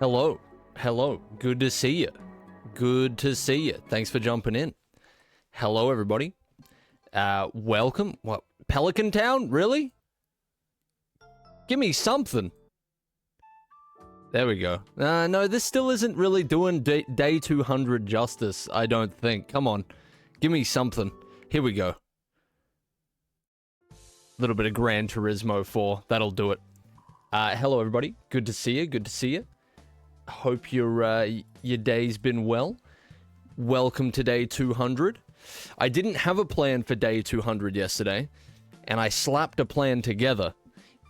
Hello. Hello. Good to see you. Good to see you. Thanks for jumping in. Hello, everybody. Welcome. What? Pelican Town? Really? Give me something. There we go. No, this still isn't really doing day 200 justice, I don't think. Come on. Give me something. Here we go. A little bit of Gran Turismo 4. That'll do it. Hello, everybody. Good to see you. Good to see you. Hope your day's been well. Welcome to day 200. I didn't have a plan for day 200 yesterday, and I slapped a plan together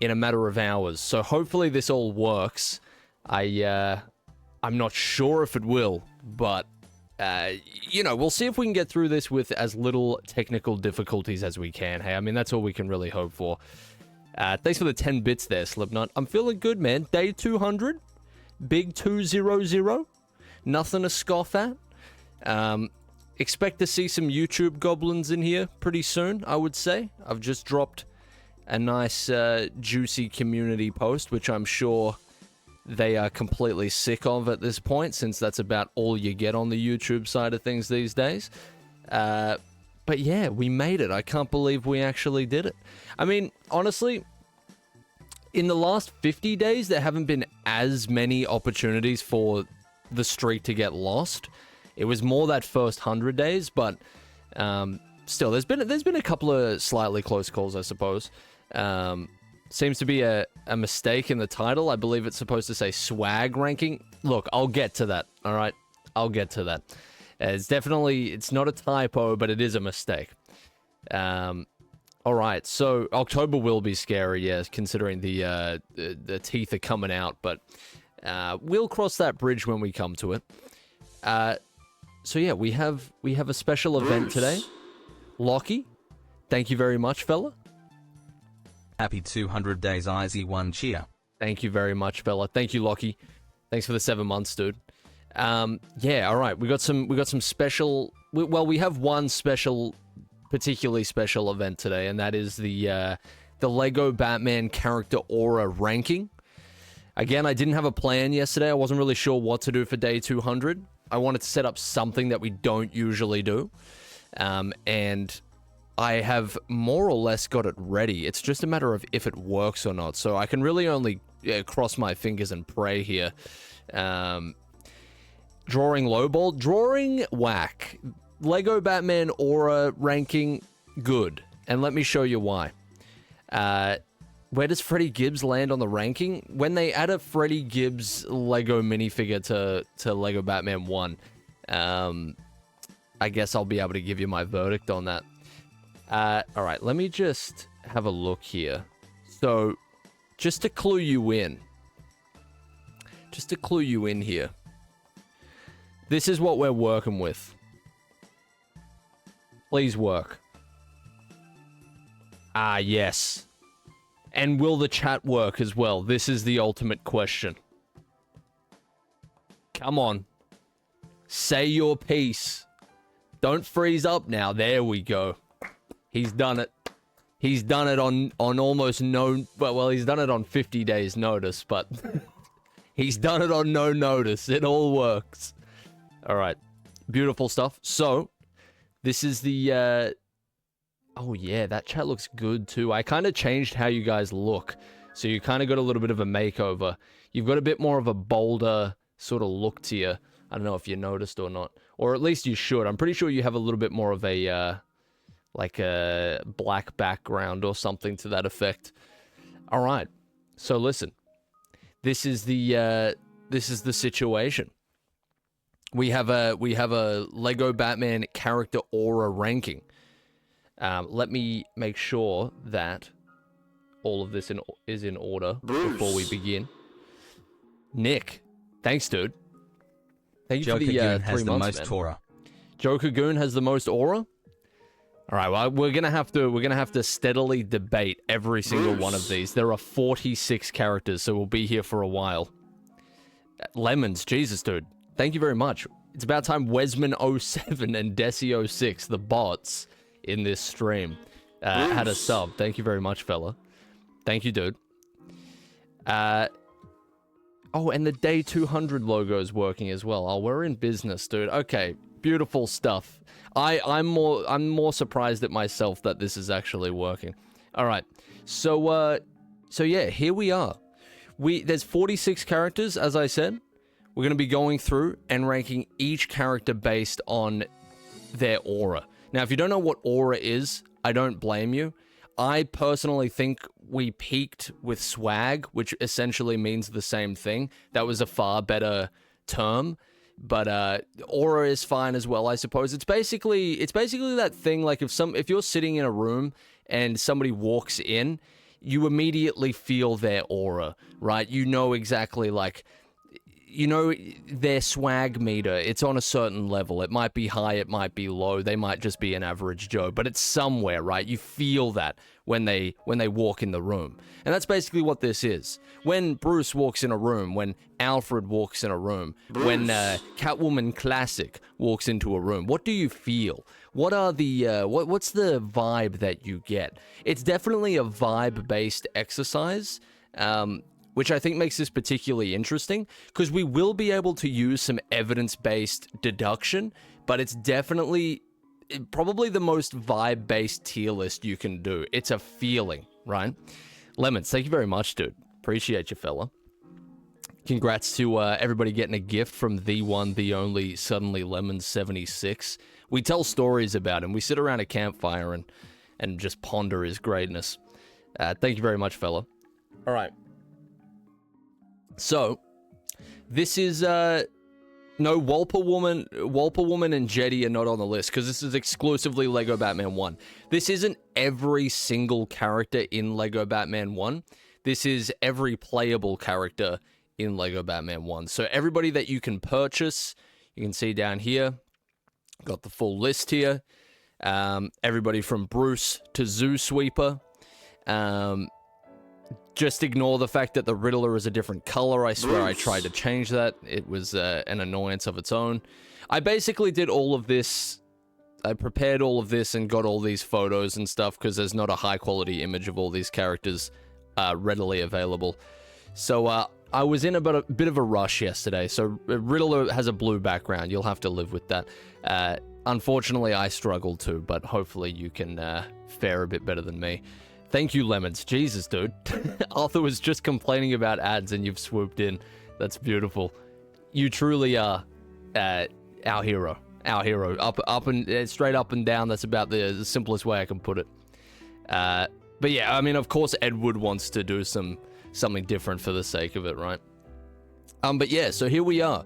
in a matter of hours. So hopefully this all works. I'm not sure if it will, but we'll see if we can get through this with as little technical difficulties as we can. Hey, I mean, that's all we can really hope for. Thanks for the 10 bits there, Slipknot. I'm feeling good, man. Day 200. Big 200. Nothing to scoff at. Expect to see some YouTube goblins in here pretty soon, I would say. I've just dropped a nice, juicy community post, which I'm sure they are completely sick of at this point, since that's about all you get on the YouTube side of things these days. But yeah, we made it. I can't believe we actually did it. I mean, honestly, in the last 50 days, there haven't been as many opportunities for the streak to get lost. It was more that first 100 days, but still, there's been a couple of slightly close calls, I suppose. Seems to be a mistake in the title. I believe it's supposed to say swag ranking. Look, I'll get to that, all right? I'll get to that. It's not a typo, but it is a mistake. All right, so October will be scary, yes, considering the teeth are coming out, but we'll cross that bridge when we come to it. So yeah, we have a special event today. Lockie, thank you very much, fella. Happy 200 days, Eyezayar cheer. Thank you very much, fella. Thank you, Lockie. Thanks for the 7 months, dude. Yeah, all right, we got some special. Well, we have one particularly special event today, and that is the Lego Batman character aura ranking. Again, I didn't have a plan yesterday. I wasn't really sure what to do for day 200. I wanted to set up something that we don't usually do, and I have more or less got it ready. It's just a matter of if it works or not. So I can really only cross my fingers and pray here. Drawing lowball, drawing whack. Lego Batman aura ranking good. And let me show you why. Where does Freddie Gibbs land on the ranking? When they add a Freddie Gibbs Lego minifigure to Lego Batman 1, I guess I'll be able to give you my verdict on that. Alright, let me just have a look here. So, just to clue you in. Here. This is what we're working with. Please work. Ah, yes. And will the chat work as well? This is the ultimate question. Come on. Say your piece. Don't freeze up now. There we go. He's done it. He's done it on almost no... Well, he's done it on 50 days notice, but... he's done it on no notice. It all works. All right. Beautiful stuff. So, this is the... Oh, yeah, that chat looks good, too. I kind of changed how you guys look. So you kind of got a little bit of a makeover. You've got a bit more of a bolder sort of look to you. I don't know if you noticed or not. Or at least you should. I'm pretty sure you have a little bit more of a, like a black background or something to that effect. All right. So listen. This is the situation. We have a Lego Batman character aura ranking. Let me make sure that all of this is in order before we begin. Nick, thanks, dude. Thank you for the 3 months, has the most man. aura. Joker Goon has the most aura. All right, well, we're gonna have to steadily debate every single one of these. There are 46 characters, so we'll be here for a while. Lemons, Jesus, dude. Thank you very much. It's about time Wesman07 and Desi06, the bots in this stream, had a sub. Thank you very much, fella. Thank you, dude. Oh, and the day 200 logo is working as well. Oh, we're in business, dude. Okay, beautiful stuff. I'm more surprised at myself that this is actually working. All right, so yeah, here we are. There's 46 characters, as I said. We're gonna be going through and ranking each character based on their aura. Now, if you don't know what aura is, I don't blame you. I personally think we peaked with swag, which essentially means the same thing. That was a far better term, but aura is fine as well, I suppose. It's basically that thing like if you're sitting in a room and somebody walks in, you immediately feel their aura, right? You know exactly like you know, their swag meter, it's on a certain level. It might be high, it might be low, they might just be an average Joe, but it's somewhere, right? You feel that when they walk in the room. And that's basically what this is. When Bruce walks in a room, when Alfred walks in a room, when Catwoman Classic walks into a room, what do you feel? What are the, what's the vibe that you get? It's definitely a vibe-based exercise, which I think makes this particularly interesting, because we will be able to use some evidence-based deduction, but it's definitely probably the most vibe-based tier list you can do. It's a feeling, right? Lemons, thank you very much, dude. Appreciate you, fella. Congrats to everybody getting a gift from the one, the only, Suddenly Lemons 76. We tell stories about him. We sit around a campfire and just ponder his greatness. Thank you very much, fella. All right. So, this is, no, Walper Woman and Jetty are not on the list, because this is exclusively Lego Batman 1. This isn't every single character in Lego Batman 1. This is every playable character in Lego Batman 1. So, everybody that you can purchase, you can see down here, got the full list here. Everybody from Bruce to Zoo Sweeper. Just ignore the fact that the Riddler is a different color. I swear I tried to change that. It was an annoyance of its own. I basically did all of this. I prepared all of this and got all these photos and stuff because there's not a high quality image of all these characters readily available. So I was in a bit of a rush yesterday. So Riddler has a blue background. You'll have to live with that. Unfortunately, I struggle too, but hopefully you can fare a bit better than me. Thank you, Lemons. Jesus, dude. Arthur was just complaining about ads and you've swooped in. That's beautiful. You truly are our hero. Our hero. Up and straight up and down. That's about the simplest way I can put it. But yeah, I mean, of course, Edward wants to do something different for the sake of it, right? But yeah, so here we are.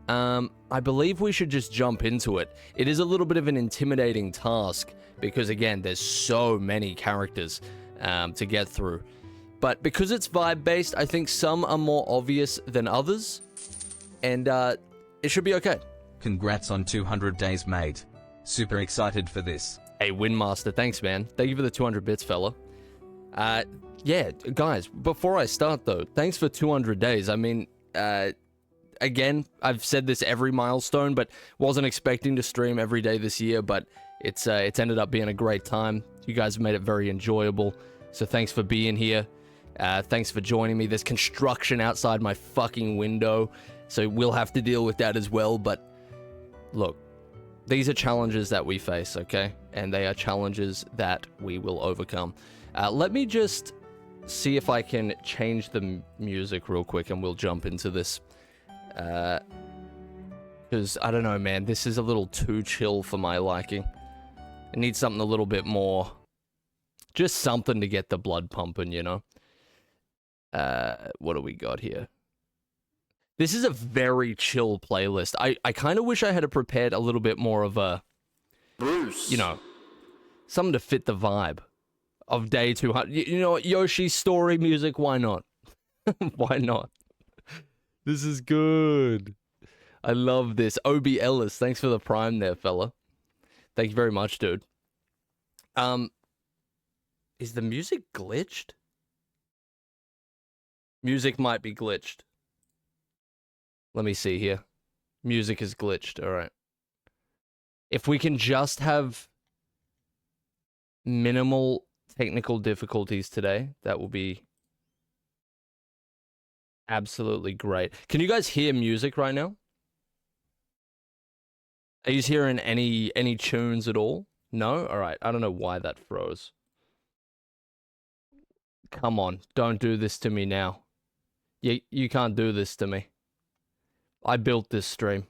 I believe we should just jump into it. It is a little bit of an intimidating task because, again, there's so many characters to get through. But because it's vibe-based, I think some are more obvious than others, and it should be okay. Congrats on 200 days, mate. Super excited for this. Hey, Windmaster, thanks, man. Thank you for the 200 bits, fella. Yeah, guys, before I start, though, thanks for 200 days. I mean, again, I've said this every milestone, but wasn't expecting to stream every day this year, but it's ended up being a great time. You guys have made it very enjoyable, so thanks for being here. Thanks for joining me. There's construction outside my fucking window, so we'll have to deal with that as well, but look, these are challenges that we face, okay? And they are challenges that we will overcome. Let me just see if I can change the music real quick and we'll jump into this. Because, I don't know, man, this is a little too chill for my liking. I need something a little bit more... Just something to get the blood pumping, you know? What do we got here? This is a very chill playlist. I kind of wish I had prepared a little bit more of a... Bruce. You know, something to fit the vibe of day 200. You know what, Yoshi's story music, why not? Why not? This is good. I love this. Obi Ellis, thanks for the prime there, fella. Thank you very much, dude. Is the music glitched? Music might be glitched. Let me see here. Music is glitched, alright. If we can just have minimal technical difficulties today, that will be absolutely great. Can you guys hear music right now? Are you hearing any tunes at all? No? Alright, I don't know why that froze. Come on, don't do this to me now. You can't do this to me. I built this stream.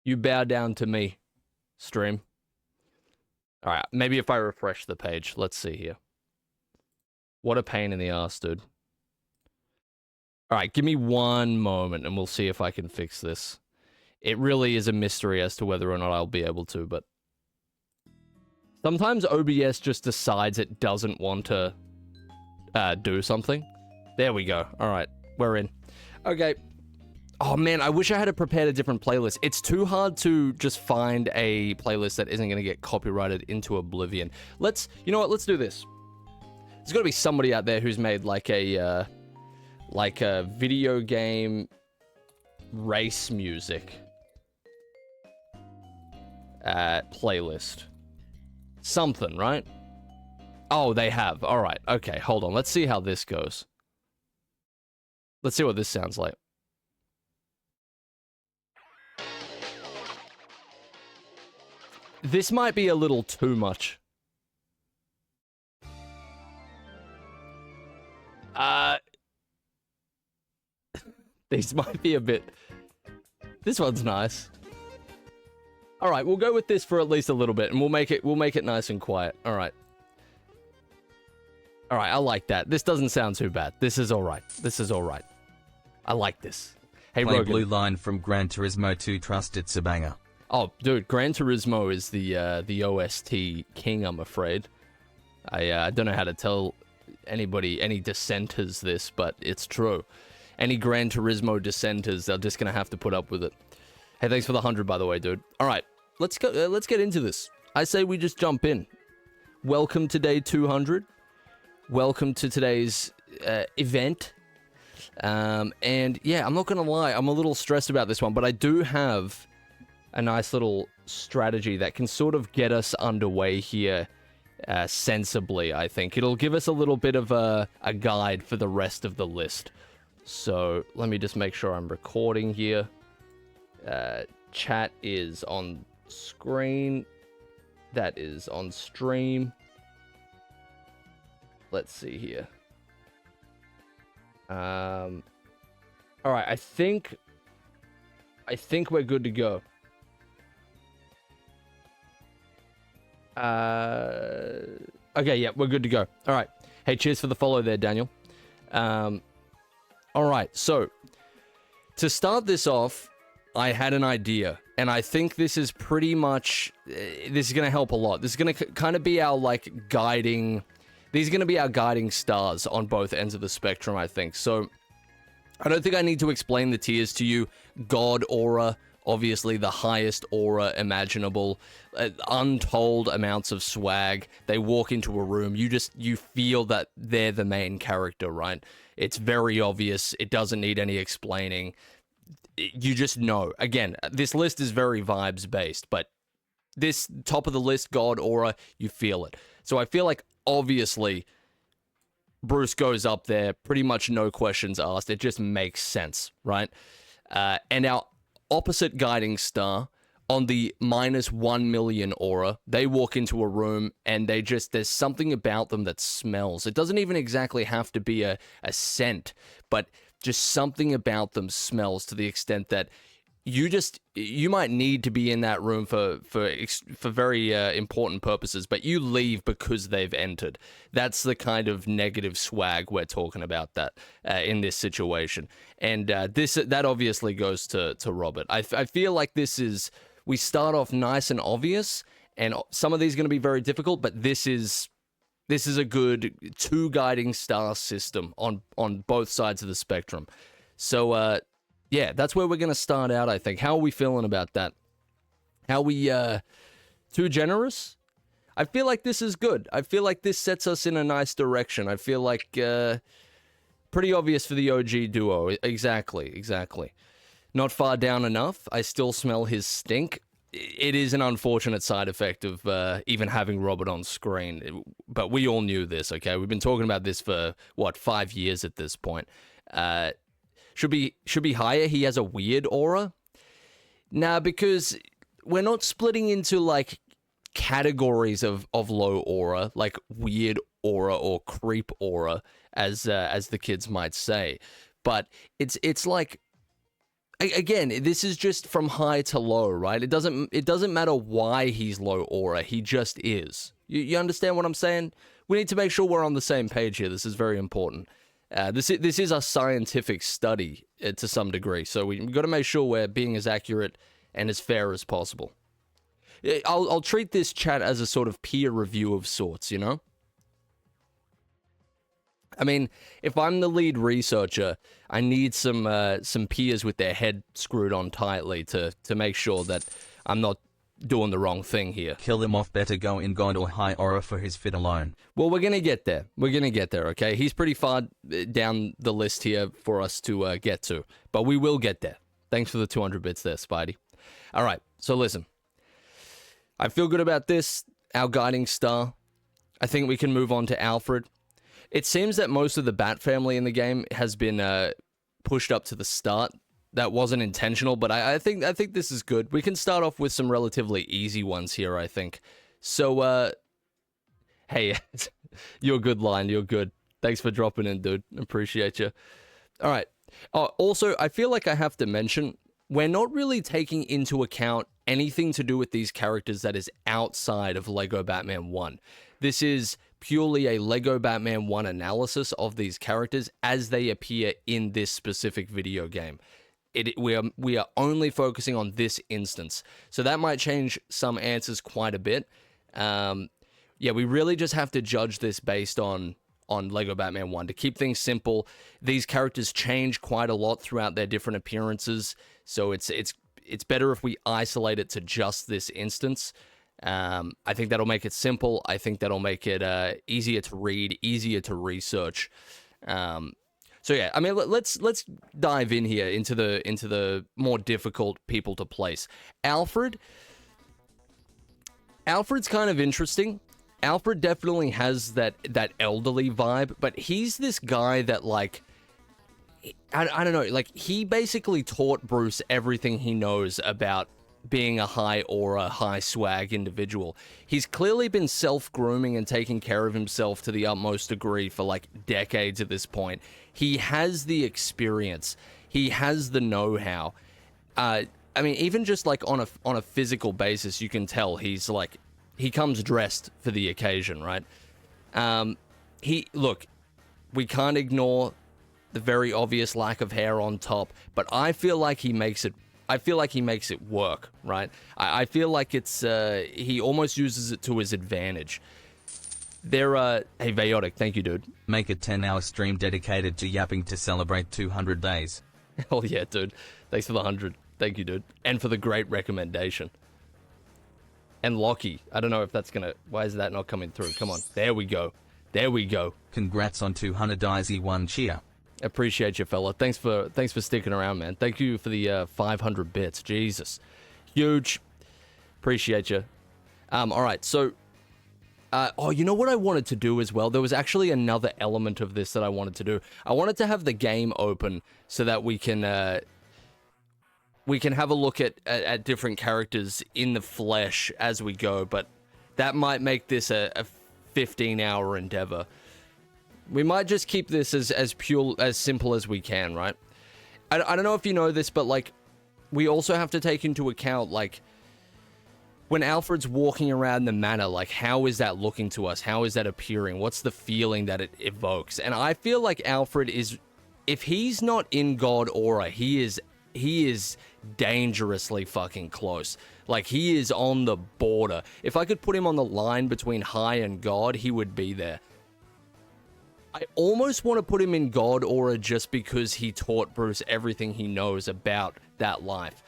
You bow down to me, stream. Alright, maybe if I refresh the page. Let's see here. What a pain in the ass, dude. Alright, give me one moment and we'll see if I can fix this. It really is a mystery as to whether or not I'll be able to, but... Sometimes OBS just decides it doesn't want to do something. There we go. Alright, we're in. Okay. Oh man, I wish I had prepared a different playlist. It's too hard to just find a playlist that isn't going to get copyrighted into oblivion. You know what, let's do this. There's got to be somebody out there who's made like a video game race music playlist. Something, right? Oh, they have. Alright, okay, hold on. Let's see how this goes. Let's see what this sounds like. This might be a little too much. These might be a bit... This one's nice. Alright, we'll go with this for at least a little bit, and we'll make it nice and quiet. Alright. Alright, I like that. This doesn't sound too bad. This is alright. This is alright. I like this. Hey, Play Rogan. Blue Line from Gran Turismo 2 Trust, it's a banger. Oh, dude, Gran Turismo is the OST king, I'm afraid. I don't know how to tell anybody, any dissenters this, but it's true. Any Gran Turismo dissenters, they're just gonna have to put up with it. Hey, thanks for the 100, by the way, dude. Alright, let's go. Let's get into this. I say we just jump in. Welcome to day 200. Welcome to today's event. And yeah, I'm not gonna lie, I'm a little stressed about this one, but I do have a nice little strategy that can sort of get us underway here sensibly, I think. It'll give us a little bit of a guide for the rest of the list. So let me just make sure I'm recording here. Chat is on screen. That is on stream. Let's see here. All right, I think we're good to go. Okay, yeah, we're good to go. All right. Hey, cheers for the follow there, Daniel. All right, so to start this off, I had an idea, and I think this is pretty much, this is going to help a lot. This is going to kind of be our, like, guiding, these are going to be our guiding stars on both ends of the spectrum, I think. So, I don't think I need to explain the tiers to you. God aura, obviously the highest aura imaginable, untold amounts of swag. They walk into a room, you feel that they're the main character, right? It's very obvious, it doesn't need any explaining. You just know. Again, this list is very vibes based, but this top of the list, God aura, you feel it. So I feel like, obviously, Bruce goes up there, pretty much no questions asked. It just makes sense, right? And our opposite guiding star on the -1 million aura, they walk into a room and there's something about them that smells. It doesn't even exactly have to be a scent, but just something about them smells to the extent that you might need to be in that room for very important purposes, but you leave because they've entered. That's the kind of negative swag we're talking about that in this situation. And that obviously goes to Robert. I feel like we start off nice and obvious, and some of these are going to be very difficult, but this is a good 2 guiding star system on both sides of the spectrum. So, yeah, that's where we're going to start out, I think. How are we feeling about that? How we, too generous? I feel like this is good. I feel like this sets us in a nice direction. I feel like, pretty obvious for the OG duo. Exactly. Not far down enough. I still smell his stink. It is an unfortunate side effect of even having Robert on screen. But we all knew this, okay? We've been talking about this for, 5 years at this point. Should be higher. He has a weird aura. Nah, because we're not splitting into, like, categories of low aura, like weird aura or creep aura, as the kids might say. But it's like, again, this is just from high to low, right? It doesn't matter why he's low aura. He just is. You understand what I'm saying? We need to make sure we're on the same page here. This is very important. This is a scientific study to some degree, so we've got to make sure we're being as accurate and as fair as possible. I'll treat this chat as a sort of peer review of sorts, you know? I mean, if I'm the lead researcher, I need some peers with their head screwed on tightly to make sure that I'm not doing the wrong thing here. Kill him off, better go in God or high aura for his fit alone. Well, we're gonna get there. Okay? He's pretty far down the list here for us to get to, but we will get there. Thanks for the 200 bits there, Spidey. All right, so listen. I feel good about this. Our guiding star. I think we can move on to Alfred. It seems that most of the Bat family in the game has been pushed up to the start. That wasn't intentional, but I think this is good. We can start off with some relatively easy ones here, I think. So, hey, you're good, Line. You're good. Thanks for dropping in, dude. Appreciate you. All right. Also, I feel like I have to mention, we're not really taking into account anything to do with these characters that is outside of Lego Batman 1. This is purely a Lego Batman 1 analysis of these characters as they appear in this specific video game. We are only focusing on this instance, so that might change some answers quite a bit. Yeah, we really just have to judge this based on Lego Batman 1. To keep things simple, these characters change quite a lot throughout their different appearances, so it's better if we isolate it to just this instance. I think that'll make it simple. I think that'll make it easier to read, easier to research. So yeah, I mean, let's dive in here into the more difficult people to place. Alfred's kind of interesting. Alfred definitely has that elderly vibe, but he's this guy that, like, I don't know, like, he basically taught Bruce everything he knows about being a high aura, high swag individual. He's clearly been self-grooming and taking care of himself to the utmost degree for like decades at this point. He has the experience. He has the know-how. I mean, even just like on a physical basis, you can tell he's like, he comes dressed for the occasion, right? Look, we can't ignore the very obvious lack of hair on top, but I feel like he makes it work, right? I feel like it's, he almost uses it to his advantage. Hey, Vayotic, thank you, dude. Make a 10-hour stream dedicated to yapping to celebrate 200 days. Oh yeah, dude. Thanks for the 100. Thank you, dude. And for the great recommendation. And Lockie, I don't know if that's gonna, why is that not coming through? Come on, there we go. There we go. Congrats on 200 Eyezayar, cheer. Appreciate you, fella. Thanks for sticking around, man. Thank you for the 500 bits. Jesus, huge. Appreciate you. All right, so, you know what I wanted to do as well? There was actually another element of this that I wanted to do. I wanted to have the game open so that we can have a look at different characters in the flesh as we go, but that might make this a 15-hour endeavor. We might just keep this as pure, as simple as we can, right? I don't know if you know this, but, like, we also have to take into account, like, when Alfred's walking around the manor, like, how is that looking to us? How is that appearing? What's the feeling that it evokes? And I feel like Alfred is, if he's not in God aura, he is dangerously fucking close. Like, he is on the border. If I could put him on the line between high and God, he would be there. I almost want to put him in God aura just because he taught Bruce everything he knows about that life.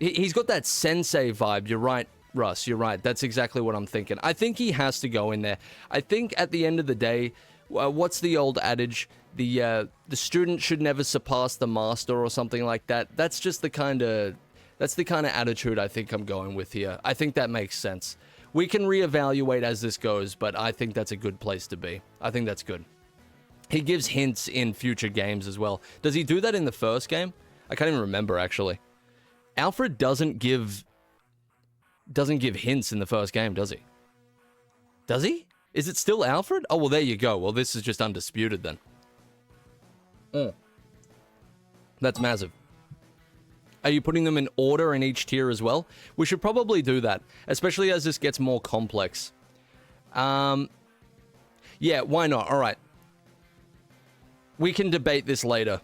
He's got that sensei vibe. You're right, Russ. You're right. That's exactly what I'm thinking. I think he has to go in there. I think at the end of the day, what's the old adage? The student should never surpass the master or something like that. That's just the kind of attitude I think I'm going with here. I think that makes sense. We can reevaluate as this goes, but I think that's a good place to be. I think that's good. He gives hints in future games as well. Does he do that in the first game? I can't even remember, actually. Alfred doesn't give hints in the first game, does he? Does he? Is it still Alfred? Oh, well, there you go. Well, this is just undisputed then. That's massive. Are you putting them in order in each tier as well? We should probably do that, especially as this gets more complex. Yeah, why not? All right. We can debate this later.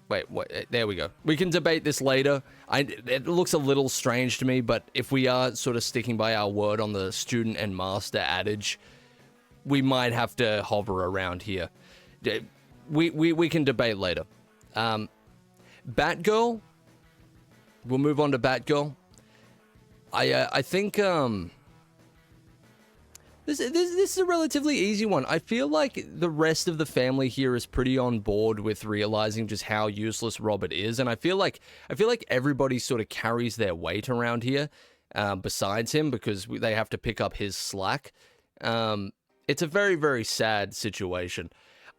Wait, there we go. We can debate this later. It looks a little strange to me, but if we are sort of sticking by our word on the student and master adage, we might have to hover around here. We can debate later. Batgirl. We'll move on to Batgirl. I think this is a relatively easy one. I feel like the rest of the family here is pretty on board with realizing just how useless Robert is, and I feel like everybody sort of carries their weight around here, besides him, because they have to pick up his slack. It's a very, very sad situation.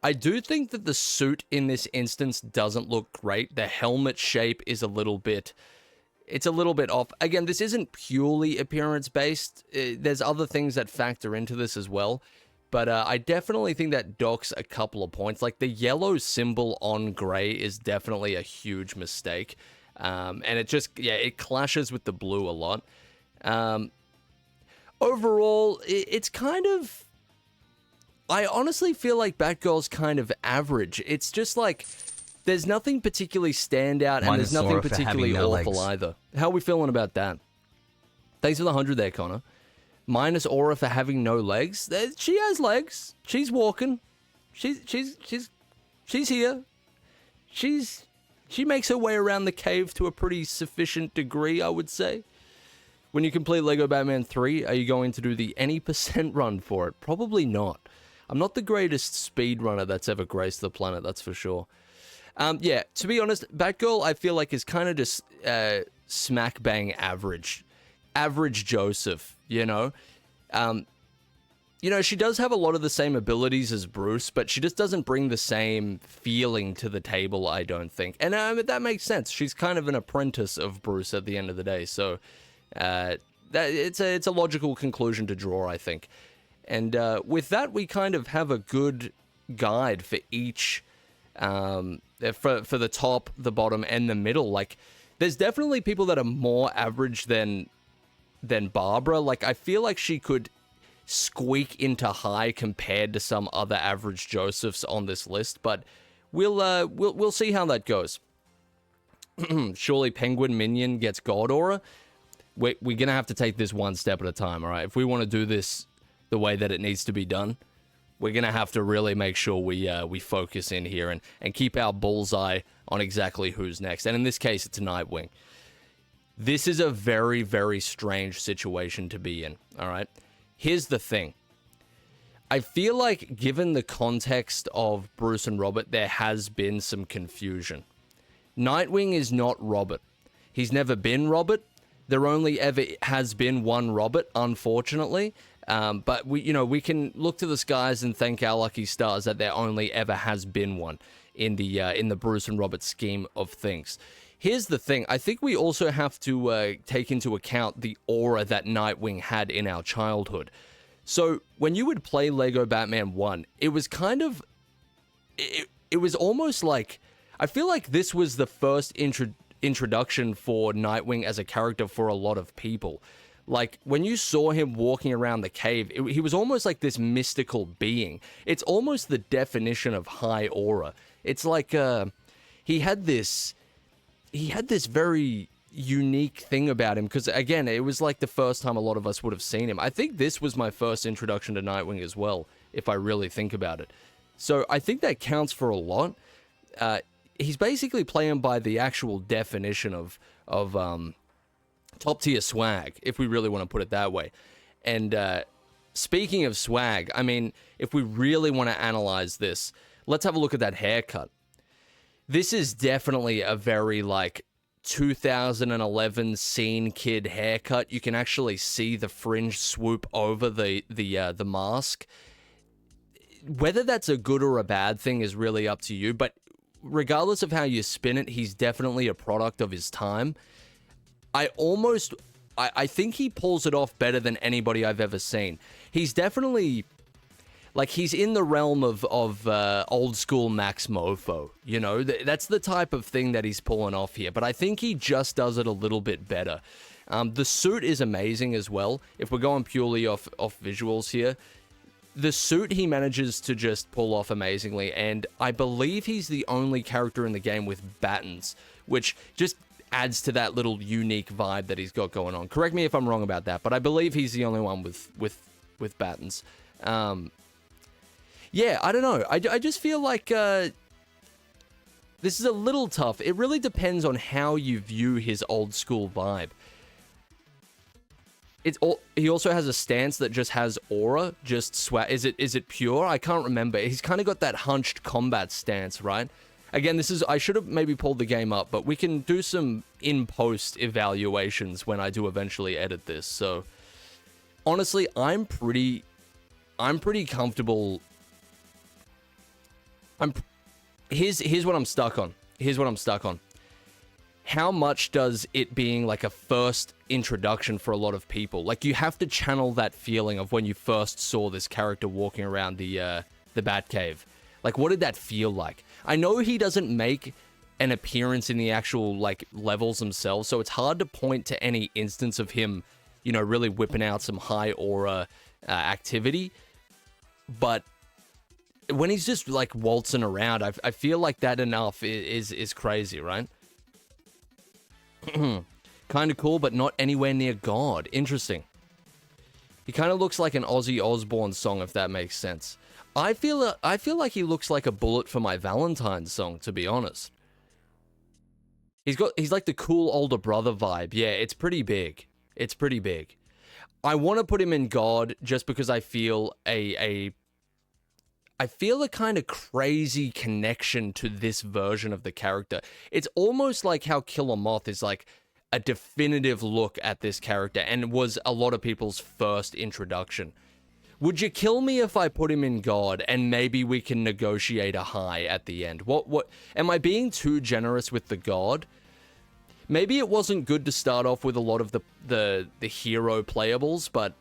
I do think that the suit in this instance doesn't look great. The helmet shape is a little bit off. Again, this isn't purely appearance-based. There's other things that factor into this as well. But I definitely think that docks a couple of points. Like, the yellow symbol on gray is definitely a huge mistake. And it just, yeah, it clashes with the blue a lot. Overall, it's kind of... I honestly feel like Batgirl's kind of average. It's just like... There's nothing particularly standout, and there's nothing particularly awful either. How are we feeling about that? Thanks for the 100 there, Connor. Minus Aura for having no legs. She has legs. She's walking. She's here. She makes her way around the cave to a pretty sufficient degree, I would say. When you complete Lego Batman 3, are you going to do the any % run for it? Probably not. I'm not the greatest speedrunner that's ever graced the planet, that's for sure. Yeah, to be honest, Batgirl, I feel like, is kind of just smack bang average. Average Joseph, you know? you know, she does have a lot of the same abilities as Bruce, but she just doesn't bring the same feeling to the table, I don't think. And that makes sense. She's kind of an apprentice of Bruce at the end of the day, so it's a logical conclusion to draw, I think. And with that, we kind of have a good guide for each, for the top, the bottom, and the middle. Like, there's definitely people that are more average than Barbara. Like, I feel like she could squeak into high compared to some other average Josephs on this list, but we'll see how that goes. Surely Penguin Minion gets God Aura. We're gonna have to take this one step at a time, all right? If we want to do this the way that it needs to be done, we're gonna have to really make sure we focus in here and keep our bullseye on exactly who's next. And in this case, it's Nightwing. This is a very, very strange situation to be in, all right? Here's the thing. I feel like, given the context of Bruce and Robert, there has been some confusion. Nightwing is not Robert. He's never been Robert. There only ever has been one Robert, unfortunately. But we can look to the skies and thank our lucky stars that there only ever has been one in the Bruce and Robert scheme of things. Here's the thing. I think we also have to take into account the aura that Nightwing had in our childhood. So when you would play Lego Batman 1, it was kind of... It was almost like... I feel like this was the first introduction for Nightwing as a character for a lot of people. Like, when you saw him walking around the cave, he was almost like this mystical being. It's almost the definition of high aura. It's like he had this very unique thing about him, because again, it was like the first time a lot of us would have seen him. I think this was my first introduction to Nightwing as well, if I really think about it. So I think that counts for a lot. He's basically playing by the actual definition of top tier swag, if we really want to put it that way. And speaking of swag, I mean, if we really want to analyze this, let's have a look at that haircut. This is definitely a very, like, 2011 scene kid haircut. You can actually see the fringe swoop over the mask. Whether that's a good or a bad thing is really up to you, but regardless of how you spin it, he's definitely a product of his time. I think he pulls it off better than anybody I've ever seen. He's definitely... like, he's in the realm of old school Max Mofo, you know? That's the type of thing that he's pulling off here, but I think he just does it a little bit better. The suit is amazing as well. If we're going purely off visuals here, the suit he manages to just pull off amazingly, and I believe he's the only character in the game with battens, which just adds to that little unique vibe that he's got going on. Correct me if I'm wrong about that, but I believe he's the only one with battens. Yeah, I don't know. I just feel like this is a little tough. It really depends on how you view his old school vibe. He also has a stance that just has aura, just swag. Is it pure? I can't remember. He's kind of got that hunched combat stance, right? Again, I should have maybe pulled the game up, but we can do some in-post evaluations when I do eventually edit this. So, honestly, I'm pretty comfortable. Here's what I'm stuck on. How much does it being like a first introduction for a lot of people? Like, you have to channel that feeling of when you first saw this character walking around the Batcave. Like, what did that feel like? I know he doesn't make an appearance in the actual, like, levels themselves, so it's hard to point to any instance of him, you know, really whipping out some high aura activity. But when he's just, like, waltzing around, I feel like that enough is crazy, right? Kind of cool, but not anywhere near God. Interesting. He kind of looks like an Ozzy Osbourne song, if that makes sense. I feel like he looks like a Bullet for My Valentine song, to be honest. He's like the cool older brother vibe. Yeah, it's pretty big. It's pretty big. I want to put him in God just because I feel I feel a kind of crazy connection to this version of the character. It's almost like how Killer Moth is like a definitive look at this character and was a lot of people's first introduction. Would you kill me if I put him in God and maybe we can negotiate a high at the end? What am I being too generous with the God? Maybe it wasn't good to start off with a lot of the hero playables, but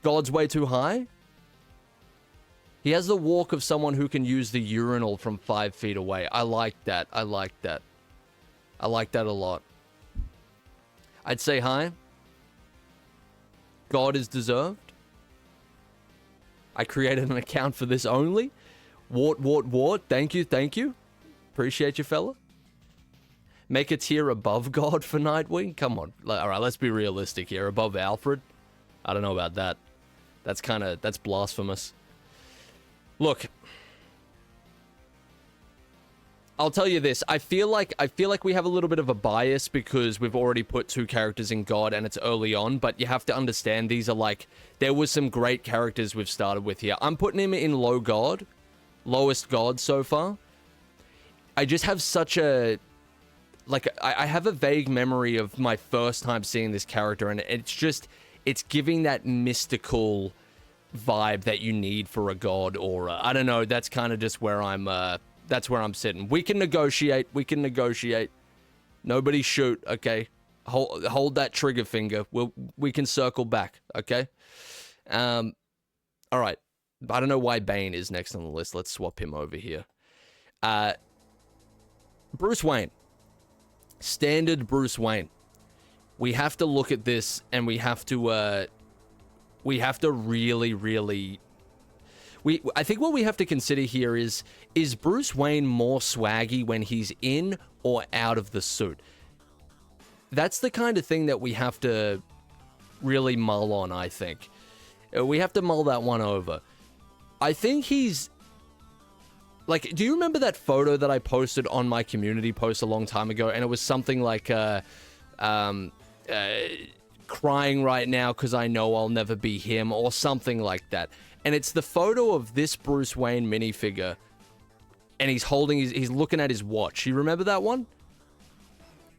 God's way too high? He has the walk of someone who can use the urinal from 5 feet away. I like that. I like that. I like that a lot. I'd say high. God is deserved. I created an account for this only. Wart. Thank you. Appreciate you, fella. Make a tier above God for Nightwing? Come on. All right, let's be realistic here. Above Alfred? I don't know about that. That's blasphemous. Look, I'll tell you this. I feel like we have a little bit of a bias because we've already put 2 characters in God and it's early on, but you have to understand these are like, there was some great characters we've started with here. I'm putting him in low God, lowest God so far. I just have such a, like, I have a vague memory of my first time seeing this character, and it's giving that mystical vibe that you need for a God aura. I don't know, that's kind of just where that's where I'm sitting. We can negotiate. Nobody shoot, okay? Hold that trigger finger. We can circle back, okay? All right. I don't know why Bane is next on the list. Let's swap him over here. Bruce Wayne. Standard Bruce Wayne. We have to look at this and we have to really I think what we have to consider here is Bruce Wayne more swaggy when he's in or out of the suit? That's the kind of thing that we have to really mull on, I think. We have to mull that one over. I think he's... Like, do you remember that photo that I posted on my community post a long time ago? And it was something like, crying right now because I know I'll never be him, or something like that. And it's the photo of this Bruce Wayne minifigure, and he's looking at his watch. You remember that one?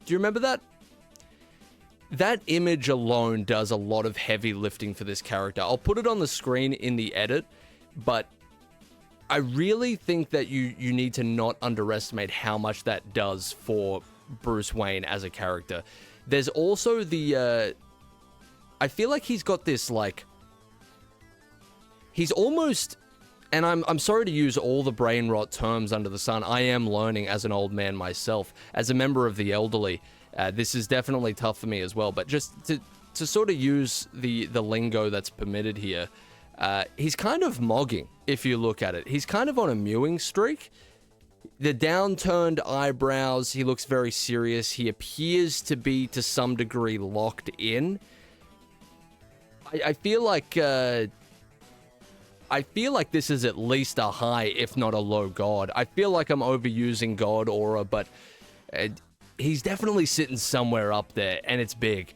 Do you remember that? That image alone does a lot of heavy lifting for this character. I'll put it on the screen in the edit, but I really think that you need to not underestimate how much that does for Bruce Wayne as a character. There's also the, I feel like he's got this, like, he's almost, and I'm sorry to use all the brain rot terms under the sun. I am learning as an old man myself, as a member of the elderly. This is definitely tough for me as well, but just to sort of use the lingo that's permitted here, he's kind of mogging, if you look at it. He's kind of on a mewing streak. The downturned eyebrows, he looks very serious. He appears to be, to some degree, locked in. I feel like this is at least a high, if not a low God. I feel like I'm overusing God aura, but he's definitely sitting somewhere up there, and it's big.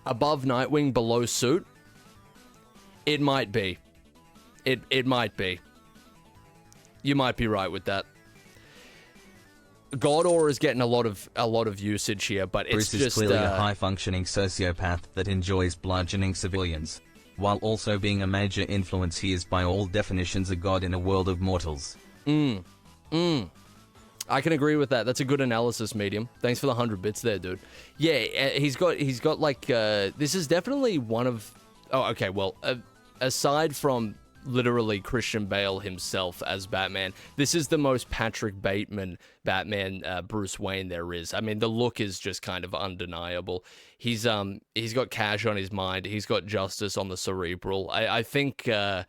Above Nightwing, below suit? It might be. It might be. You might be right with that. God aura is getting a lot of usage here, but it's Bruce is just clearly a high-functioning sociopath that enjoys bludgeoning civilians. While also being a major influence, he is by all definitions a god in a world of mortals. I can agree with that. That's a good analysis, Medium. Thanks for the 100 bits there, dude. Yeah, he's got like, this is definitely one of... Oh, okay, well, aside from literally Christian Bale himself as Batman, this is the most Patrick Bateman Batman Bruce Wayne there is. I mean, the look is just kind of undeniable. He's got cash on his mind. He's got justice on the cerebral. I think, yeah,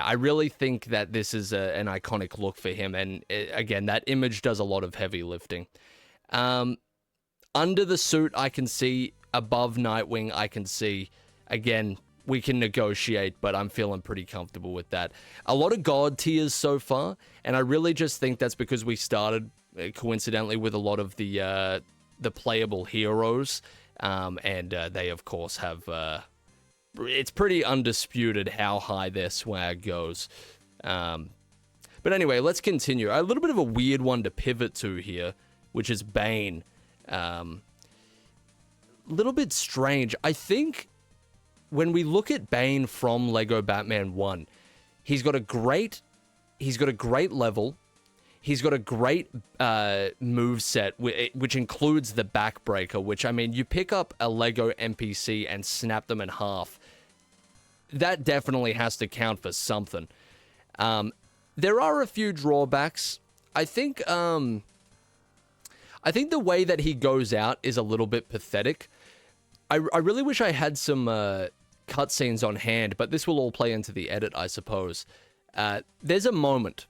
I really think that this is an iconic look for him. And again, that image does a lot of heavy lifting. Under the suit, I can see. Above Nightwing, I can see. Again, we can negotiate, but I'm feeling pretty comfortable with that. A lot of God tiers so far, and I really just think that's because we started, coincidentally, with a lot of the playable heroes, and they, of course, have... it's pretty undisputed how high their swag goes. But anyway, let's continue. A little bit of a weird one to pivot to here, which is Bane. A little bit strange. I think when we look at Bane from Lego Batman 1, he's got a great level. He's got a great move set, which includes the backbreaker, which, I mean, you pick up a Lego NPC and snap them in half. That definitely has to count for something. There are a few drawbacks. I think the way that he goes out is a little bit pathetic. I really wish I had some cutscenes on hand, but this will all play into the edit, I suppose. There's a moment,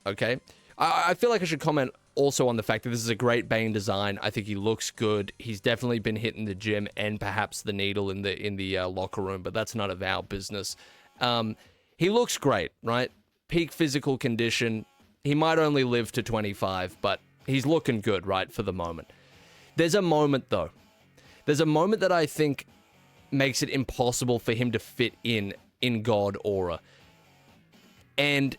okay? I feel like I should comment also on the fact that this is a great Bane design. I think he looks good. He's definitely been hitting the gym and perhaps the needle in the locker room, but that's none of our business. He looks great, right? Peak physical condition. He might only live to 25, but he's looking good, right, for the moment. There's a moment, though. There's a moment that I think makes it impossible for him to fit in God aura. And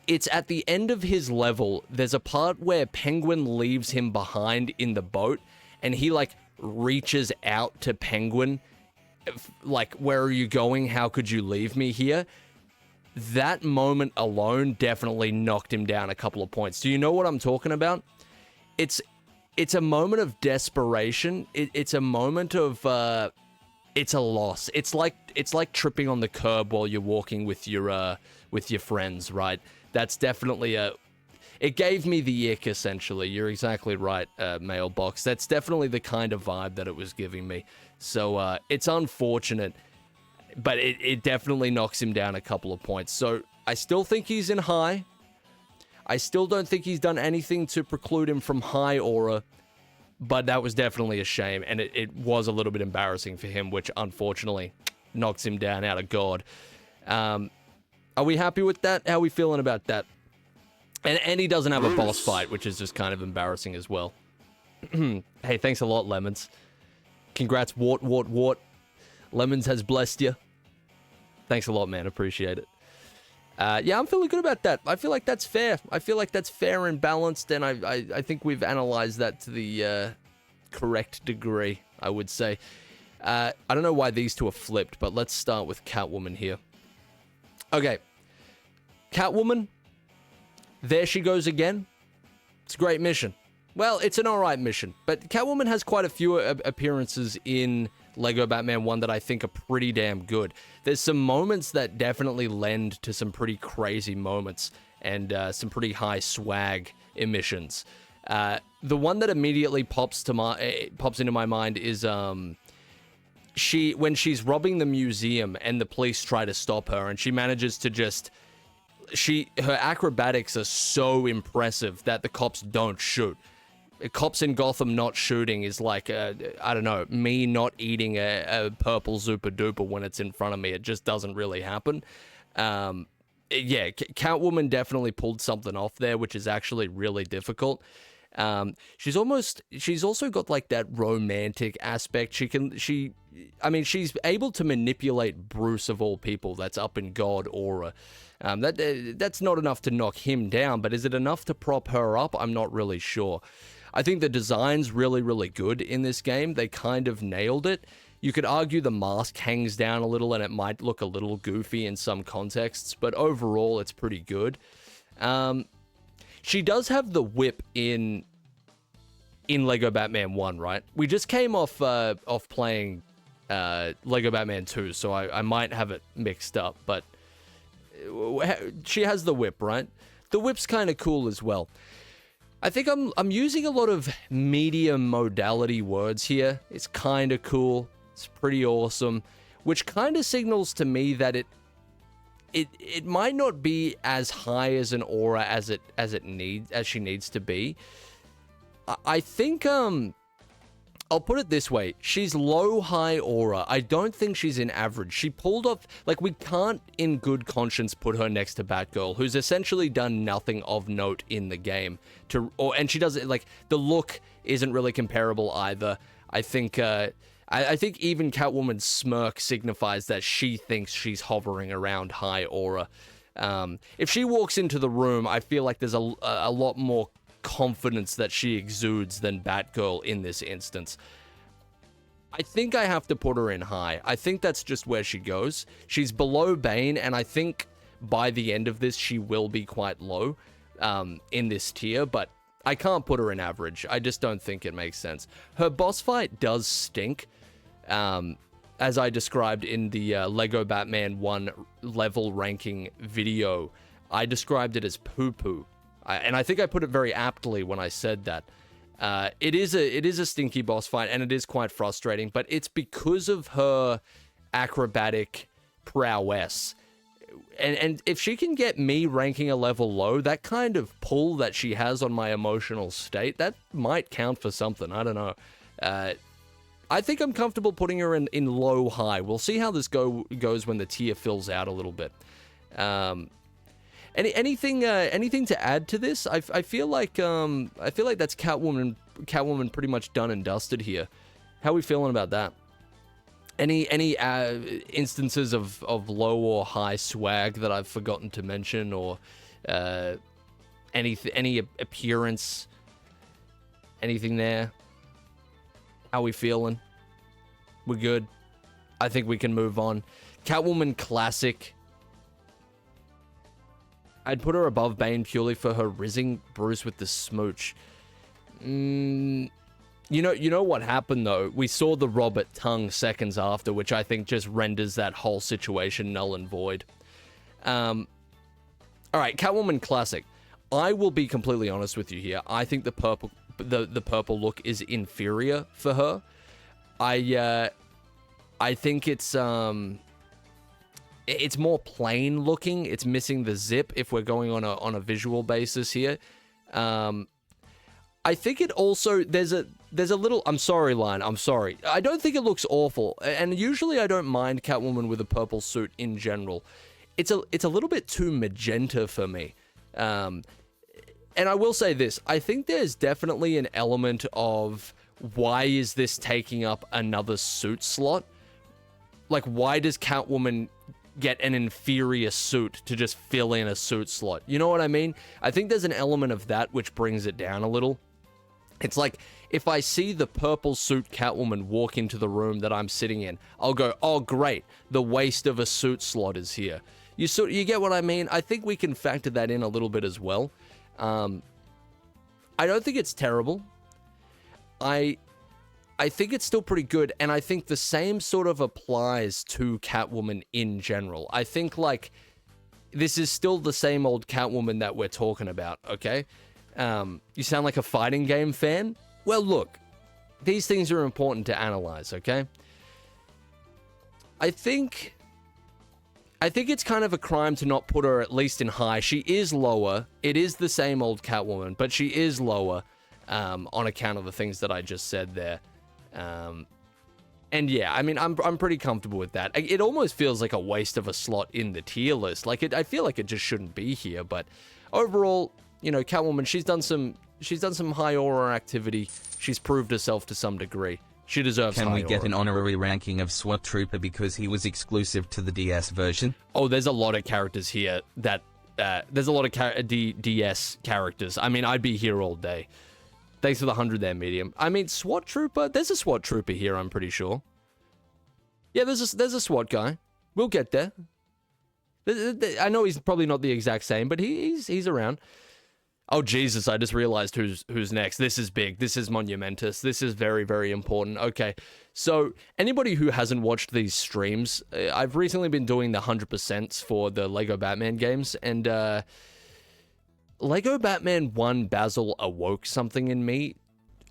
it's at the end of his level, there's a part where Penguin leaves him behind in the boat, and he, like, reaches out to Penguin, like, where are you going? How could you leave me here? That moment alone definitely knocked him down a couple of points. Do you know what I'm talking about? It's a moment of desperation. It's a moment of, it's a loss. It's like tripping on the curb while you're walking with your friends, right? That's definitely it gave me the ick, essentially. You're exactly right, Mailbox. That's definitely the kind of vibe that it was giving me. So, it's unfortunate, but it definitely knocks him down a couple of points. So, I still think he's in high. I still don't think he's done anything to preclude him from high aura, but that was definitely a shame, and it was a little bit embarrassing for him, which unfortunately knocks him down out of God. Are we happy with that? How are we feeling about that? And he doesn't have a boss fight, which is just kind of embarrassing as well. Hey, thanks a lot, Lemons. Congrats, Wart. Lemons has blessed you. Thanks a lot, man. Appreciate it. Yeah, I'm feeling good about that. I feel like that's fair. I feel like that's fair and balanced, and I think we've analyzed that to the correct degree, I would say. I don't know why these two are flipped, but let's start with Catwoman here. Okay. Catwoman, there she goes again. It's a great mission. Well, it's an alright mission, but Catwoman has quite a few appearances in Lego Batman 1 that I think are pretty damn good. There's some moments that definitely lend to some pretty crazy moments and some pretty high swag emissions. The one that immediately pops into my mind is when she's robbing the museum and the police try to stop her, and she manages to just her acrobatics are so impressive that the cops don't shoot. Cops in Gotham not shooting is like, I don't know, me not eating a purple Zupa Duper when it's in front of me. It just doesn't really happen. Yeah, Catwoman definitely pulled something off there, which is actually really difficult. She's also got like that romantic aspect. She's able to manipulate Bruce of all people that's up in God aura. That's not enough to knock him down, but is it enough to prop her up? I'm not really sure. I think the design's really, really good in this game. They kind of nailed it. You could argue the mask hangs down a little and it might look a little goofy in some contexts, but overall it's pretty good. She does have the whip in Lego Batman 1, right? We just came off playing Lego Batman 2, so I might have it mixed up, but she has the whip, right? The whip's kind of cool as well. I think I'm using a lot of medium modality words here. It's kind of cool. It's pretty awesome, which kind of signals to me that it might not be as high as an aura as she needs to be. I think I'll put it this way. She's low high aura. I don't think she's in average. She pulled off, like, we can't in good conscience put her next to Batgirl, who's essentially done nothing of note in the game. And she doesn't, like, the look isn't really comparable either. I think I think even Catwoman's smirk signifies that she thinks she's hovering around high aura. If she walks into the room, I feel like there's a lot more confidence that she exudes than Batgirl in this instance. I think I have to put her in high. I think that's just where she goes. She's below Bane, and I think by the end of this, she will be quite low in this tier, but I can't put her in average. I just don't think it makes sense. Her boss fight does stink, as I described in the Lego Batman 1 level ranking video. I described it as poo-poo, and I think I put it very aptly when I said that. It is a stinky boss fight, and it is quite frustrating, but it's because of her acrobatic prowess. And if she can get me ranking a level low, that kind of pull that she has on my emotional state, that might count for something. I don't know. I think I'm comfortable putting her in low-high. We'll see how this goes when the tier fills out a little bit. Anything to add to this? I feel like that's Catwoman pretty much done and dusted here. How are we feeling about that? Any instances of low or high swag that I've forgotten to mention, or any appearance, anything there? How we feeling? We're good. I think we can move on. Catwoman Classic. I'd put her above Bane purely for her rizzing Bruce with the smooch. You know what happened though? We saw the Robert tongue seconds after, which I think just renders that whole situation null and void. All right, Catwoman Classic. I will be completely honest with you here. I think the purple look is inferior for her. I think it's more plain looking. It's missing the zip if we're going on a visual basis here. I think it also there's a little I'm sorry line. I'm sorry. I don't think it looks awful. And usually I don't mind Catwoman with a purple suit in general. It's a little bit too magenta for me. And I will say this, I think there's definitely an element of why is this taking up another suit slot? Like, why does Catwoman get an inferior suit to just fill in a suit slot? You know what I mean? I think there's an element of that which brings it down a little. It's like, if I see the purple suit Catwoman walk into the room that I'm sitting in, I'll go, oh great, the waste of a suit slot is here. You get what I mean? I think we can factor that in a little bit as well. I don't think it's terrible. I think it's still pretty good, and I think the same sort of applies to Catwoman in general. I think, like, this is still the same old Catwoman that we're talking about, okay? You sound like a fighting game fan? Well, look, these things are important to analyze, okay? I think it's kind of a crime to not put her at least in high. She is lower. It is the same old Catwoman, but she is lower on account of the things that I just said there. And yeah, I mean, I'm pretty comfortable with that. It almost feels like a waste of a slot in the tier list. Like, I feel like it just shouldn't be here, but overall, you know, Catwoman, she's done some high aura activity. She's proved herself to some degree. She deserves high aura. Can we get an honorary ranking of SWAT Trooper because he was exclusive to the DS version? Oh, there's a lot of characters here that... there's a lot of DS characters. I mean, I'd be here all day. Thanks for the 100 there, Medium. I mean, SWAT Trooper? There's a SWAT Trooper here, I'm pretty sure. Yeah, there's a SWAT guy. We'll get there. I know he's probably not the exact same, but he's around. Oh, Jesus, I just realized who's next. This is big. This is monumentous. This is very, very important. Okay, so anybody who hasn't watched these streams, I've recently been doing the 100% for the Lego Batman games, and Lego Batman 1 Basil awoke something in me,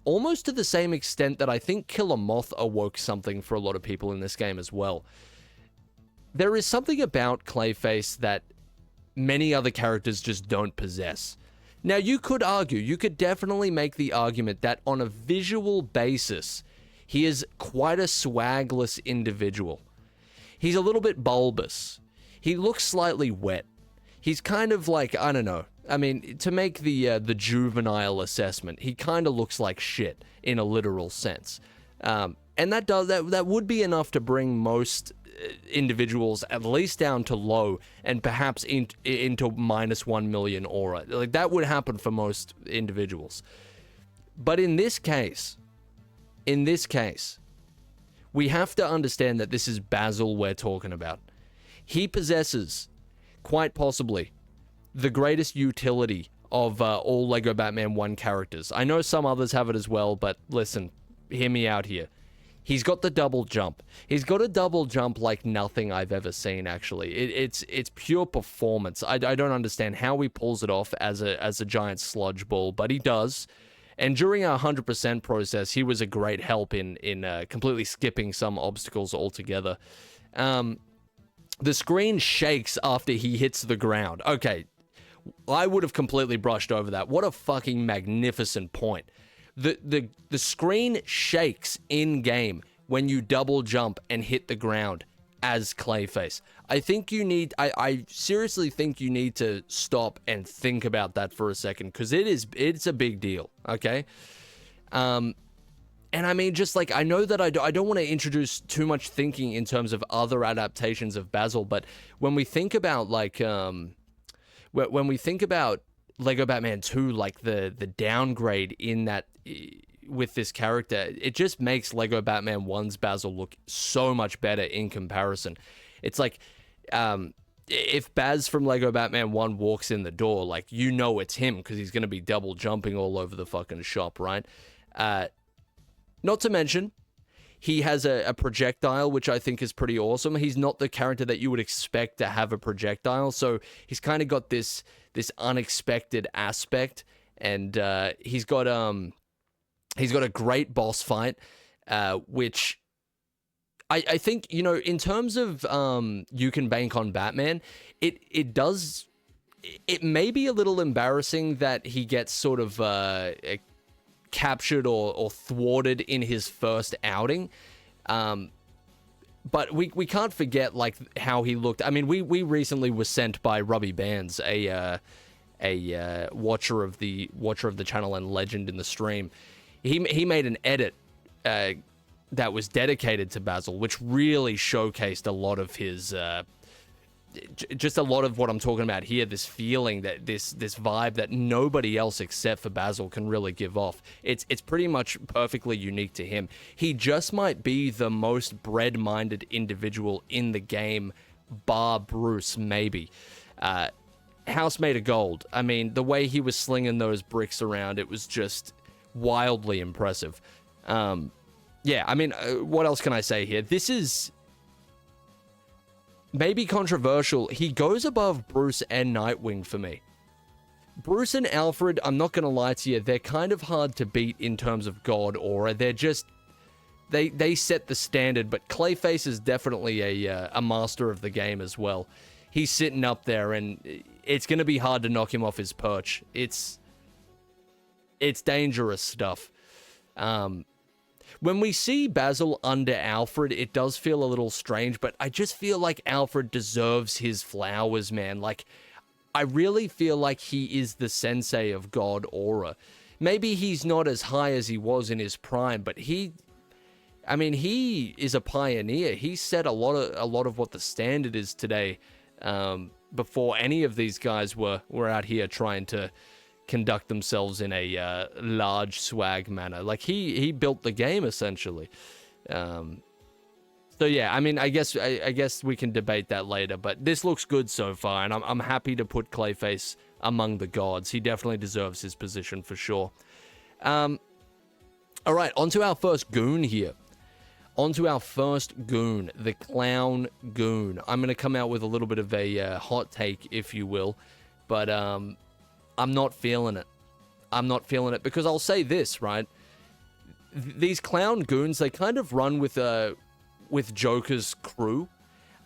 almost to the same extent that I think Killer Moth awoke something for a lot of people in this game as well. There is something about Clayface that many other characters just don't possess. Now, you could argue, you could definitely make the argument that on a visual basis, he is quite a swagless individual. He's a little bit bulbous. He looks slightly wet. He's kind of like, I don't know. I mean, to make the juvenile assessment, he kind of looks like shit in a literal sense. And that would be enough to bring most individuals at least down to low and perhaps into minus 1 million aura. Like, that would happen for most individuals. But in this case, we have to understand that this is Basil we're talking about. He possesses, quite possibly, the greatest utility of all Lego Batman 1 characters. I know some others have it as well, but listen, hear me out here. He's got the double jump. He's got a double jump like nothing I've ever seen, actually. It's pure performance. I don't understand how he pulls it off as a giant sludge ball, but he does. And during our 100% process, he was a great help in completely skipping some obstacles altogether. The screen shakes after he hits the ground. Okay, I would have completely brushed over that. What a fucking magnificent point. The screen shakes in-game when you double jump and hit the ground as Clayface. I seriously think you need to stop and think about that for a second, because it's a big deal, okay? And I mean, just like, I know that I don't want to introduce too much thinking in terms of other adaptations of Basil, but when we think about, like, when we think about Lego Batman 2, like the downgrade in that with this character, it just makes Lego Batman 1's Basil look so much better in comparison. It's like, if Baz from Lego Batman 1 walks in the door, like, you know it's him, because he's going to be double jumping all over the fucking shop, right? Not to mention, he has a projectile, which I think is pretty awesome. He's not the character that you would expect to have a projectile, so he's kind of got this unexpected aspect, and he's got a great boss fight, which I think, you know, in terms of you can bank on Batman, it may be a little embarrassing that he gets sort of captured or thwarted in his first outing, but we can't forget, like, how he looked. I mean, we recently were sent by Robbie Bands, a watcher of the channel and legend in the stream. He made an edit that was dedicated to Basil, which really showcased a lot of his just a lot of what I'm talking about here, this feeling, that this vibe that nobody else except for Basil can really give off. It's pretty much perfectly unique to him. He just might be the most bread-minded individual in the game, bar Bruce, maybe. House made of gold. I mean, the way he was slinging those bricks around, it was just wildly impressive. Yeah, I mean, what else can I say here? This is maybe controversial. He goes above Bruce and Nightwing for me. Bruce and Alfred, I'm not going to lie to you, they're kind of hard to beat in terms of God aura. They're just, they set the standard, but Clayface is definitely a master of the game as well. He's sitting up there, and it's going to be hard to knock him off his perch. It's dangerous stuff. When we see Basil under Alfred, it does feel a little strange, but I just feel like Alfred deserves his flowers, man. Like, I really feel like he is the sensei of God aura. Maybe he's not as high as he was in his prime, but he is a pioneer. He set a lot of what the standard is today, before any of these guys were out here trying to conduct themselves in a large swag manner. Like, he built the game, essentially. So yeah, I mean, I guess we can debate that later, but this looks good so far, and I'm happy to put Clayface among the gods. He definitely deserves his position for sure. All right, onto our first goon here. Onto our first goon, the Clown Goon. I'm going to come out with a little bit of a hot take, if you will, but I'm not feeling it. I'm not feeling it, because I'll say this, right? These Clown Goons, they kind of run with Joker's crew,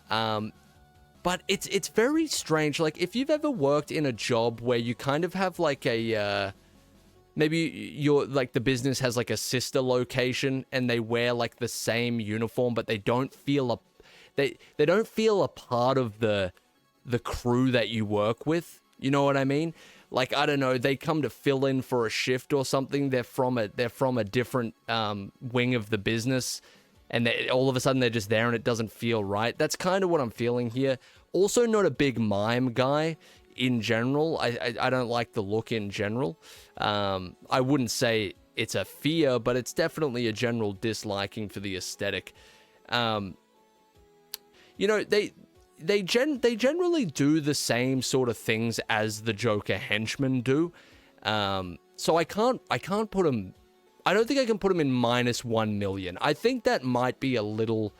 but it's very strange. Like, if you've ever worked in a job where you kind of have like a maybe you're like, the business has like a sister location and they wear like the same uniform, but they don't feel they don't feel a part of the crew that you work with. You know what I mean? Like, I don't know, they come to fill in for a shift or something. They're from a different wing of the business, and all of a sudden they're just there and it doesn't feel right. That's kind of what I'm feeling here. Also, not a big mime guy in general. I don't like the look in general. I wouldn't say it's a fear, but it's definitely a general disliking for the aesthetic. You know, they generally do the same sort of things as the Joker henchmen do. So I can't put him. I don't think I can put him in -1 million. I think that might be a little.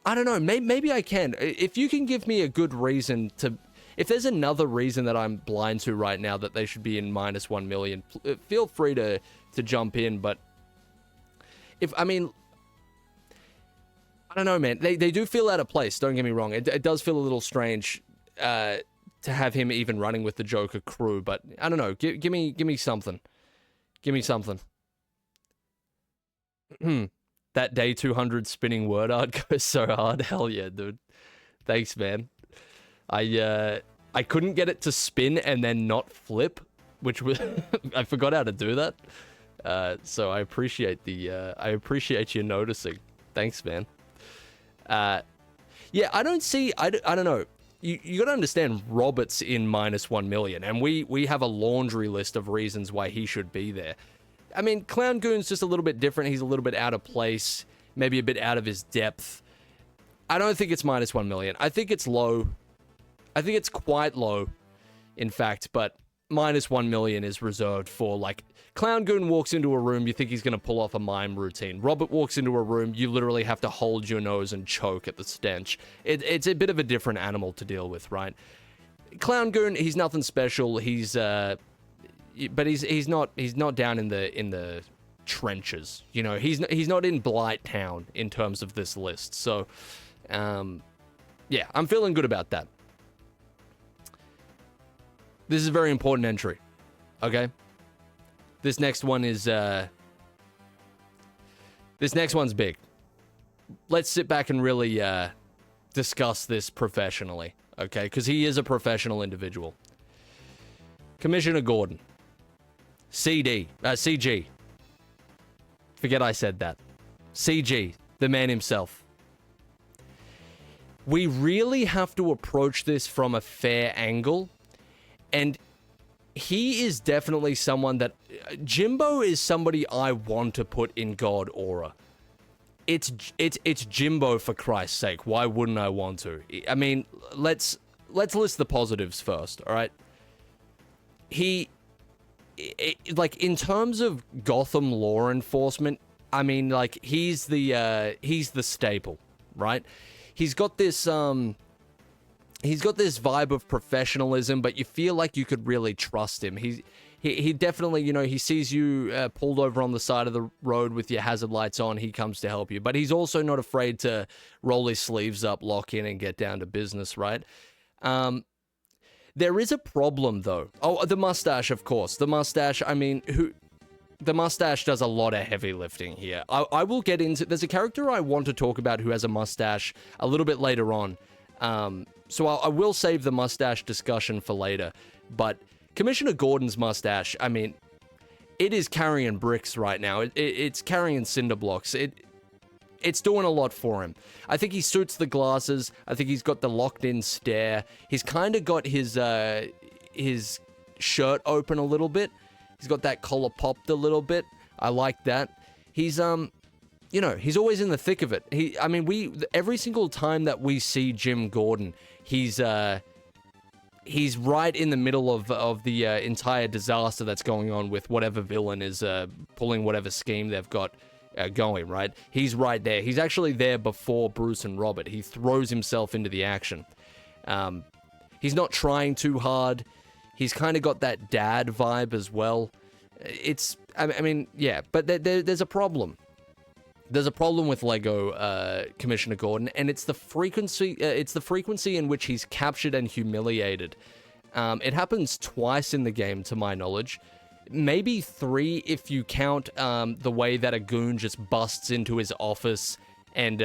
I don't know. Maybe I can. If you can give me a good reason to. If there's another reason that I'm blind to right now that they should be in -1 million, feel free to jump in. But I don't know, man. They do feel out of place. Don't get me wrong. It does feel a little strange to have him even running with the Joker crew. But I don't know. Give me something. Give me something. That day 200 spinning word art goes so hard. Hell yeah, dude. Thanks, man. I couldn't get it to spin and then not flip, which was I forgot how to do that. So I appreciate you noticing. Thanks, man. Yeah, I don't know. You got to understand Robert's in -1 million, and we have a laundry list of reasons why he should be there. I mean, Clown Goon's just a little bit different. He's a little bit out of place, maybe a bit out of his depth. I don't think it's -1 million. I think it's low. I think it's quite low, in fact, but -1 million is reserved for, like, Clown Goon walks into a room, you think he's going to pull off a mime routine. Robert walks into a room, you literally have to hold your nose and choke at the stench. It's a bit of a different animal to deal with, right? Clown Goon, he's nothing special. But he's not down in the trenches. You know, he's not in Blight Town in terms of this list. So, yeah, I'm feeling good about that. This is a very important entry. Okay? This next one is, this next one's big. Let's sit back and really, discuss this professionally. Okay? Because he is a professional individual. Commissioner Gordon. CG. Forget I said that. CG. The man himself. We really have to approach this from a fair angle. And he is definitely someone that... Jimbo is somebody I want to put in God Aura. It's Jimbo, for Christ's sake. Why wouldn't I want to? I mean, let's list the positives first, alright? Like, in terms of Gotham law enforcement, I mean, like, he's the staple, right? He's got this vibe of professionalism, but you feel like you could really trust him. He definitely, you know, he sees you pulled over on the side of the road with your hazard lights on, he comes to help you. But he's also not afraid to roll his sleeves up, lock in, and get down to business, right? There is a problem, though. Oh, the mustache, of course. The mustache, I mean, the mustache does a lot of heavy lifting here. I will get into... There's a character I want to talk about who has a mustache a little bit later on. So I will save the mustache discussion for later. But Commissioner Gordon's mustache, I mean, it is carrying bricks right now. It's carrying cinder blocks. It's doing a lot for him. I think he suits the glasses. I think he's got the locked-in stare. He's kind of got his shirt open a little bit. He's got that collar popped a little bit. I like that. He's, you know, he's always in the thick of it. Every single time that we see Jim Gordon, he's right in the middle of the entire disaster that's going on with whatever villain is pulling whatever scheme they've got going, right? He's right there. He's actually there before Bruce and Robert. He throws himself into the action. He's not trying too hard. He's kind of got that dad vibe as well. But there's a problem. There's a problem with Lego Commissioner Gordon, and it's the frequency. It's the frequency in which he's captured and humiliated. It happens twice in the game, to my knowledge. Maybe 3 if you count the way that a goon just busts into his office and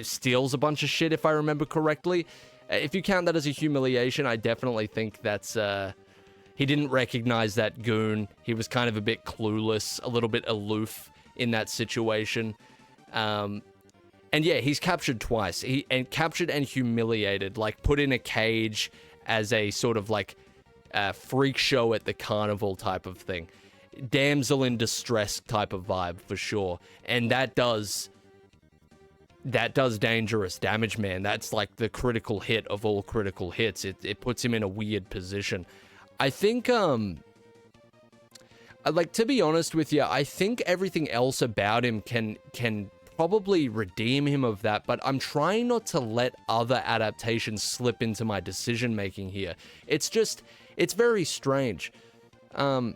steals a bunch of shit, if I remember correctly. If you count that as a humiliation, I definitely think that's... he didn't recognize that goon. He was kind of a bit clueless, a little bit aloof in that situation. And yeah, he's captured twice. Captured and humiliated, like put in a cage as a sort of like freak show at the carnival type of thing. damsel in distress type of vibe for sure. And that does dangerous damage, man. That's like the critical hit of all critical hits. It puts him in a weird position. I think, like, to be honest with you, I think everything else about him can probably redeem him of that, but I'm trying not to let other adaptations slip into my decision making here. It's very strange. I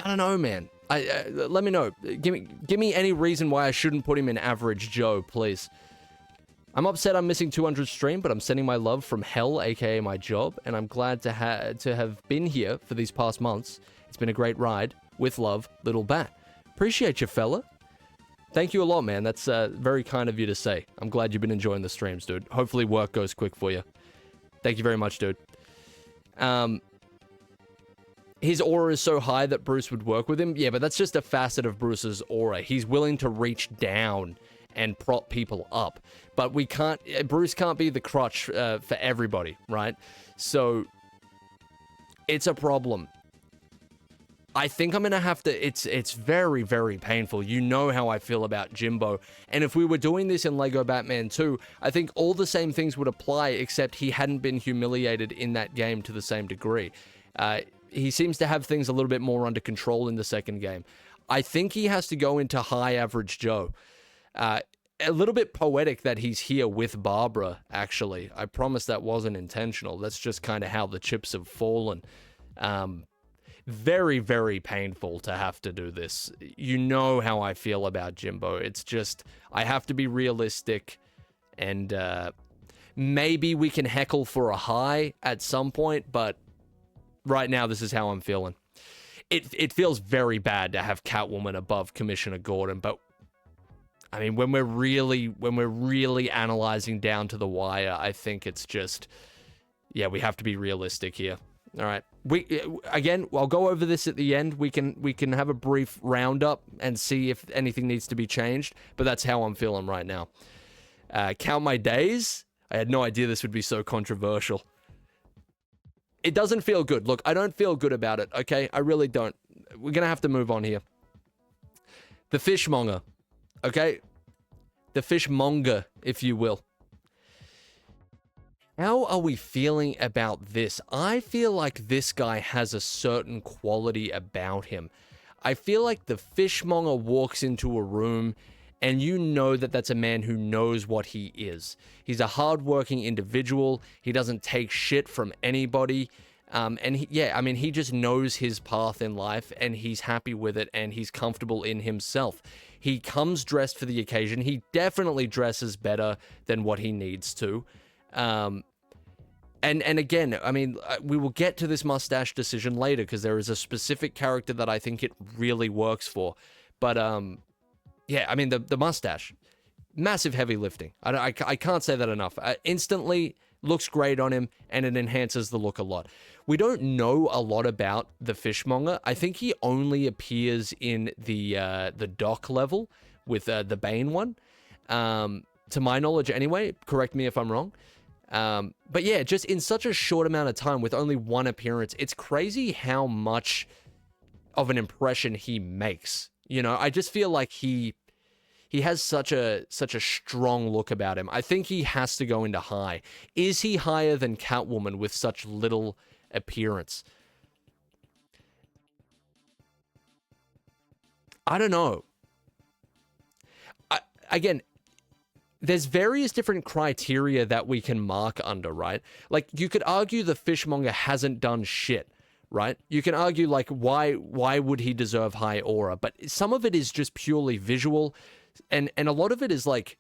don't know, man. Let me know. Give me any reason why I shouldn't put him in Average Joe, please. I'm upset I'm missing 200 stream, but I'm sending my love from hell, aka my job, and I'm glad to have been here for these past months. It's been a great ride. With love, Little Bat. Appreciate you, fella. Thank you a lot, man. That's very kind of you to say. I'm glad you've been enjoying the streams, dude. Hopefully work goes quick for you. Thank you very much, dude. His aura is so high that Bruce would work with him. Yeah, but that's just a facet of Bruce's aura. He's willing to reach down and prop people up. But Bruce can't be the crutch for everybody, right? So, it's a problem. I think I'm going to have to... It's very, very painful. You know how I feel about Jimbo. And if we were doing this in Lego Batman 2, I think all the same things would apply, except he hadn't been humiliated in that game to the same degree. He seems to have things a little bit more under control in the second game. I think he has to go into High Average Joe. A little bit poetic that he's here with Barbara, actually. I promise that wasn't intentional. That's just kind of how the chips have fallen. Very, very painful to have to do this. You know how I feel about Jimbo. It's just, I have to be realistic, and maybe we can heckle for a high at some point, but right now, this is how I'm feeling. It feels very bad to have Catwoman above Commissioner Gordon, but I mean, when we're really analyzing down to the wire, I think it's just, yeah, we have to be realistic here. All right, I'll go over this at the end. We can have a brief roundup and see if anything needs to be changed, but that's how I'm feeling right now. Count my days. I had no idea this would be so controversial. It doesn't feel good. Look, I don't feel good about it, okay? I really don't. We're going to have to move on here. The fishmonger, okay? The fishmonger, if you will. How are we feeling about this? I feel like this guy has a certain quality about him. I feel like the fishmonger walks into a room and you know that that's a man who knows what he is. He's a hardworking individual. He doesn't take shit from anybody. He just knows his path in life and he's happy with it and he's comfortable in himself. He comes dressed for the occasion. He definitely dresses better than what he needs to. And again, I mean, we will get to this mustache decision later because there is a specific character that I think it really works for. But, yeah, I mean, the mustache, massive heavy lifting. I can't say that enough. Instantly looks great on him, and it enhances the look a lot. We don't know a lot about the fishmonger. I think he only appears in the dock level with the Bane one. To my knowledge, anyway. Correct me if I'm wrong. But yeah, just in such a short amount of time with only one appearance, it's crazy how much of an impression he makes. You know, I just feel like he has such a strong look about him. I think he has to go into high. Is he higher than Catwoman with such little appearance? I don't know. Again, there's various different criteria that we can mark under, right? Like, you could argue the fishmonger hasn't done shit, right? You can argue, like, why would he deserve high aura? But some of it is just purely visual, and a lot of it is, like,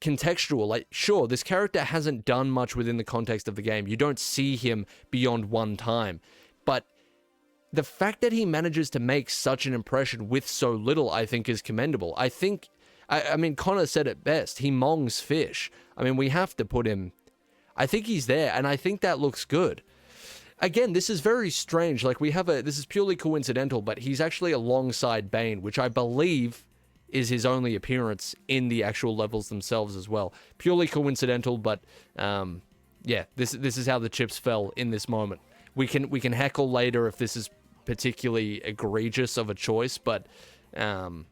contextual. Like, sure, this character hasn't done much within the context of the game. You don't see him beyond one time. But the fact that he manages to make such an impression with so little, I think, is commendable. I mean, Connor said it best. He mongs fish. I mean, we have to put him... I think he's there, and I think that looks good. Again, this is very strange. Like, this is purely coincidental, but he's actually alongside Bane, which I believe is his only appearance in the actual levels themselves as well. Purely coincidental, but, yeah, this is how the chips fell in this moment. We can heckle later if this is particularly egregious of a choice, but I'm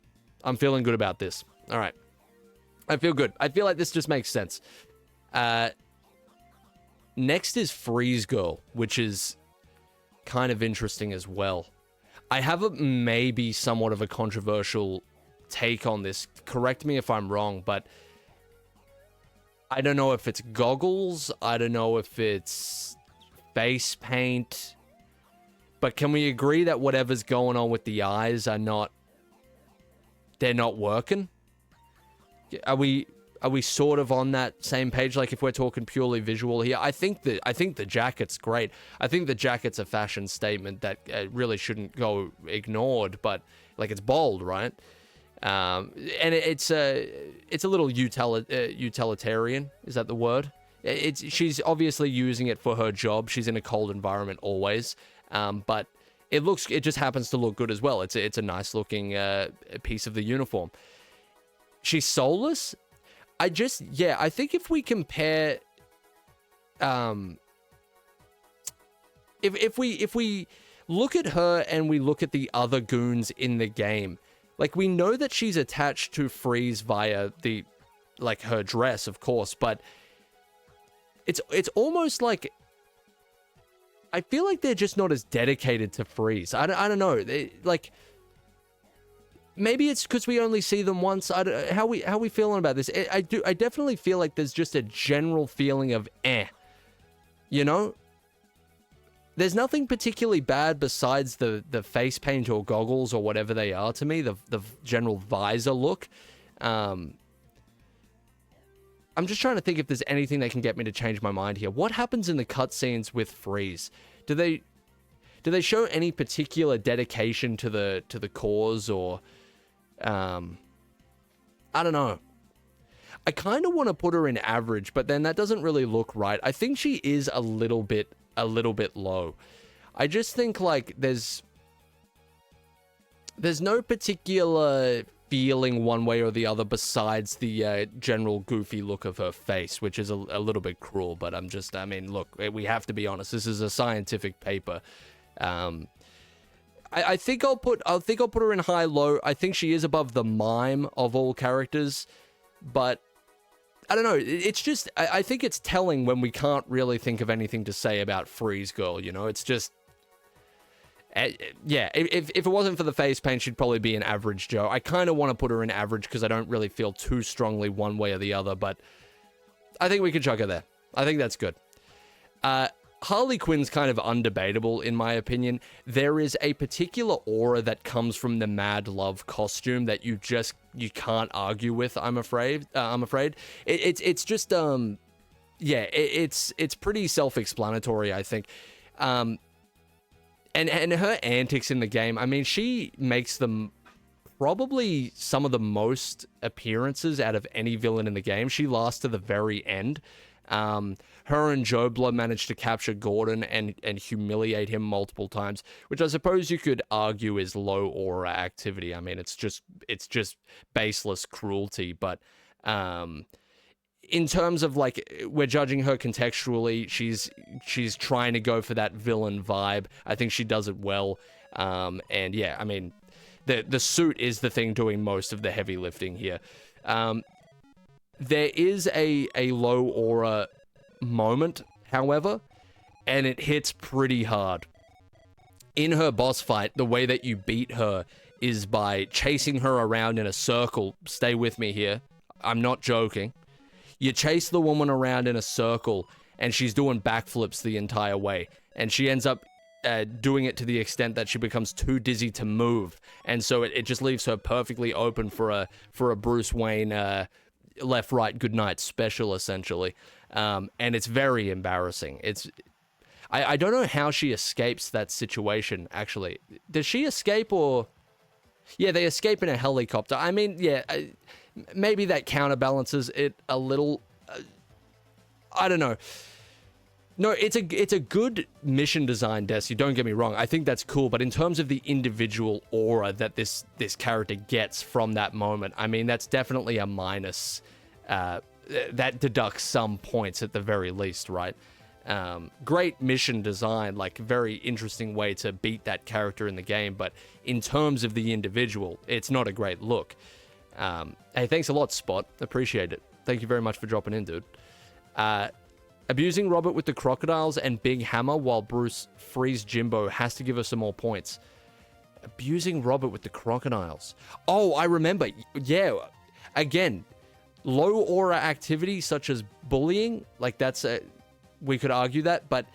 feeling good about this. All right. I feel good. I feel like this just makes sense. Next is Freeze Girl, which is kind of interesting as well. I have a maybe somewhat of a controversial take on this. Correct me if I'm wrong, but I don't know if it's goggles. I don't know if it's face paint. But can we agree that whatever's going on with the eyes they're not working? Are we sort of on that same page? Like, if we're talking purely visual here, I think the jacket's great. I think the jacket's a fashion statement that really shouldn't go ignored. But like, it's bold, right? And it's a little utilitarian. Is that the word? She's obviously using it for her job. She's in a cold environment always. But it just happens to look good as well. It's a nice looking piece of the uniform. She's soulless. I think if we compare, if we look at her and we look at the other goons in the game, like, we know that she's attached to Freeze via her dress, of course, but it's almost like, I feel like they're just not as dedicated to Freeze. I don't know. Maybe it's because we only see them once. How we feeling about this? I definitely feel like there's just a general feeling of you know? There's nothing particularly bad besides the face paint or goggles or whatever they are to me, the general visor look. I'm just trying to think if there's anything that can get me to change my mind here. What happens in the cutscenes with Freeze? Do they show any particular dedication to the cause, or I don't know. I kind of want to put her in average, but then that doesn't really look right. I think she is a little bit low. I just think, like, there's no particular feeling one way or the other besides the general goofy look of her face, which is a little bit cruel, but I mean, look, we have to be honest. This is a scientific paper. I think I'll put her in high-low. I think she is above the mime of all characters, but I don't know. It's just, I think it's telling when we can't really think of anything to say about Freeze Girl, you know? It's just, yeah, if it wasn't for the face paint, she'd probably be an average Joe. I kind of want to put her in average because I don't really feel too strongly one way or the other, but I think we could chuck her there. I think that's good. Harley Quinn's kind of undebatable, in my opinion. There is a particular aura that comes from the Mad Love costume that you can't argue with, I'm afraid. It's just, yeah, it's pretty self-explanatory, I think. And her antics in the game, I mean, she makes them probably some of the most appearances out of any villain in the game. She lasts to the very end. Her and Jobler managed to capture Gordon and humiliate him multiple times, which I suppose you could argue is low aura activity. I mean, it's just baseless cruelty, but in terms of, like, we're judging her contextually, she's trying to go for that villain vibe. I think she does it well. And yeah, I mean, the suit is the thing doing most of the heavy lifting here. There is a low aura moment, however, and it hits pretty hard. In her boss fight, the way that you beat her is by chasing her around in a circle. Stay with me here. I'm not joking. You chase the woman around in a circle, and she's doing backflips the entire way. And she ends up doing it to the extent that she becomes too dizzy to move. And so it just leaves her perfectly open for a Bruce Wayne left, right, good night special, essentially. And it's very embarrassing. I don't know how she escapes that situation, actually. Does she escape, or... Yeah, they escape in a helicopter. I mean, yeah, maybe that counterbalances it a little. I don't know. No, it's a good mission design, Desi. Don't get me wrong. I think that's cool. But in terms of the individual aura that this character gets from that moment, I mean, that's definitely a minus. That deducts some points at the very least, right? Great mission design, like very interesting way to beat that character in the game, but in terms of the individual, it's not a great look. Hey, thanks a lot, Spot. Appreciate it. Thank you very much for dropping in, dude. Abusing Robert with the crocodiles and Big Hammer while Bruce frees Jimbo has to give us some more points. Abusing Robert with the crocodiles. Oh, I remember. Yeah. Again, low aura activity such as bullying, like that's we could argue that, but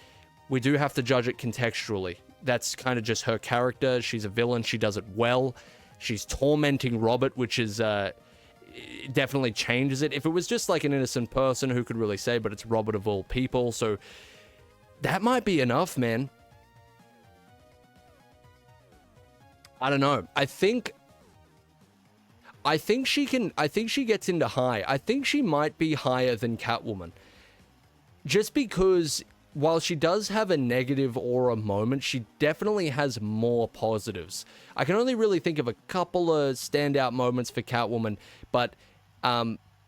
we do have to judge it contextually. That's kind of just her character. She's a villain. She does it well. She's tormenting Robert, which is definitely changes it. If it was just like an innocent person, who could really say, but it's Robert of all people, so that might be enough, man. I don't know. I think she gets into high. I think she might be higher than Catwoman. Just because while she does have a negative aura moment, she definitely has more positives. I can only really think of a couple of standout moments for Catwoman, but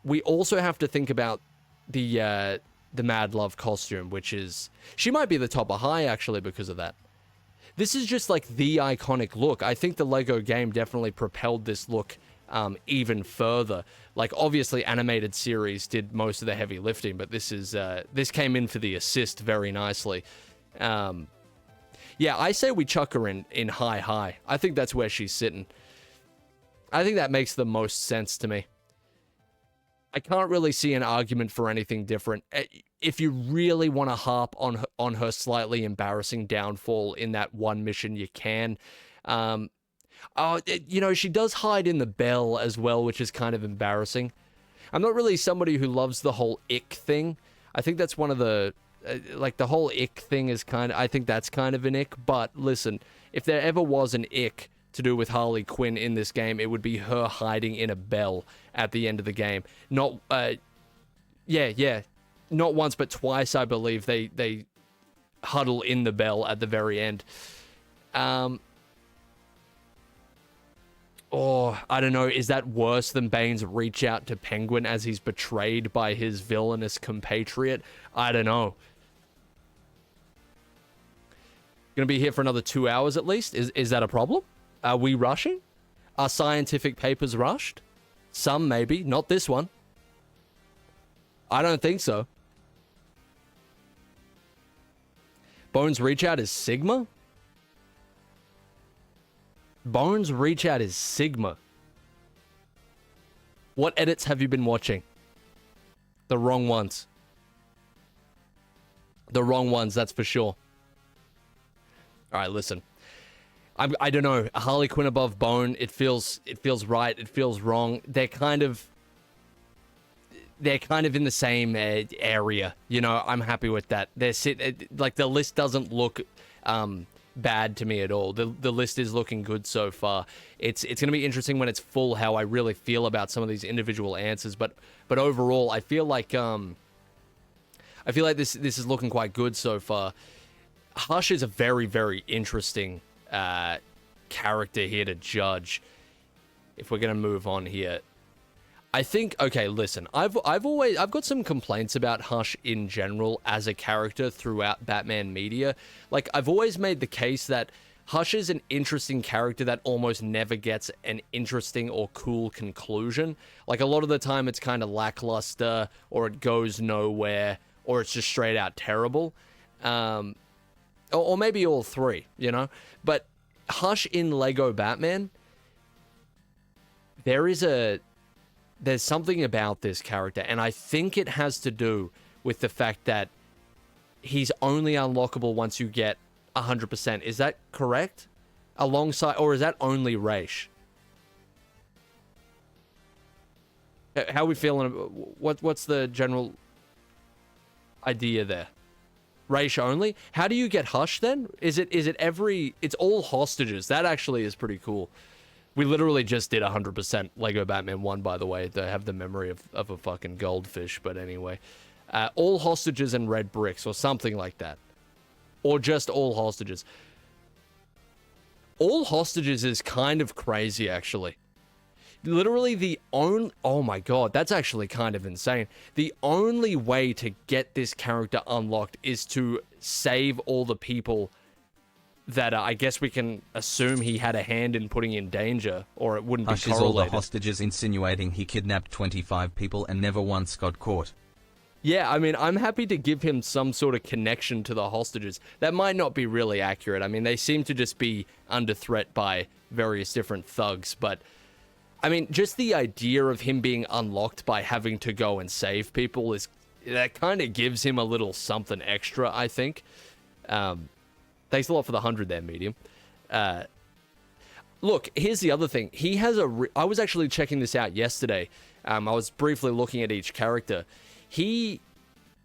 we also have to think about the Mad Love costume, which is... She might be the top of high, actually, because of that. This is just, like, the iconic look. I think the Lego game definitely propelled this look even further. Like, obviously, animated series did most of the heavy lifting, but this is this came in for the assist very nicely. Yeah, I say we chuck her in high. I think that's where she's sitting. I think that makes the most sense to me. I can't really see an argument for anything different. If you really want to harp on her slightly embarrassing downfall in that one mission, you can. You know, she does hide in the bell as well, which is kind of embarrassing. I'm not really somebody who loves the whole ick thing. I think that's one of the... like, the whole ick thing is kind of... I think that's kind of an ick, but listen, if there ever was an ick to do with Harley Quinn in this game, it would be her hiding in a bell at the end of the game. Not... yeah. Not once, but twice, I believe, they huddle in the bell at the very end. Oh, I don't know. Is that worse than Bane's reach out to Penguin as he's betrayed by his villainous compatriot? I don't know. Gonna be here for another 2 hours at least? Is that a problem? Are we rushing? Are scientific papers rushed? Some maybe, not this one. I don't think so. Bones reach out is Sigma? Bones reach out is Sigma. What edits have you been watching? The wrong ones. The wrong ones, that's for sure. Alright, listen. I don't know. Harley Quinn above Bone, it feels right, it feels wrong. They're kind of in the same area. You know, I'm happy with that. Like, the list doesn't look bad to me at all. The list is looking good so far. It's going to be interesting when it's full how I really feel about some of these individual answers, but overall I feel like this is looking quite good so far. Hush is a very, very interesting character here to judge. If we're going to move on here, I think, okay, listen, I've got some complaints about Hush in general as a character throughout Batman media. Like, I've always made the case that Hush is an interesting character that almost never gets an interesting or cool conclusion. Like, a lot of the time it's kind of lackluster, or it goes nowhere, or it's just straight out terrible. Or maybe all three, you know? But Hush in Lego Batman, there's something about this character, and I think it has to do with the fact that he's only unlockable once you get 100%. Is that correct? Alongside, or is that only Raish? How are we feeling? What's the general idea there? Raish only? How do you get Hush then? Is it every... It's all hostages. That actually is pretty cool. We literally just did 100% Lego Batman 1, by the way. They have the memory of a fucking goldfish, but anyway. All hostages and red bricks, or something like that. Or just all hostages. All hostages is kind of crazy, actually. Literally the only... Oh my god, that's actually kind of insane. The only way to get this character unlocked is to save all the people that I guess we can assume he had a hand in putting in danger, or it wouldn't be Hushes all correlated. the hostages, insinuating he kidnapped 25 people and never once got caught. Yeah, I mean, I'm happy to give him some sort of connection to the hostages. That might not be really accurate. I mean, they seem to just be under threat by various different thugs, but... I mean, just the idea of him being unlocked by having to go and save people is... That kind of gives him a little something extra, I think. Thanks a lot for the 100 there, Medium. Look, here's the other thing. He has I was actually checking this out yesterday. I was briefly looking at each character. He's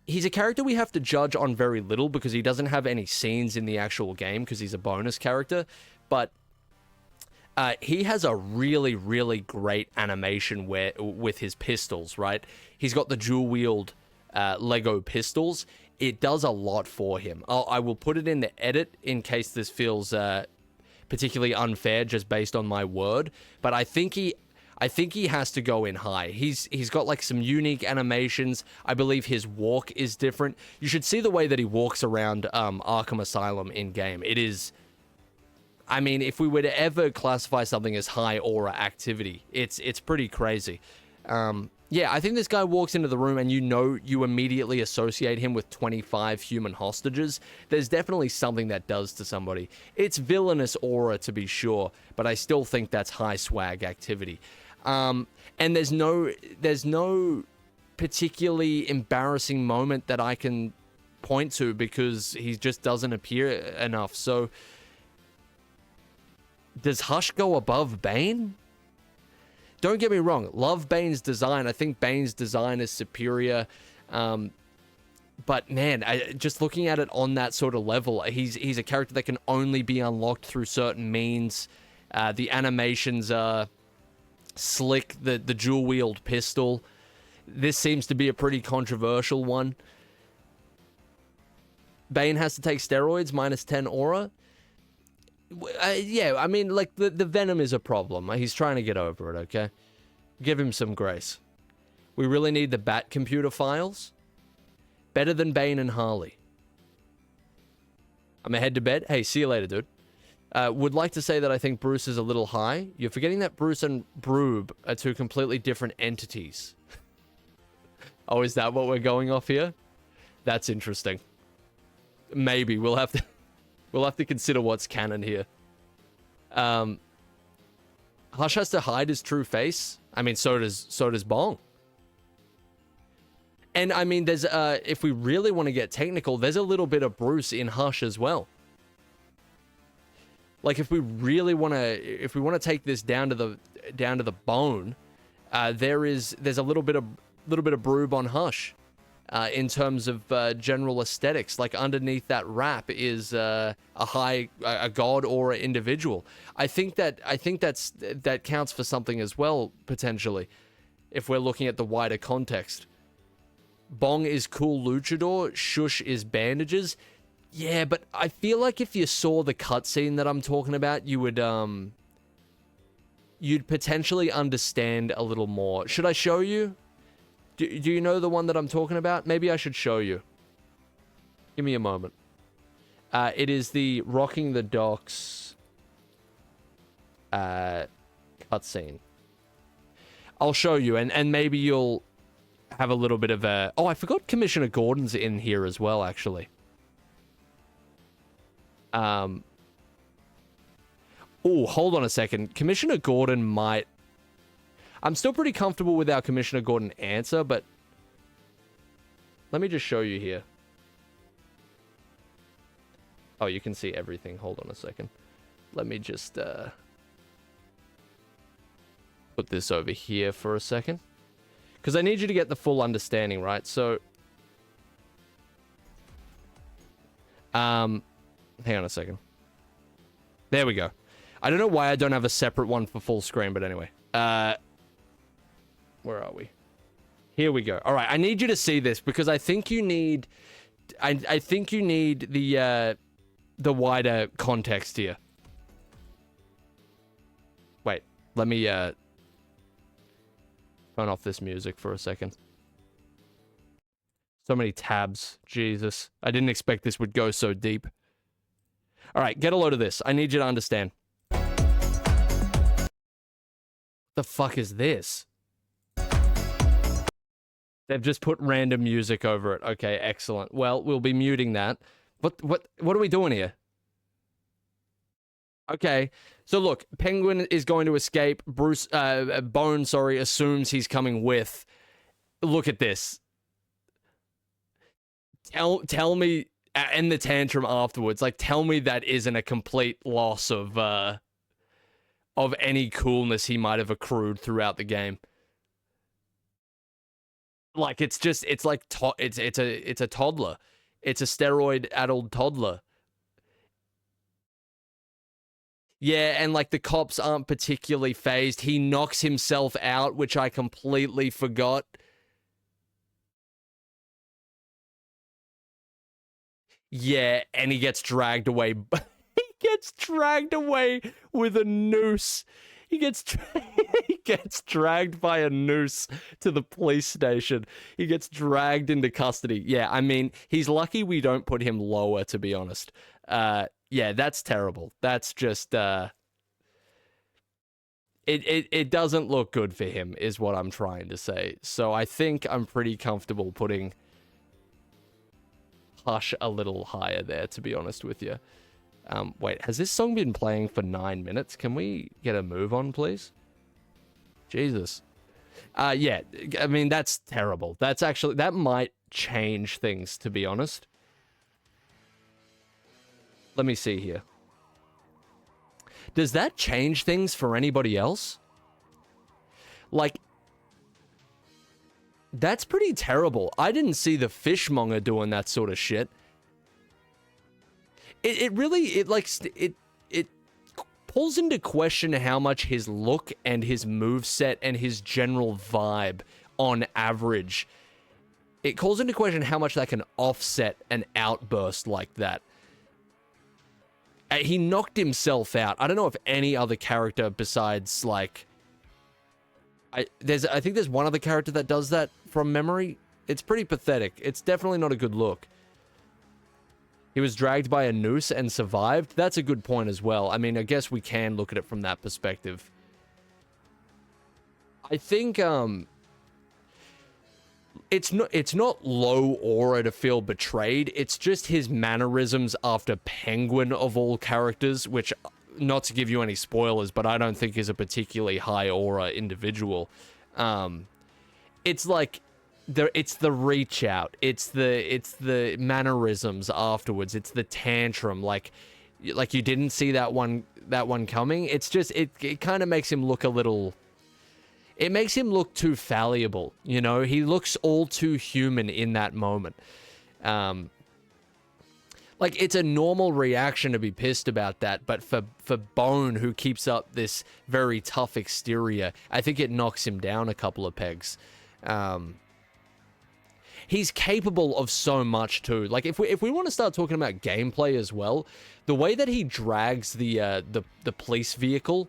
a character we have to judge on very little because he doesn't have any scenes in the actual game because he's a bonus character. But he has a really, really great animation with his pistols, right? He's got the dual-wield Lego pistols. It does a lot for him. I will put it in the edit in case this feels particularly unfair just based on my word, but I think he has to go in high. He's got like some unique animations. I believe his walk is different. You should see the way that he walks around Arkham Asylum in game. It is... I mean, if we were to ever classify something as high aura activity, it's pretty crazy. Yeah, I think this guy walks into the room and you immediately associate him with 25 human hostages. There's definitely something that does to somebody. It's villainous aura to be sure, but I still think that's high swag activity. And there's no particularly embarrassing moment that I can point to because he just doesn't appear enough. So... Does Hush go above Bane? Don't get me wrong. Love Bane's design. I think Bane's design is superior. But man, just looking at it on that sort of level, he's a character that can only be unlocked through certain means. The animations are slick. The dual-wield pistol. This seems to be a pretty controversial one. Bane has to take steroids, minus 10 aura. Yeah, I mean, like, the Venom is a problem. He's trying to get over it, okay? Give him some grace. We really need the Bat computer files. Better than Bane and Harley. I'm ahead to bed. Hey, see you later, dude. Would like to say that I think Bruce is a little high. You're forgetting that Bruce and Broob are two completely different entities. Oh, is that what we're going off here? That's interesting. Maybe. We'll have to consider what's canon here. Hush has to hide his true face. I mean, so does Bong. And I mean, there's if we really want to get technical, there's a little bit of Bruce in Hush as well. Like if we want to take this down to the bone, there's a little bit of Broob on Hush. In terms of general aesthetics, like underneath that wrap is a god or an individual. I think that counts for something as well, potentially, if we're looking at the wider context. Bong is cool luchador, Shush is bandages. Yeah, but I feel like if you saw the cutscene that I'm talking about, you would you'd potentially understand a little more. Should I show you? Do you know the one that I'm talking about? Maybe I should show you. Give me a moment. It is the Rocking the Docks cutscene. I'll show you, and maybe you'll have a little bit of a... Oh, I forgot Commissioner Gordon's in here as well, actually. Oh, hold on a second. Commissioner Gordon might... I'm still pretty comfortable with our Commissioner Gordon answer, but let me just show you here. Oh, you can see everything. Hold on a second. Let me just put this over here for a second. Because I need you to get the full understanding, right? So, hang on a second. There we go. I don't know why I don't have a separate one for full screen, but anyway. Where are we? Here we go. All right, I need you to see this because I think you need... I think you need the wider context here. Wait, let me Turn off this music for a second. So many tabs. Jesus. I didn't expect this would go so deep. All right, get a load of this. I need you to understand. What the fuck is this? They've just put random music over it. Okay, excellent. Well, we'll be muting that. What are we doing here? Okay, so look, Penguin is going to escape. Bone, assumes he's coming with. Look at this. Tell me, and the tantrum afterwards. Like, tell me that isn't a complete loss of any coolness he might have accrued throughout the game. Like, it's a toddler. It's a steroid-addled toddler. Yeah, and like the cops aren't particularly phased. He knocks himself out, which I completely forgot. Yeah, and he gets dragged away. He gets dragged away with a noose. He gets dragged by a noose to the police station. He gets dragged into custody. Yeah, I mean, he's lucky we don't put him lower, to be honest. Yeah, that's terrible. That's just it doesn't look good for him, is what I'm trying to say. So I think I'm pretty comfortable putting Hush a little higher there, to be honest with you. Wait, has this song been playing for 9 minutes? Can we get a move on, please? Jesus. Yeah, I mean, that's terrible. That might change things, to be honest. Let me see here. Does that change things for anybody else? Like, that's pretty terrible. I didn't see the fishmonger doing that sort of shit. It pulls into question how much his look and his moveset and his general vibe on average. It calls into question how much that can offset an outburst like that. He knocked himself out. I don't know if any other character besides, like... I think there's one other character that does that from memory. It's pretty pathetic. It's definitely not a good look. He was dragged by a noose and survived. That's a good point as well. I mean, I guess we can look at it from that perspective. I think, it's not low aura to feel betrayed. It's just his mannerisms after Penguin, of all characters, which, not to give you any spoilers, but I don't think is a particularly high aura individual. It's like, it's the reach out. It's the mannerisms afterwards. It's the tantrum. Like you didn't see that one coming. It's just, it kind of makes him look a little... It makes him look too fallible, you know? He looks all too human in that moment. Like, it's a normal reaction to be pissed about that, but for Bone, who keeps up this very tough exterior, I think it knocks him down a couple of pegs. He's capable of so much, too. Like, if we want to start talking about gameplay as well, the way that he drags the police vehicle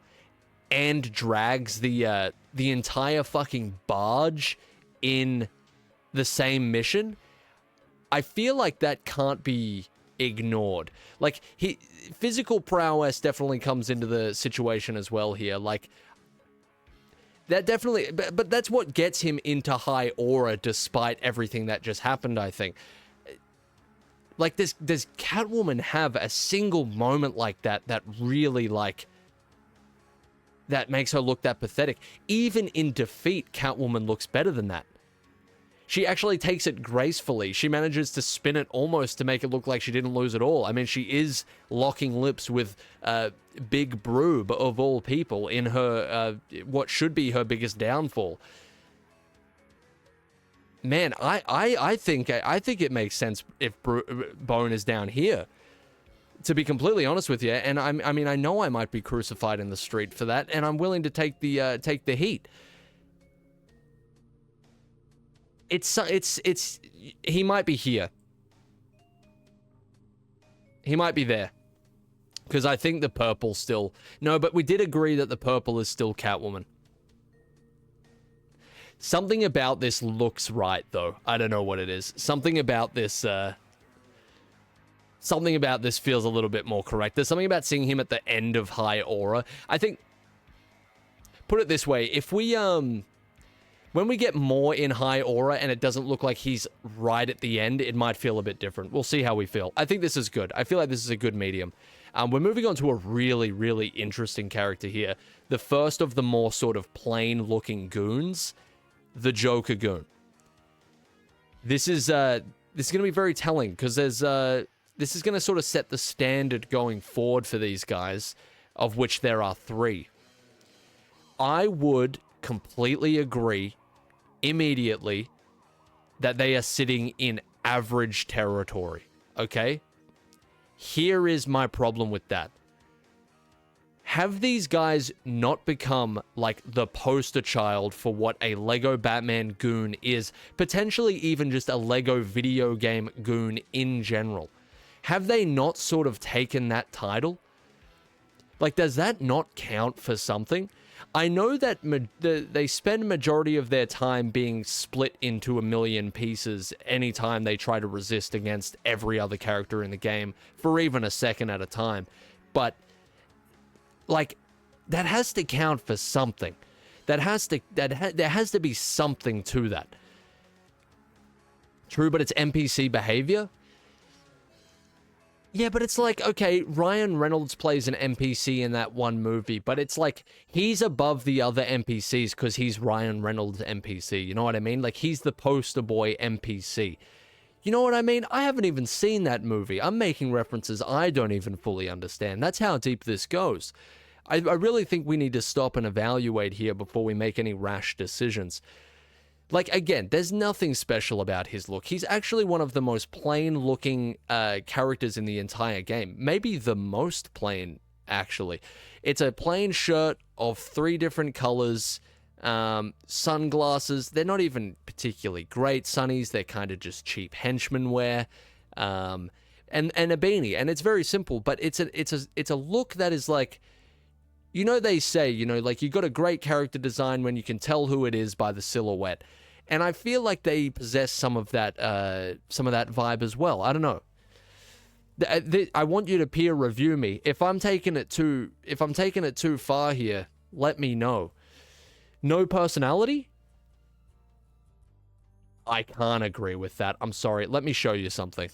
and drags the entire fucking barge in the same mission, I feel like that can't be ignored. Like, physical prowess definitely comes into the situation as well here. Like, that definitely, but that's what gets him into high aura despite everything that just happened, I think. Like, does Catwoman have a single moment like that really, like, that makes her look that pathetic? Even in defeat, Catwoman looks better than that. She actually takes it gracefully. She manages to spin it almost to make it look like she didn't lose at all. I mean, she is locking lips with Big Broob, of all people, in her, what should be her biggest downfall. Man, I think it makes sense if Bone is down here, to be completely honest with you. And I mean, I know I might be crucified in the street for that, and I'm willing to take the heat. He might be here. He might be there. Because I think the purple still... No, but we did agree that the purple is still Catwoman. Something about this looks right, though. I don't know what it is. Something about this feels a little bit more correct. There's something about seeing him at the end of High Aura. I think, put it this way, if we, when we get more in High Aura and it doesn't look like he's right at the end, it might feel a bit different. We'll see how we feel. I think this is good. I feel like this is a good medium. We're moving on to a really, really interesting character here. The first of the more sort of plain-looking goons, the Joker goon. This is going to be very telling, because this is going to sort of set the standard going forward for these guys, of which there are 3. I would completely agree immediately that they are sitting in average territory, okay? Here is my problem with that. Have these guys not become like the poster child for what a Lego Batman goon is, potentially even just a Lego video game goon in general? Have they not sort of taken that title? Like, does that not count for something? I know that they spend majority of their time being split into a million pieces anytime they try to resist against every other character in the game for even a second at a time. But, like, that has to count for something. There has to be something to that. True, but it's NPC behavior? Yeah, but it's like, okay, Ryan Reynolds plays an NPC in that one movie, but it's like, he's above the other NPCs because he's Ryan Reynolds NPC, you know what I mean? Like, he's the poster boy NPC. You know what I mean? I haven't even seen that movie. I'm making references I don't even fully understand. That's how deep this goes. I really think we need to stop and evaluate here before we make any rash decisions. Like, again, there's nothing special about his look. He's actually one of the most plain-looking characters in the entire game. Maybe the most plain, actually. It's a plain shirt of 3 different colors, sunglasses. They're not even particularly great sunnies. They're kind of just cheap henchman wear, and a beanie. And it's very simple, but it's a look that is like... You know, they say, you know, like, you got a great character design when you can tell who it is by the silhouette. And I feel like they possess some of that vibe as well. I don't know. I want you to peer review me. If I'm taking it too far here, let me know. No personality? I can't agree with that. I'm sorry. Let me show you something.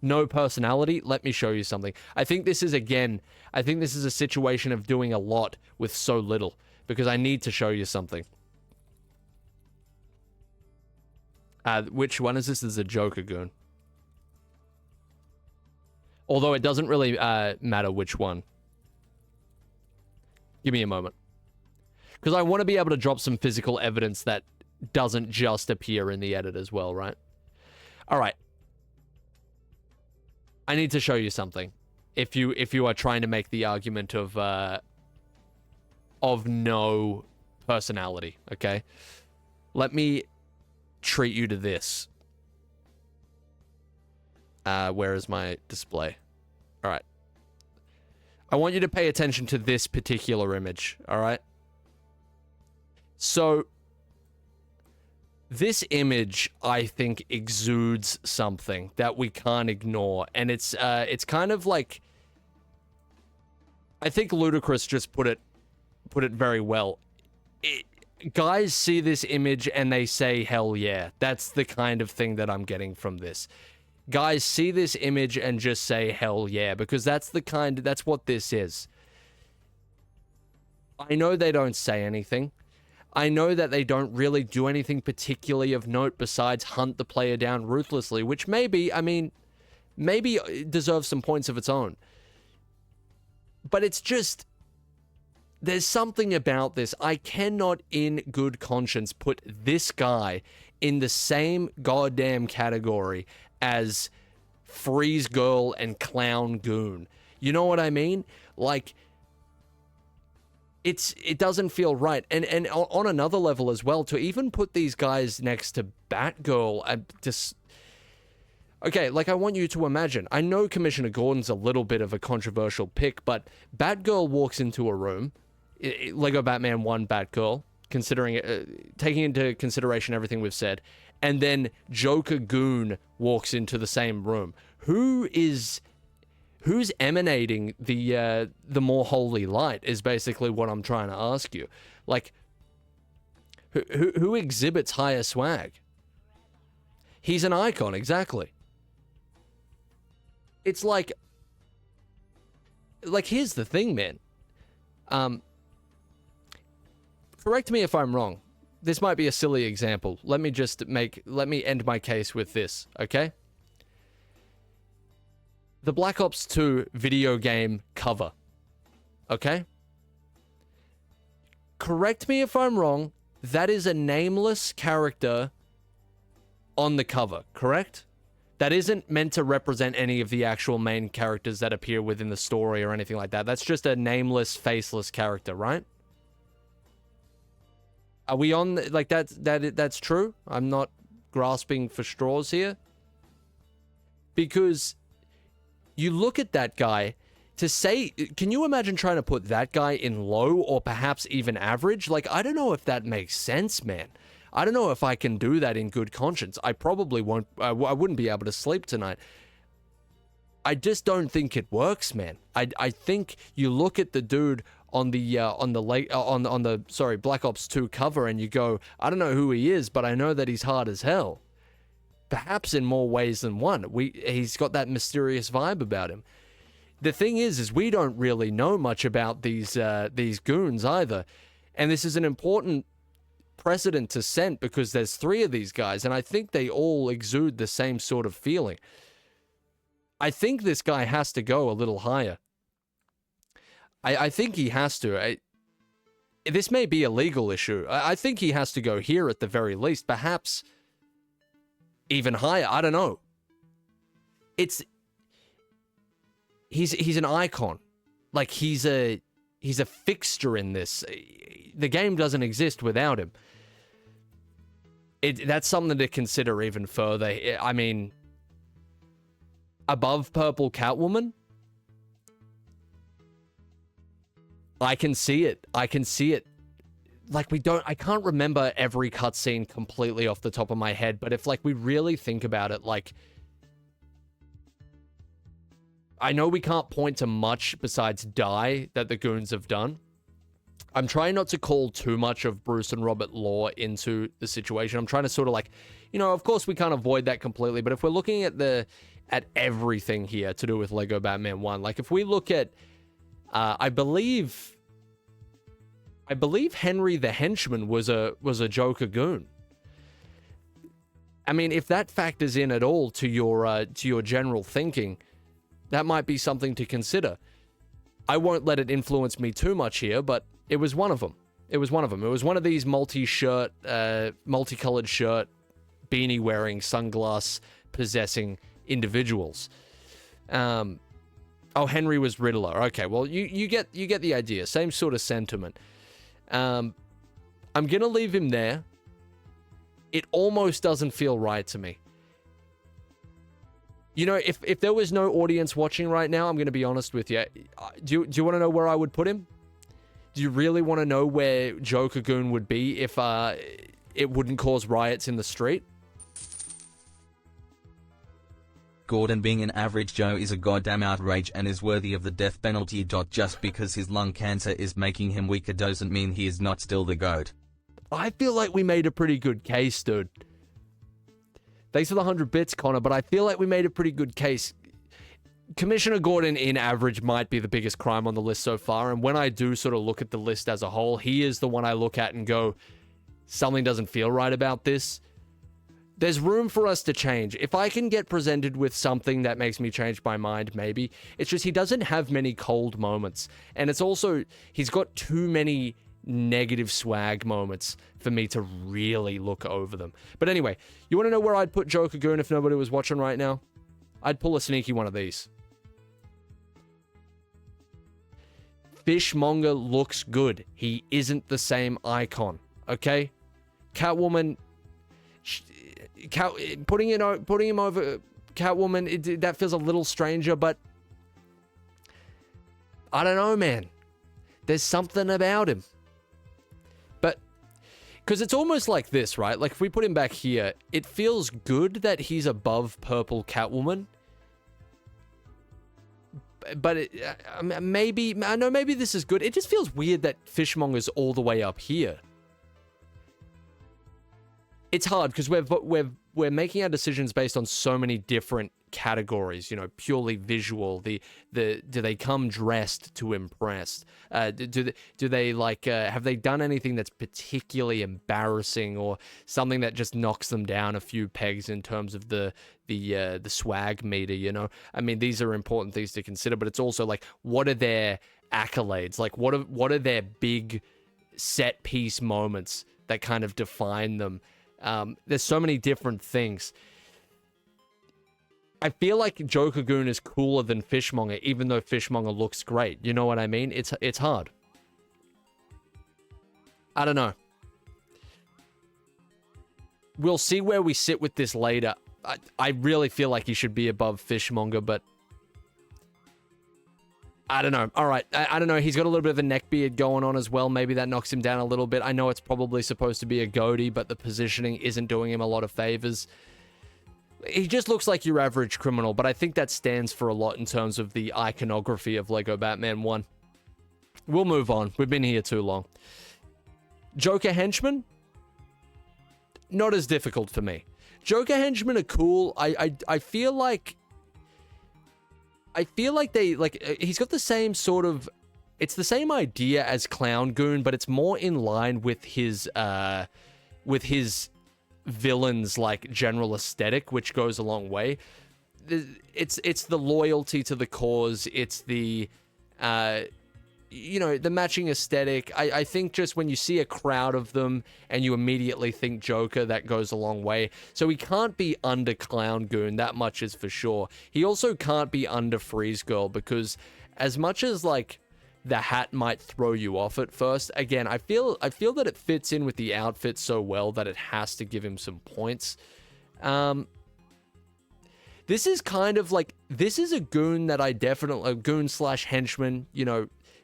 No personality? Let me show you something. I think this is a situation of doing a lot with so little, because I need to show you something. Which one is this? This is a Joker goon. Although it doesn't really matter which one. Give me a moment. Because I want to be able to drop some physical evidence that doesn't just appear in the edit as well, right? All right. I need to show you something. If you are trying to make the argument of no personality, okay? Let me treat you to this. Where is my display? All right. I want you to pay attention to this particular image, all right? So, this image, I think, exudes something that we can't ignore, and it's kind of like, I think Ludacris just put it very well. Guys see this image and they say, hell yeah. That's the kind of thing that I'm getting from this. Guys see this image and just say, hell yeah, because that's what this is. I know they don't say anything. I know that they don't really do anything particularly of note besides hunt the player down ruthlessly, which maybe deserves some points of its own. But it's just, there's something about this. I cannot in good conscience put this guy in the same goddamn category as Freeze Girl and Clown Goon. You know what I mean? Like, it doesn't feel right. And on another level as well, to even put these guys next to Batgirl, okay, like, I want you to imagine, I know Commissioner Gordon's a little bit of a controversial pick, but Batgirl walks into a room, Lego Batman 1 Batgirl, considering taking into consideration everything we've said, and then Joker Goon walks into the same room. Who's emanating the more holy light is basically what I'm trying to ask you. Like, who exhibits higher swag? He's an icon, exactly. It's like here's the thing, man. Correct me if I'm wrong. This might be a silly example. Let me end my case with this, okay? The Black Ops 2 video game cover, okay? Correct me if I'm wrong, that is a nameless character on the cover, correct? That isn't meant to represent any of the actual main characters that appear within the story or anything like that. That's just a nameless, faceless character, right? Are we on, like, that's true? I'm not grasping for straws here. Because you look at that guy to say, can you imagine trying to put that guy in low or perhaps even average? Like, I don't know if that makes sense, man. I don't know if I can do that in good conscience. I probably won't. I wouldn't be able to sleep tonight. I just don't think it works, man. I think you look at the dude on the Black Ops 2 cover and you go, I don't know who he is, but I know that he's hard as hell. Perhaps in more ways than one. He's got that mysterious vibe about him. The thing is we don't really know much about these goons either, and this is an important precedent to set because there's 3 of these guys, and I think they all exude the same sort of feeling. I think this guy has to go a little higher. I think he has to. This may be a legal issue. I think he has to go here at the very least, perhaps even higher. I don't know. He's an icon. Like, he's a fixture in this. The game doesn't exist without him. That's something to consider even further. I mean, above Purple Catwoman, I can see it. Like, I can't remember every cutscene completely off the top of my head, but if, like, we really think about it, like, I know we can't point to much besides die that the goons have done. I'm trying not to call too much of Bruce and Robert Law into the situation. I'm trying to sort of, like, of course we can't avoid that completely, but if we're looking at everything here to do with Lego Batman 1, like, if we look at, I believe Henry the Henchman was a Joker goon. I mean, if that factors in at all to your general thinking, that might be something to consider. I won't let it influence me too much here, but it was one of them. It was one of these multicolored shirt, beanie wearing, sunglass possessing individuals. Oh, Henry was Riddler. Okay, well, you get the idea. Same sort of sentiment. I'm gonna leave him there. It almost doesn't feel right to me. If there was no audience watching right now, I'm gonna be honest with you. Do you want to know where I would put him? Do you really want to know where Joker Goon would be if it wouldn't cause riots in the street? Gordon being an average Joe is a goddamn outrage and is worthy of the death penalty. Just because his lung cancer is making him weaker doesn't mean he is not still the GOAT. I feel like we made a pretty good case, dude. Thanks for the 100 bits, Connor, but I feel like we made a pretty good case. Commissioner Gordon in average might be the biggest crime on the list so far, and when I do sort of look at the list as a whole, he is the one I look at and go, something doesn't feel right about this. There's room for us to change. If I can get presented with something that makes me change my mind, maybe. It's just he doesn't have many cold moments. And it's also, he's got too many negative swag moments for me to really look over them. But anyway, you want to know where I'd put Joker Goon if nobody was watching right now? I'd pull a sneaky one of these. Fishmonger looks good. He isn't the same icon, okay? Catwoman... putting him over Catwoman, that feels a little stranger, but I don't know, man. There's something about him. But Because it's almost like this, right? Like, if we put him back here, it feels good that he's above purple Catwoman. But maybe this is good. It just feels weird that Fishmonger's all the way up here. It's hard because we're making our decisions based on so many different categories. You know, purely visual. Do they come dressed to impress? Do they like have they done anything that's particularly embarrassing or something that just knocks them down a few pegs in terms of the swag meter? You know, I mean, these are important things to consider, but it's also like, what are their accolades? Like, what are their big set piece moments that kind of define them? There's so many different things. I feel like Joker Goon is cooler than Fishmonger, even though Fishmonger looks great. You know what I mean? It's hard. I don't know. We'll see where we sit with this later. I really feel like he should be above Fishmonger, but I don't know. All right. I don't know. He's got a little bit of a neck beard going on as well. Maybe that knocks him down a little bit. I know it's probably supposed to be a goatee, but the positioning isn't doing him a lot of favors. He just looks like your average criminal, but I think that stands for a lot in terms of the iconography of Lego Batman 1. We'll move on. We've been here too long. Joker henchmen? Not as difficult for me. Joker henchmen are cool. I feel like they, like, he's got the same sort of, it's the same idea as Clown Goon, but it's more in line with his villain's, like, general aesthetic, which goes a long way. It's the loyalty to the cause. It's the, the matching aesthetic. I think just when you see a crowd of them and you immediately think Joker, that goes a long way. So he can't be under Clown Goon, that much is for sure. He also can't be under Freeze Girl, because as much as, like, the hat might throw you off at first, again, I feel that it fits in with the outfit so well that it has to give him some points. This is kind of like, this is a goon that I definitely, a goon/henchman,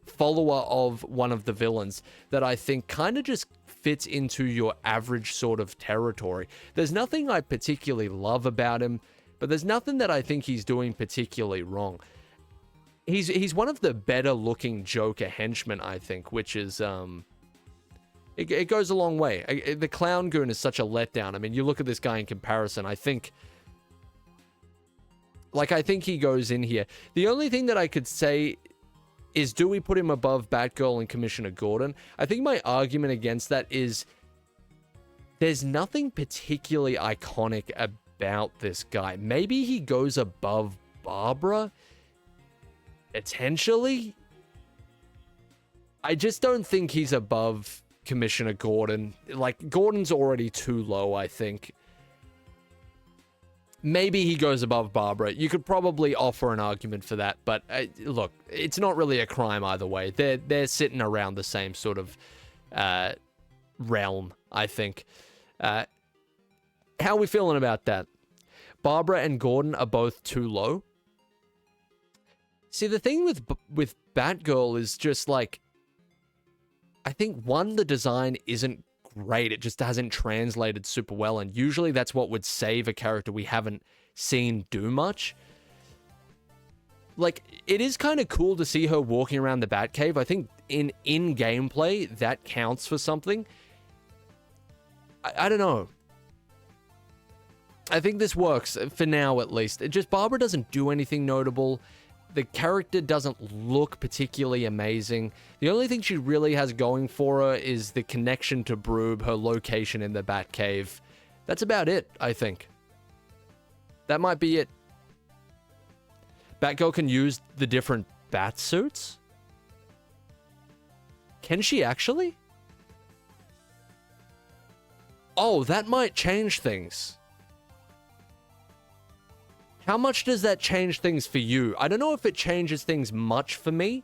follower of one of the villains that I think kind of just fits into your average sort of territory. There's nothing I particularly love about him, but there's nothing that I think he's doing particularly wrong. He's one of the better looking Joker henchmen, I think, which is, it goes a long way. The Clown Goon is such a letdown. I mean, you look at this guy in comparison, I think he goes in here. The only thing that I could say is, do we put him above Batgirl and Commissioner Gordon? I think my argument against that is there's nothing particularly iconic about this guy. Maybe he goes above Barbara, potentially. I just don't think he's above Commissioner Gordon. Like, Gordon's already too low, I think. Maybe he goes above Barbara. You could probably offer an argument for that, but look, it's not really a crime either way. They're sitting around the same sort of realm, I think. How are we feeling about that? Barbara and Gordon are both too low. See, the thing with Batgirl is just, like, I think, one, the design isn't great. It just hasn't translated super well, and usually that's what would save a character we haven't seen do much. Like, it is kind of cool to see her walking around the Batcave. I think in gameplay, that counts for something. I don't know. I think this works, for now at least. Barbara doesn't do anything notable. The character doesn't look particularly amazing. The only thing she really has going for her is the connection to Broob, her location in the Batcave. That's about it, I think. That might be it. Batgirl can use the different bat suits? Can she actually? Oh, that might change things. How much does that change things for you? I don't know if it changes things much for me.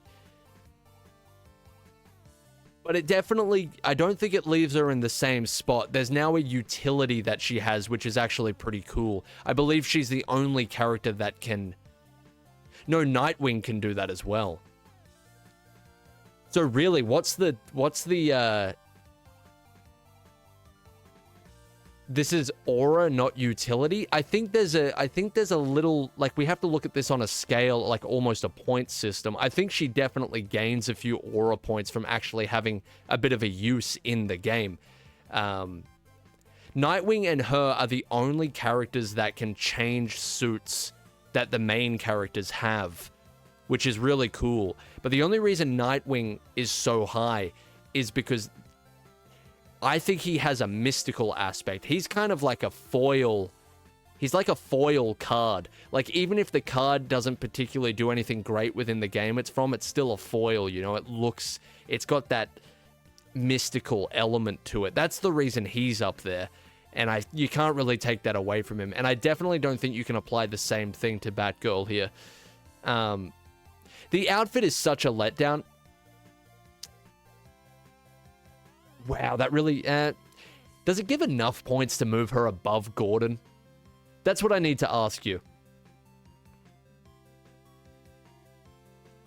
But it definitely, I don't think it leaves her in the same spot. There's now a utility that she has, which is actually pretty cool. I believe she's the only character that can... No, Nightwing can do that as well. So really, what's the this is aura, not utility. I think there's a little, like, we have to look at this on a scale, like almost a point system. I think she definitely gains a few aura points from actually having a bit of a use in the game. Nightwing and her are the only characters that can change suits that the main characters have, which is really cool. But the only reason Nightwing is so high is because I think he has a mystical aspect. He's kind of like a foil. He's like a foil card. Like, even if the card doesn't particularly do anything great within the game it's still a foil, you know? It's got that mystical element to it. That's the reason he's up there. And you can't really take that away from him. And I definitely don't think you can apply the same thing to Batgirl here. The outfit is such a letdown. Wow, that really... does it give enough points to move her above Gordon? That's what I need to ask you.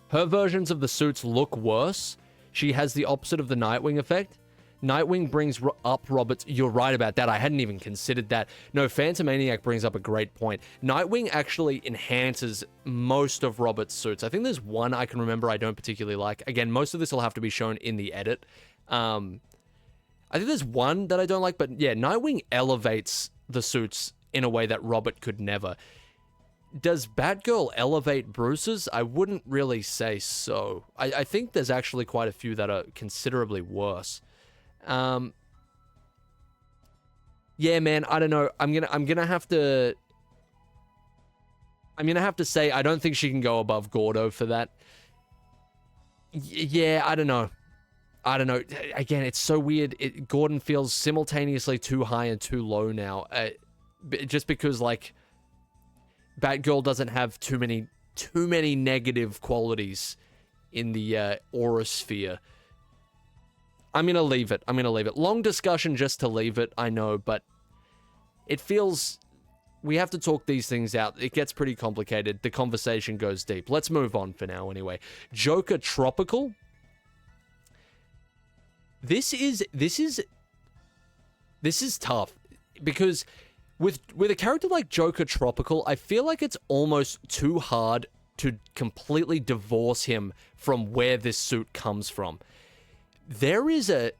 Her versions of the suits look worse. She has the opposite of the Nightwing effect. Nightwing brings up Robert's... You're right about that. I hadn't even considered that. No, Phantomaniac brings up a great point. Nightwing actually enhances most of Robert's suits. I think there's one I can remember I don't particularly like. Again, most of this will have to be shown in the edit. I think there's one that I don't like, but yeah, Nightwing elevates the suits in a way that Robert could never. Does Batgirl elevate Bruce's? I wouldn't really say so. I think there's actually quite a few that are considerably worse. Yeah, man, I don't know. I'm gonna have to say I don't think she can go above Gordo for that. Yeah, I don't know. Again, it's so weird. Gordon feels simultaneously too high and too low now. Just because, like, Batgirl doesn't have too many negative qualities in the aura sphere. I'm gonna leave it. Long discussion just to leave it, I know, but it feels... We have to talk these things out. It gets pretty complicated. The conversation goes deep. Let's move on for now, anyway. Joker Tropical. This is tough, because with a character like Joker Tropical, I feel like it's almost too hard to completely divorce him from where this suit comes from. It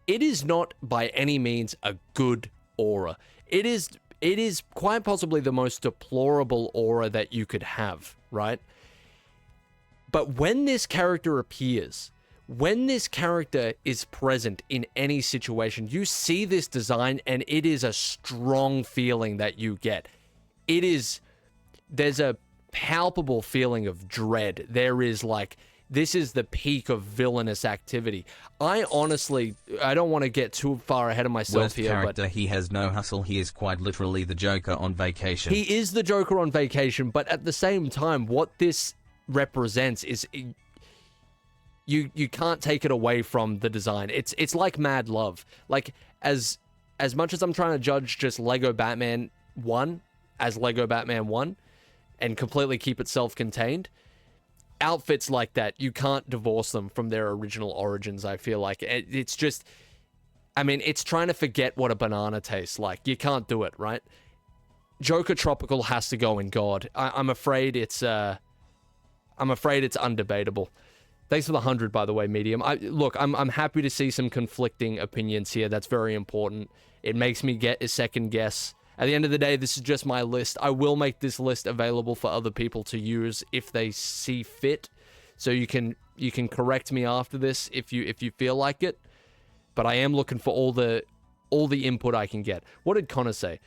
is not by any means a good aura. It is quite possibly the most deplorable aura that you could have, right? But when this character appears, when this character is present in any situation, you see this design and it is a strong feeling that you get. There's a palpable feeling of dread. There is, like, this is the peak of villainous activity. I don't want to get too far ahead of myself Worst here, character, but he has no hustle. He is quite literally the Joker on vacation. he is the Joker on vacation, but at the same time, what this represents is... You can't take it away from the design. It's like Mad Love. Like, as much as I'm trying to judge just Lego Batman 1 as Lego Batman 1 and completely keep it self-contained, outfits like that, you can't divorce them from their original origins, I feel like. It's just... I mean, it's trying to forget what a banana tastes like. You can't do it, right? Joker Tropical has to go in God. I'm afraid it's undebatable. Thanks for the 100, by the way, Medium. I'm happy to see some conflicting opinions here. That's very important. It makes me get a second guess. At the end of the day, this is just my list. I will make this list available for other people to use if they see fit. So you can correct me after this if you feel like it. But I am looking for all the input I can get. What did Connor say?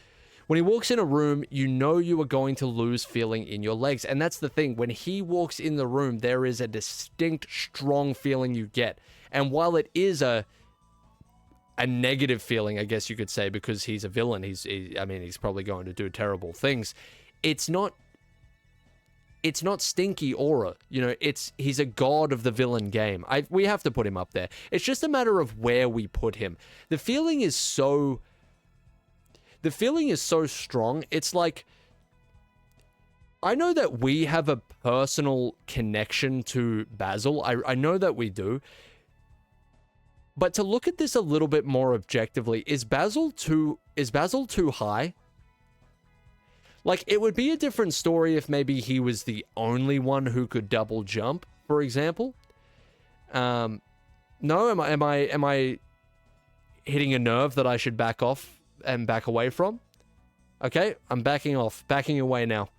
When he walks in a room, you know you are going to lose feeling in your legs. And that's the thing. When he walks in the room, there is a distinct, strong feeling you get. And while it is a negative feeling, I guess you could say, because he's a villain, he's probably going to do terrible things. It's not stinky aura. You know, he's a god of the villain game. We have to put him up there. It's just a matter of where we put him. The feeling is so strong. It's like, I know that we have a personal connection to Basil. I know that we do. But to look at this a little bit more objectively, is Basil too high? Like, it would be a different story if maybe he was the only one who could double jump, for example. No, am I hitting a nerve that I should back off and back away from? Okay, I'm backing off, backing away now,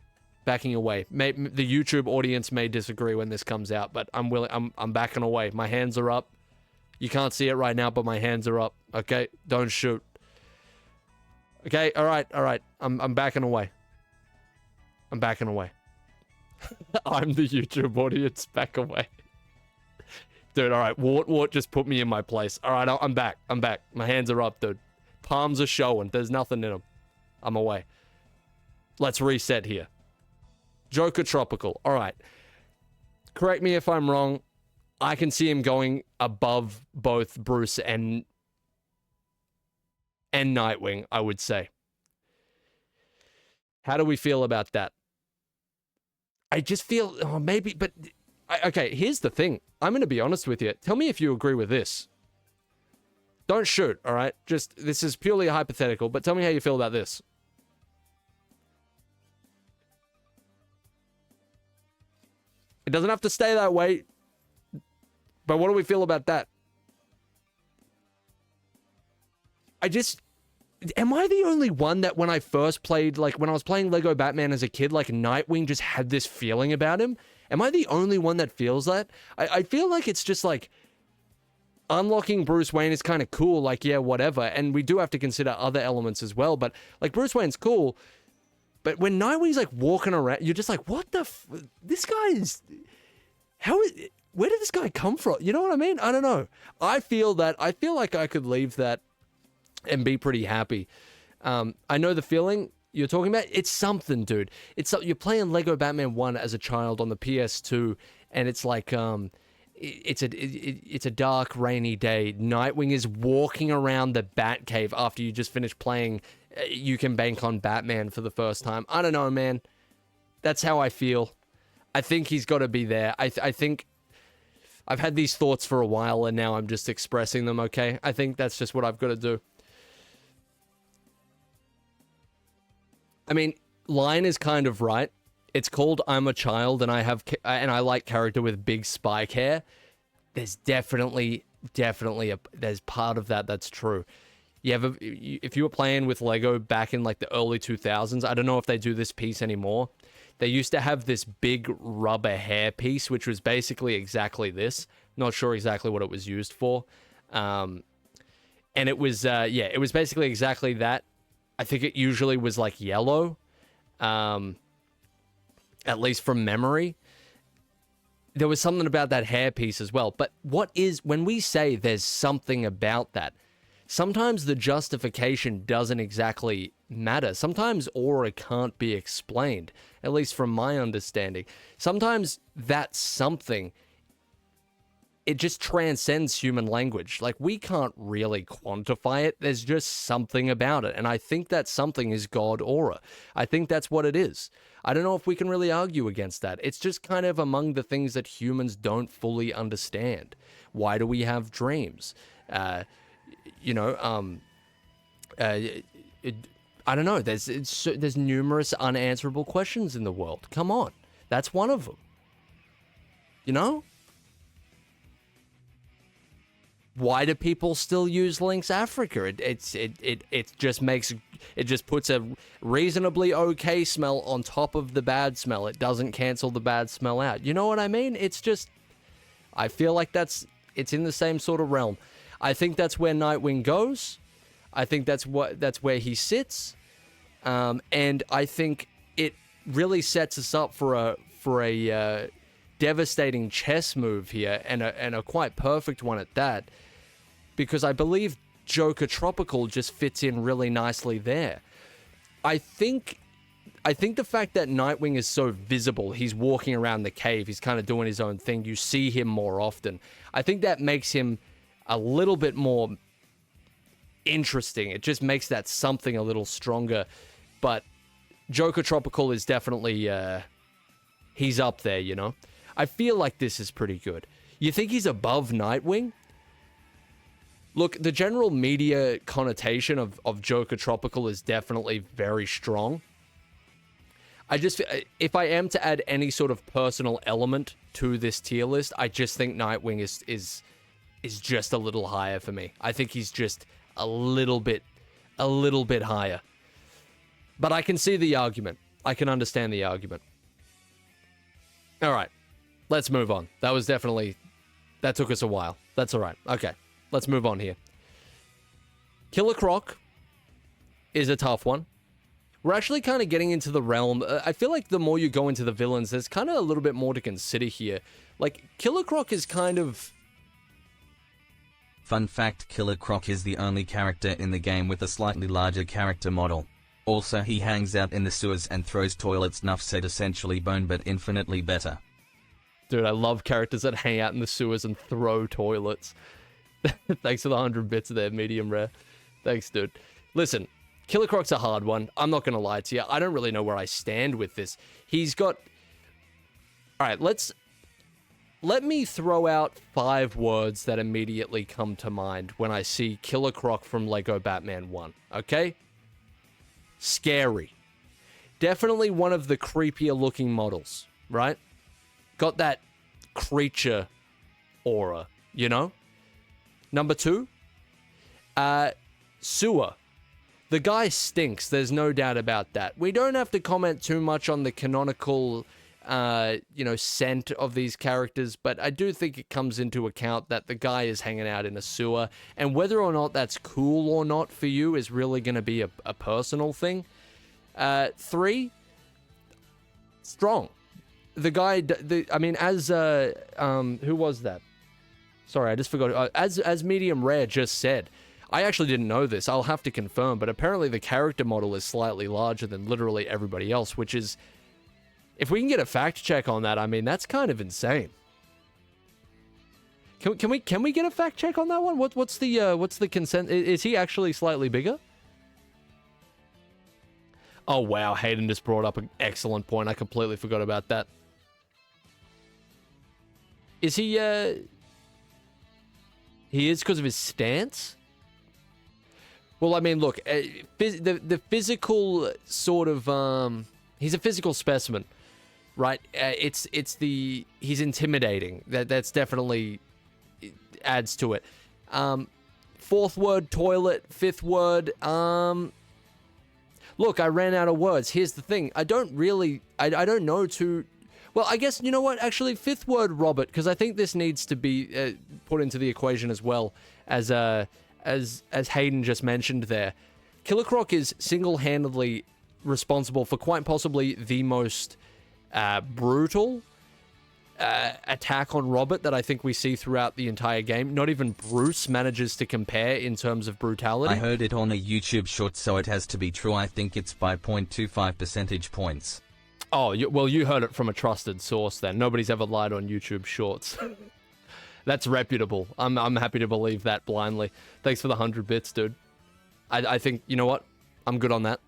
backing away. The YouTube audience may disagree when this comes out, but I'm backing away. My hands are up. You can't see it right now, but my hands are up. Okay, don't shoot. Okay, all right. I'm backing away. I'm backing away. I'm the YouTube audience. Back away. Dude, all right. Wart just put me in my place. All right, I'm back. My hands are up, dude. Palms are showing. There's nothing in them. I'm away. Let's reset here. Joker Tropical. All right. Correct me if I'm wrong. I can see him going above both Bruce and Nightwing, I would say. How do we feel about that? I just feel, maybe, but, okay, here's the thing. I'm going to be honest with you. Tell me if you agree with this. Don't shoot, all right? This is purely a hypothetical, but tell me how you feel about this. It doesn't have to stay that way. But what do we feel about that? Am I the only one that when I first played, like when I was playing Lego Batman as a kid, like Nightwing just had this feeling about him? Am I the only one that feels that? I feel like it's just like unlocking Bruce Wayne is kind of cool, like, yeah, whatever. And we do have to consider other elements as well. But like Bruce Wayne's cool. But when Nightwing's like walking around, you're just like, what the this guy is, where did this guy come from? You know what I mean? I don't know. I feel like I could leave that and be pretty happy. I know the feeling you're talking about. It's something, dude. You're playing Lego Batman 1 as a child on the PS2, and it's like, it's a dark, rainy day. Nightwing is walking around the Batcave after you just finished playing You Can Bank on Batman for the first time. I don't know, man. That's how I feel. I think he's got to be there. I think I've had these thoughts for a while, and now I'm just expressing them, okay? I think that's just what I've got to do. I mean, Lion is kind of right. It's called I'm a Child, and I like character with big spike hair. There's definitely there's part of that that's true. If you were playing with Lego back in like the early 2000s, I don't know if they do this piece anymore. They used to have this big rubber hair piece, which was basically exactly this. Not sure exactly what it was used for. And it was, it was basically exactly that. I think it usually was like yellow, at least from memory. There was something about that hair piece as well. But when we say there's something about that, sometimes the justification doesn't exactly matter. Sometimes aura can't be explained, at least from my understanding. Sometimes that something, it just transcends human language. Like, we can't really quantify it. There's just something about it. And I think that something is God aura. I think that's what it is. I don't know if we can really argue against that. It's just kind of among the things that humans don't fully understand. Why do we have dreams? I don't know. There's numerous unanswerable questions in the world. Come on. That's one of them. You know? Why do people still use Lynx Africa? It just puts a reasonably okay smell on top of the bad smell. It doesn't cancel the bad smell out. You know what I mean? It's just, I feel like it's in the same sort of realm. I think that's where Nightwing goes. I think that's where he sits. And I think it really sets us up for a devastating chess move here, and a quite perfect one at that, because I believe Joker Tropical just fits in really nicely there. I think the fact that Nightwing is so visible, he's walking around the cave, he's kind of doing his own thing, you see him more often. I think that makes him a little bit more interesting. It just makes that something a little stronger. But Joker Tropical is definitely, he's up there, you know? I feel like this is pretty good. You think he's above Nightwing? Look, the general media connotation of Joker Tropical is definitely very strong. I just, if I am to add any sort of personal element to this tier list, I just think Nightwing is just a little higher for me. I think he's just a little bit higher. But I can see the argument. I can understand the argument. All right, let's move on. That took us a while. That's all right. Okay, let's move on here. Killer Croc is a tough one. We're actually kind of getting into the realm. I feel like the more you go into the villains, there's kind of a little bit more to consider here. Like, Killer Croc is kind of... Fun fact, Killer Croc is the only character in the game with a slightly larger character model. Also, he hangs out in the sewers and throws toilets. Nuff said, essentially Bone, but infinitely better. Dude, I love characters that hang out in the sewers and throw toilets. Thanks for the 100 bits there, medium rare. Thanks, dude. Listen, Killer Croc's a hard one. I'm not going to lie to you. I don't really know where I stand with this. He's got... Alright, let me throw out 5 words that immediately come to mind when I see Killer Croc from Lego Batman 1, okay? Scary. Definitely one of the creepier looking models, right? Got that creature aura, you know? Number 2, sewer. The guy stinks, there's no doubt about that. We don't have to comment too much on the canonical, scent of these characters, but I do think it comes into account that the guy is hanging out in a sewer, and whether or not that's cool or not for you is really going to be a personal thing. 3, strong. The guy, who was that? Sorry, I just forgot. As Medium Rare just said, I actually didn't know this. I'll have to confirm, but apparently the character model is slightly larger than literally everybody else, which is, if we can get a fact check on that, I mean, that's kind of insane. Can we get a fact check on that one? What's the consent? Is he actually slightly bigger? Oh wow, Hayden just brought up an excellent point. I completely forgot about that. Is he he is because of his stance? Well, I mean, look, the physical sort of he's a physical specimen, right? He's intimidating. That's definitely adds to it. 4th word, toilet. 5th word, look, I ran out of words. Here's the thing. I don't know to... Well, I guess, you know what? Actually, 5th word, Robert, because I think this needs to be put into the equation as well, as Hayden just mentioned there. Killer Croc is single-handedly responsible for quite possibly the most brutal attack on Robert that I think we see throughout the entire game. Not even Bruce manages to compare in terms of brutality. I heard it on a YouTube short, so it has to be true. I think it's by 0.25 percentage points. Oh, well, you heard it from a trusted source then. Nobody's ever lied on YouTube shorts. That's reputable. I'm happy to believe that blindly. Thanks for the 100 bits, dude. I think, you know what? I'm good on that.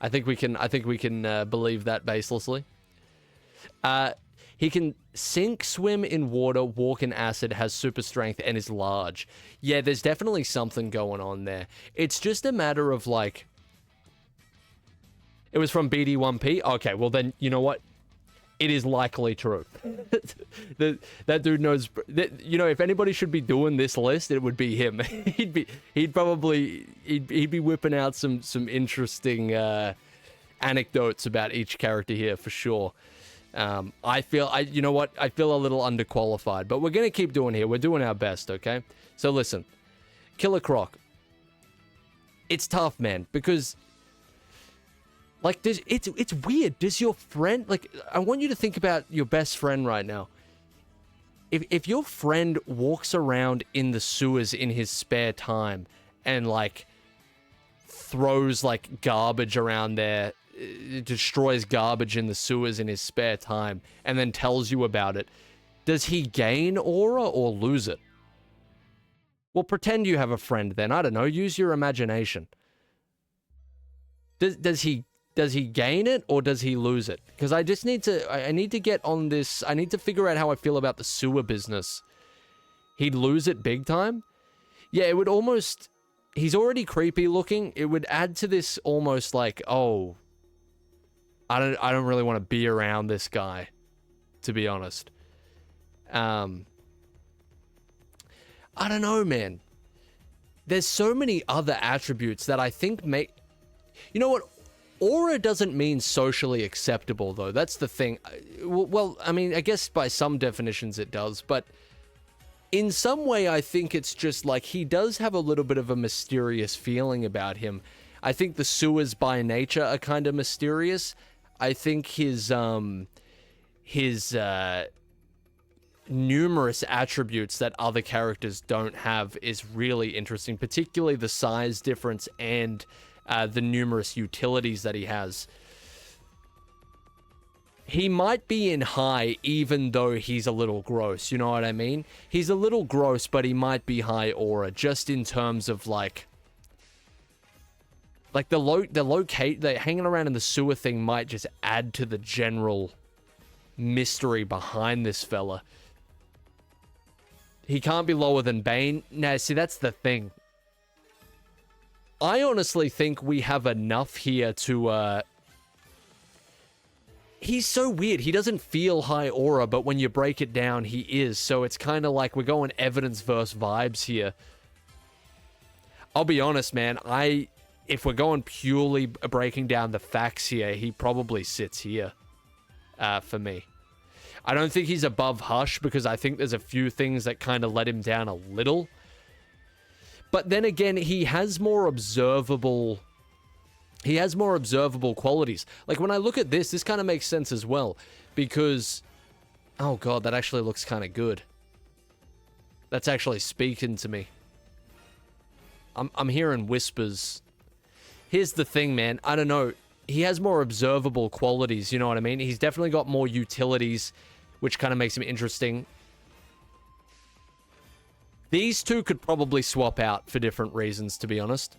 I think we can believe that baselessly. He can sink, swim in water, walk in acid, has super strength, and is large. Yeah, there's definitely something going on there. It's just a matter of, like... It was from BD1P? Okay, well then, you know what? It is likely true. that dude knows... You know, if anybody should be doing this list, it would be him. he'd be whipping out some interesting anecdotes about each character here, for sure. You know what? I feel a little underqualified, but we're going to keep doing here. We're doing our best, okay? So listen, Killer Croc. It's tough, man, because, like, it's weird. Does your friend, like, I want you to think about your best friend right now. If your friend walks around in the sewers in his spare time and, like, throws, like, garbage around there, destroys garbage in the sewers in his spare time, and then tells you about it, does he gain aura or lose it? Well, pretend you have a friend then. I don't know. Use your imagination. Does he gain it or does he lose it? Because I just need to get on this. I need to figure out how I feel about the sewer business. He'd lose it big time? Yeah, it would almost... He's already creepy looking. It would add to this almost like, oh, I don't really want to be around this guy, to be honest. I don't know, man. There's so many other attributes that I think make... You know what? Aura doesn't mean socially acceptable, though. That's the thing. Well, I mean, I guess by some definitions it does, but in some way I think it's just like he does have a little bit of a mysterious feeling about him. I think the sewers by nature are kind of mysterious. I think his numerous attributes that other characters don't have is really interesting, particularly the size difference and the numerous utilities that he has. He might be in high even though he's a little gross, you know what I mean? He's a little gross, but he might be high aura, just in terms of like the hanging around in the sewer thing might just add to the general mystery behind this fella. He can't be lower than Bane. Now, see, that's the thing. I honestly think we have enough here to, He's so weird. He doesn't feel high aura, but when you break it down, he is. So it's kind of like we're going evidence versus vibes here. I'll be honest, man. If we're going purely breaking down the facts here, he probably sits here for me. I don't think he's above Hush because I think there's a few things that kind of let him down a little. But then again, he has more observable qualities. Like when I look at this kind of makes sense as well because, oh God, that actually looks kind of good. That's actually speaking to me. I'm hearing whispers. Here's the thing, man. I don't know. He has more observable qualities, you know what I mean? He's definitely got more utilities, which kind of makes him interesting. These two could probably swap out for different reasons, to be honest.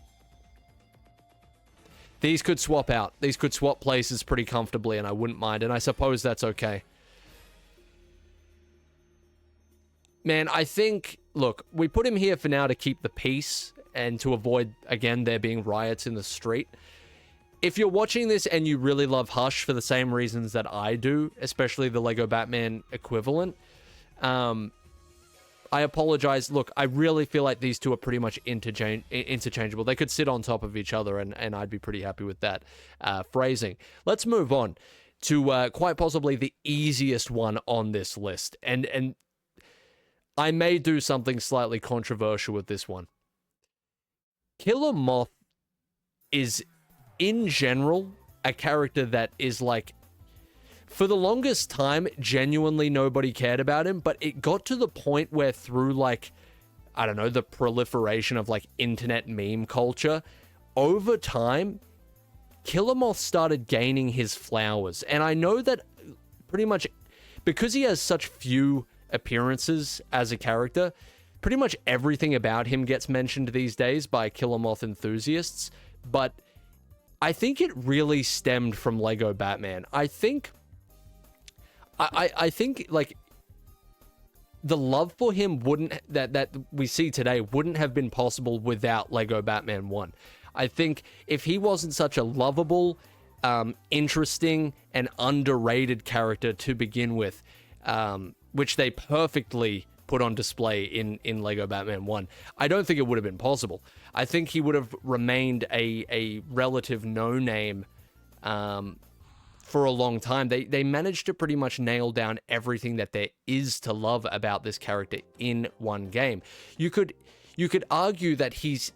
These could swap out. These could swap places pretty comfortably, and I wouldn't mind, and I suppose that's okay. Man, I think... Look, we put him here for now to keep the peace and to avoid, again, there being riots in the street. If you're watching this and you really love Hush for the same reasons that I do, especially the Lego Batman equivalent, I apologize. Look, I really feel like these two are pretty much interchangeable. They could sit on top of each other, and I'd be pretty happy with that phrasing. Let's move on to quite possibly the easiest one on this list. And I may do something slightly controversial with this one. Killer Moth is, in general, a character that is like... For the longest time, genuinely nobody cared about him, but it got to the point where through, like, I don't know, the proliferation of, like, internet meme culture, over time, Killer Moth started gaining his flowers. And I know that pretty much, because he has such few appearances as a character, pretty much everything about him gets mentioned these days by Killer Moth enthusiasts, but I think it really stemmed from Lego Batman. I think, like, the love for him that we see today wouldn't have been possible without Lego Batman 1. I think if he wasn't such a lovable, interesting, and underrated character to begin with, which they perfectly put on display in Lego Batman 1, I don't think it would have been possible. I think he would have remained a relative no-name for a long time. They managed to pretty much nail down everything that there is to love about this character in one game. You could argue that he's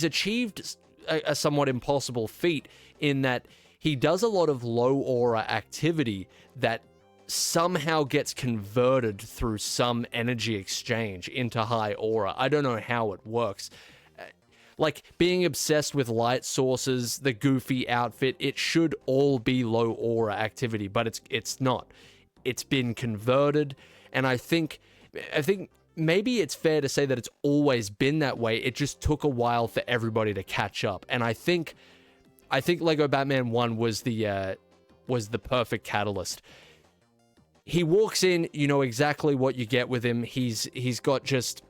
achieved a somewhat impossible feat in that he does a lot of low aura activity that somehow gets converted through some energy exchange into high aura. I don't know how it works. Like, being obsessed with light sources, the goofy outfit, it should all be low aura activity, but it's not. It's been converted, and I think maybe it's fair to say that it's always been that way. It just took a while for everybody to catch up, and I think Lego Batman 1 was the perfect catalyst. He walks in, you know exactly what you get with him. He's got just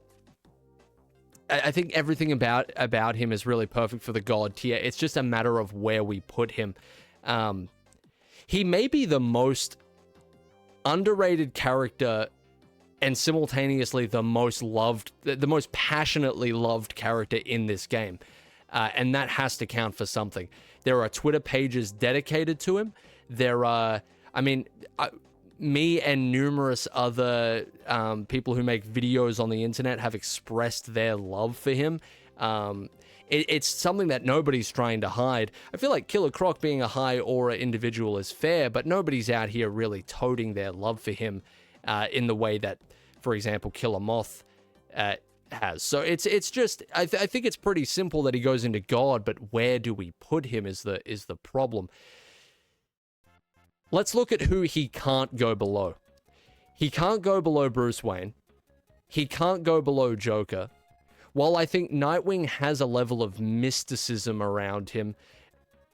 I think everything about him is really perfect for the god tier. It's just a matter of where we put him. He may be the most underrated character and simultaneously the most loved, the most passionately loved character in this game. And that has to count for something. There are Twitter pages dedicated to him. There are, me and numerous other people who make videos on the internet have expressed their love for him. It's something that nobody's trying to hide. I feel like Killer Croc being a high aura individual is fair, but nobody's out here really toting their love for him in the way that, for example, Killer Moth has. So it's just, I think it's pretty simple that he goes into God, but where do we put him is the problem. Let's look at who he can't go below. He can't go below Bruce Wayne. He can't go below Joker. While I think Nightwing has a level of mysticism around him,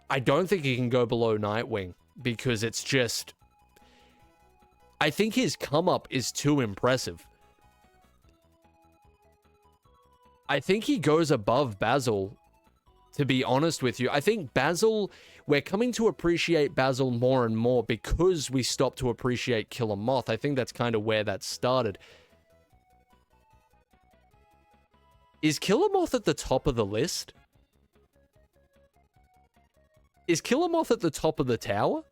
I don't think he can go below Nightwing because it's just... I think his come-up is too impressive. I think he goes above Basil, to be honest with you. I think Basil... We're coming to appreciate Basil more and more because we stopped to appreciate Killer Moth. I think that's kind of where that started. Is Killer Moth at the top of the list? Is Killer Moth at the top of the tower?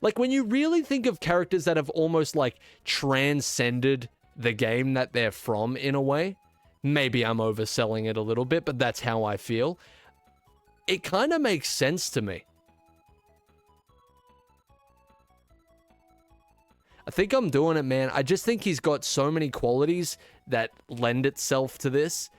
Like, when you really think of characters that have almost, like, transcended the game that they're from, in a way, maybe I'm overselling it a little bit, but that's how I feel. It kind of makes sense to me. I think I'm doing it, man. I just think he's got so many qualities that lend itself to this.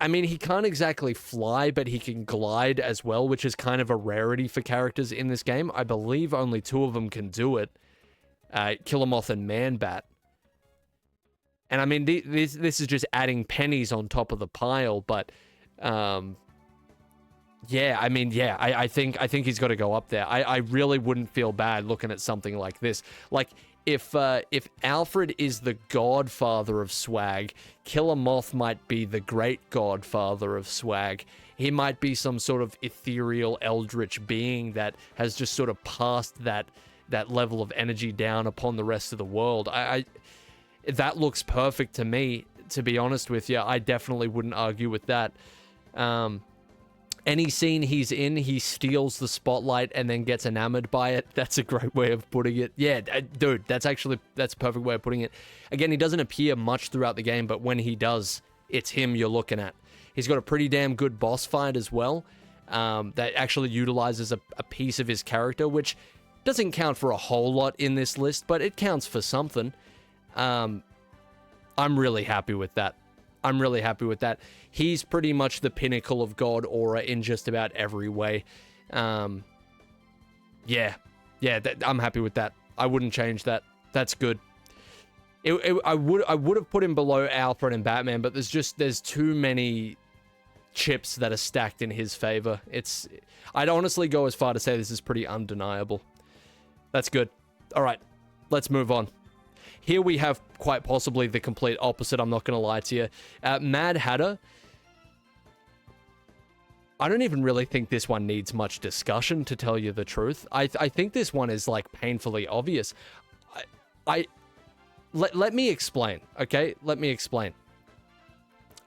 I mean, he can't exactly fly, but he can glide as well, which is kind of a rarity for characters in this game. I believe only 2 of them can do it. Killer Moth and Man-Bat. And I mean, this is just adding pennies on top of the pile, but... yeah, I mean, yeah, I think he's got to go up there. I really wouldn't feel bad looking at something like this. Like, if Alfred is the godfather of swag, Killer Moth might be the great godfather of swag. He might be some sort of ethereal eldritch being that has just sort of passed that level of energy down upon the rest of the world. That looks perfect to me, to be honest with you. I definitely wouldn't argue with that. Any scene he's in, he steals the spotlight and then gets enamored by it. That's a great way of putting it. Yeah, dude, that's a perfect way of putting it. Again, he doesn't appear much throughout the game, but when he does, it's him you're looking at. He's got a pretty damn good boss fight as well, that actually utilizes a piece of his character, which doesn't count for a whole lot in this list, but it counts for something. I'm really happy with that. I'm really happy with that. He's pretty much the pinnacle of God aura in just about every way. Yeah, I'm happy with that. I wouldn't change that. That's good. I would have put him below Alfred and Batman, but there's too many chips that are stacked in his favor. I'd honestly go as far to say this is pretty undeniable. That's good. All right, let's move on. Here we have quite possibly the complete opposite, I'm not going to lie to you. Mad Hatter. I don't even really think this one needs much discussion, to tell you the truth. I think this one is, like, painfully obvious. Let me explain, okay? Let me explain.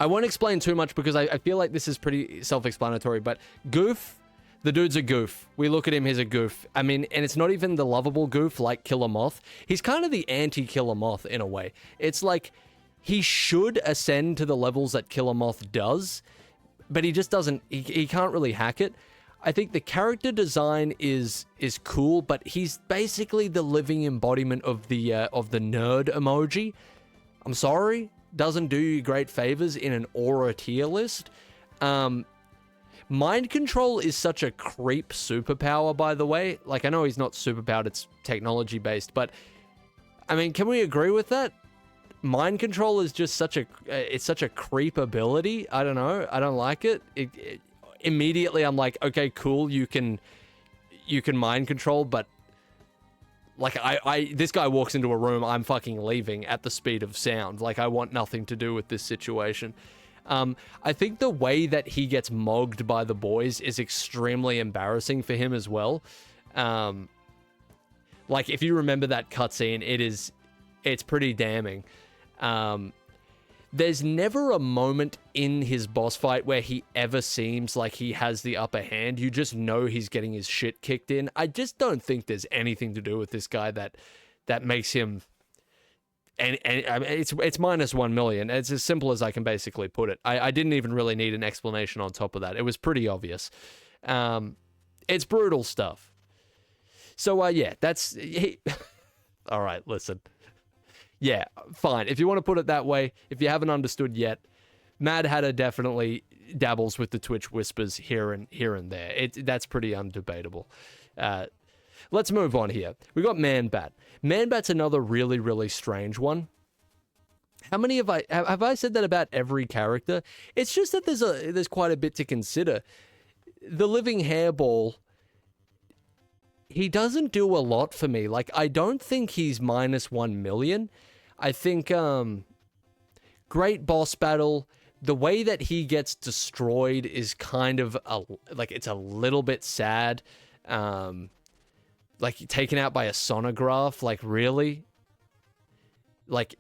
I won't explain too much because I feel like this is pretty self-explanatory, but Goof... The dude's a goof. We look at him, he's a goof. I mean, and it's not even the lovable goof like Killer Moth. He's kind of the anti-Killer Moth in a way. It's like, he should ascend to the levels that Killer Moth does, but he just doesn't, he can't really hack it. I think the character design is cool, but he's basically the living embodiment of the nerd emoji. I'm sorry, doesn't do you great favors in an aura tier list. Mind control is such a creep superpower, by the way. Like, I know he's not superpowered, it's technology-based, but, I mean, can we agree with that? Mind control is just such a creep ability. I don't know. I don't like it. Immediately, I'm like, okay, cool, you can mind control, but Like, this guy walks into a room, I'm fucking leaving at the speed of sound. Like, I want nothing to do with this situation. I think the way that he gets mogged by the boys is extremely embarrassing for him as well. Like, if you remember that cutscene, it's pretty damning. There's never a moment in his boss fight where he ever seems like he has the upper hand. You just know he's getting his shit kicked in. I just don't think there's anything to do with this guy that makes him... And I mean, it's minus 1 million. It's as simple as I can basically put it. I didn't even really need an explanation on top of that. It was pretty obvious. It's brutal stuff. So, yeah, that's... All right, listen. Yeah, fine. If you want to put it that way, if you haven't understood yet, Mad Hatter definitely dabbles with the Twitch whispers here and there. That's pretty undebatable. Let's move on here. We got Man-Bat. Man-Bat's another really, really strange one. How many have I said that about every character? It's just that there's quite a bit to consider. The Living Hairball, he doesn't do a lot for me. Like, I don't think he's minus 1 million. I think, great boss battle. The way that he gets destroyed is kind of, it's a little bit sad. Like, taken out by a sonograph. Like, really? Like,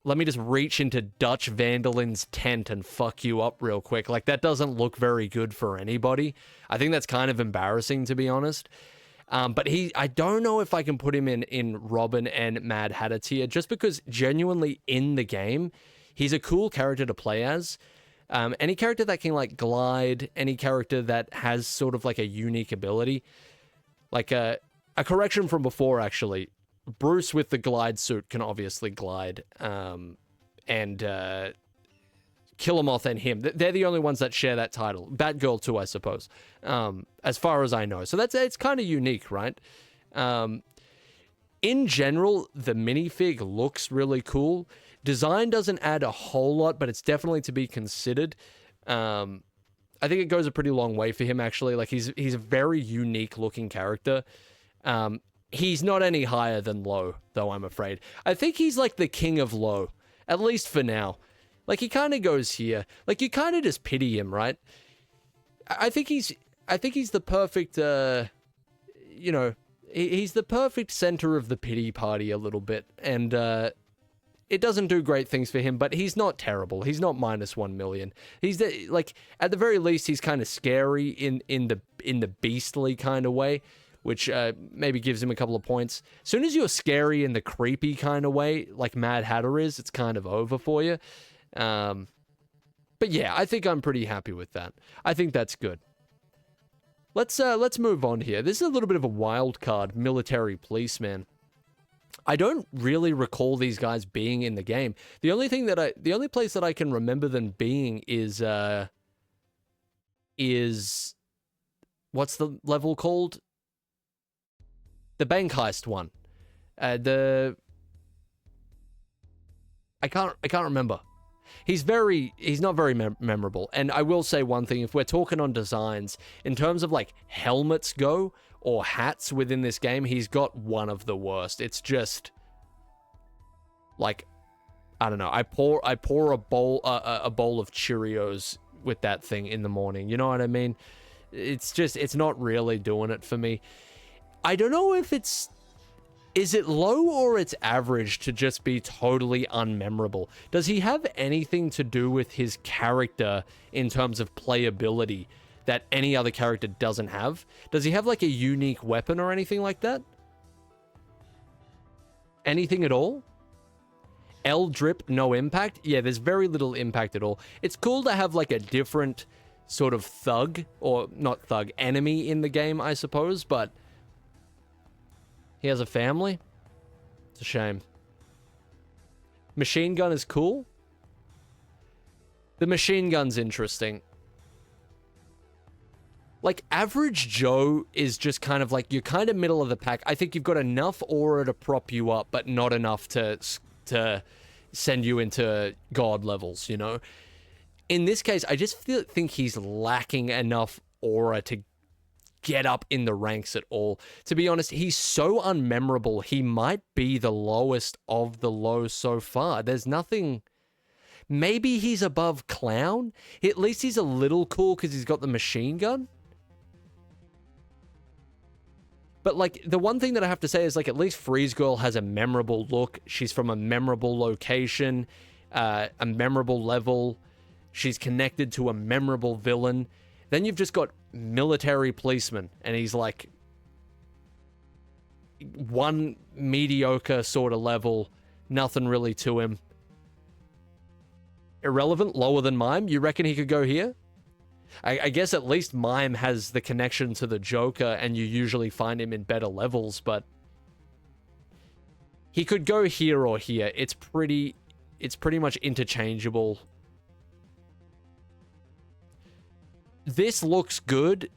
let me just reach into Dutch Vandalin's tent and fuck you up real quick. Like, that doesn't look very good for anybody. I think that's kind of embarrassing, to be honest. But I don't know if I can put him in Robin and Mad Hatter tier, just because genuinely in the game, he's a cool character to play as. Any character that can, like, glide, any character that has sort of, like, a unique ability. Like, a correction from before, actually. Bruce with the glide suit can obviously glide, and Killamoth and him, they're the only ones that share that title. Batgirl too, I suppose, as far as I know. So it's kind of unique, right? In general, the minifig looks really cool. Design doesn't add a whole lot, but it's definitely to be considered. I think it goes a pretty long way for him, actually. Like, he's a very unique looking character. He's not any higher than Low, though, I'm afraid. I think he's like the king of Low, at least for now. Like, he kind of goes here. Like, you kind of just pity him, right? I think he's the perfect, you know, he's the perfect center of the pity party a little bit. And, it doesn't do great things for him, but he's not terrible. He's not minus 1 million. He's like, at the very least, he's kind of scary in the beastly kind of way, which maybe gives him a couple of points. As soon as you're scary in the creepy kind of way, like Mad Hatter is, it's kind of over for you. But yeah, I think I'm pretty happy with that. I think that's good. Let's move on here. This is a little bit of a wild card, military policeman. I don't really recall these guys being in the game. The only place that I can remember them being is what's the level called? The bank heist one. I can't remember. He's not very memorable. And I will say one thing, if we're talking on designs, in terms of like helmets go, or hats within this game, he's got one of the worst. It's just like, I don't know. I pour a bowl of Cheerios with that thing in the morning. You know what I mean? It's not really doing it for me. I don't know if is it low or it's average to just be totally unmemorable? Does he have anything to do with his character in terms of playability that any other character doesn't have? Does he have like a unique weapon or anything like that? Anything at all? L drip, no impact? Yeah, there's very little impact at all. It's cool to have like a different sort of thug, or not thug, enemy in the game, I suppose, but he has a family? It's a shame. Machine gun is cool. The machine gun's interesting. Like, average Joe is just kind of like, you're kind of middle of the pack. I think you've got enough aura to prop you up, but not enough to send you into god levels, you know? In this case, I just think he's lacking enough aura to get up in the ranks at all. To be honest, he's so unmemorable. He might be the lowest of the low so far. There's nothing... Maybe he's above Clown? At least he's a little cool because he's got the machine gun. But, like, the one thing that I have to say is, like, at least Freeze Girl has a memorable look. She's from a memorable location, a memorable level. She's connected to a memorable villain. Then you've just got military policeman, and he's, like, one mediocre sort of level, nothing really to him. Irrelevant, lower than Mime. You reckon he could go here? I guess at least Mime has the connection to the Joker, and you usually find him in better levels, but he could go here or here. It's pretty much interchangeable. This looks good.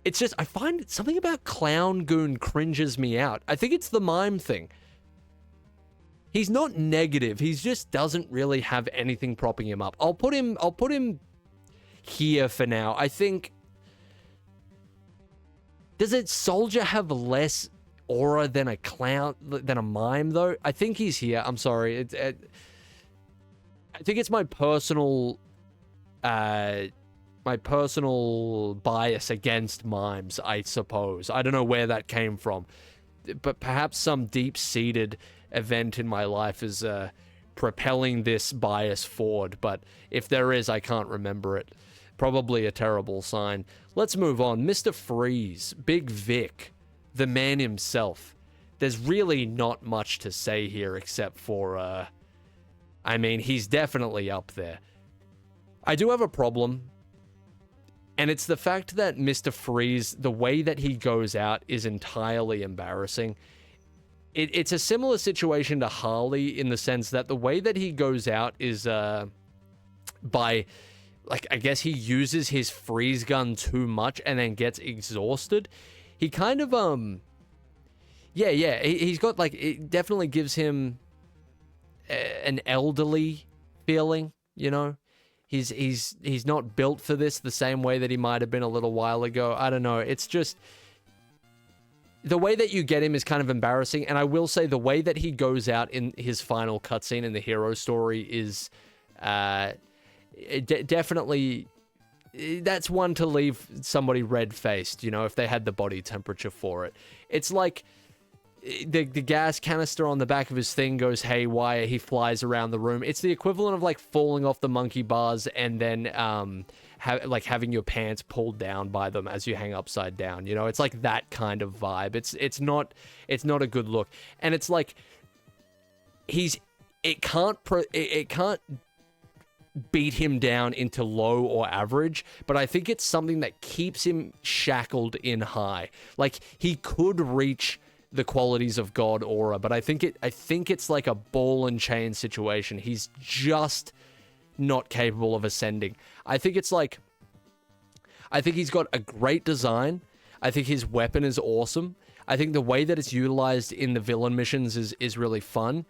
It's just, I find something about Clown Goon cringes me out. I think it's the Mime thing. He's not negative. He just doesn't really have anything propping him up. I'll put him here for now. I think... Does a soldier have less aura than a clown, than a mime, though? I think he's here. I'm sorry. I think it's my personal bias against mimes, I suppose. I don't know where that came from. But perhaps some deep-seated event in my life is propelling this bias forward, but if there is, I can't remember it. Probably a terrible sign. Let's move on. Mr. Freeze, Big Vic, the man himself. There's really not much to say here except for, I mean, he's definitely up there. I do have a problem, and it's the fact that Mr. Freeze, the way that he goes out is entirely embarrassing. It's a similar situation to Harley in the sense that the way that he goes out is by, like, I guess he uses his freeze gun too much and then gets exhausted. He kind of, he's got, like, it definitely gives him an elderly feeling, you know? He's not built for this the same way that he might have been a little while ago. I don't know. It's just... The way that you get him is kind of embarrassing, and I will say the way that he goes out in his final cutscene in the hero story is definitely... That's one to leave somebody red-faced, you know, if they had the body temperature for it. It's like the gas canister on the back of his thing goes haywire, he flies around the room. It's the equivalent of, like, falling off the monkey bars and then... having your pants pulled down by them as you hang upside down, you know? It's like that kind of vibe. It's not a good look. And it's like it can't beat him down into low or average, but I think it's something that keeps him shackled in high. Like, he could reach the qualities of God aura, but I think it's like a ball and chain situation. He's just not capable of ascending. I think he's got a great design. I think his weapon is awesome. I think the way that it's utilized in the villain missions is really fun.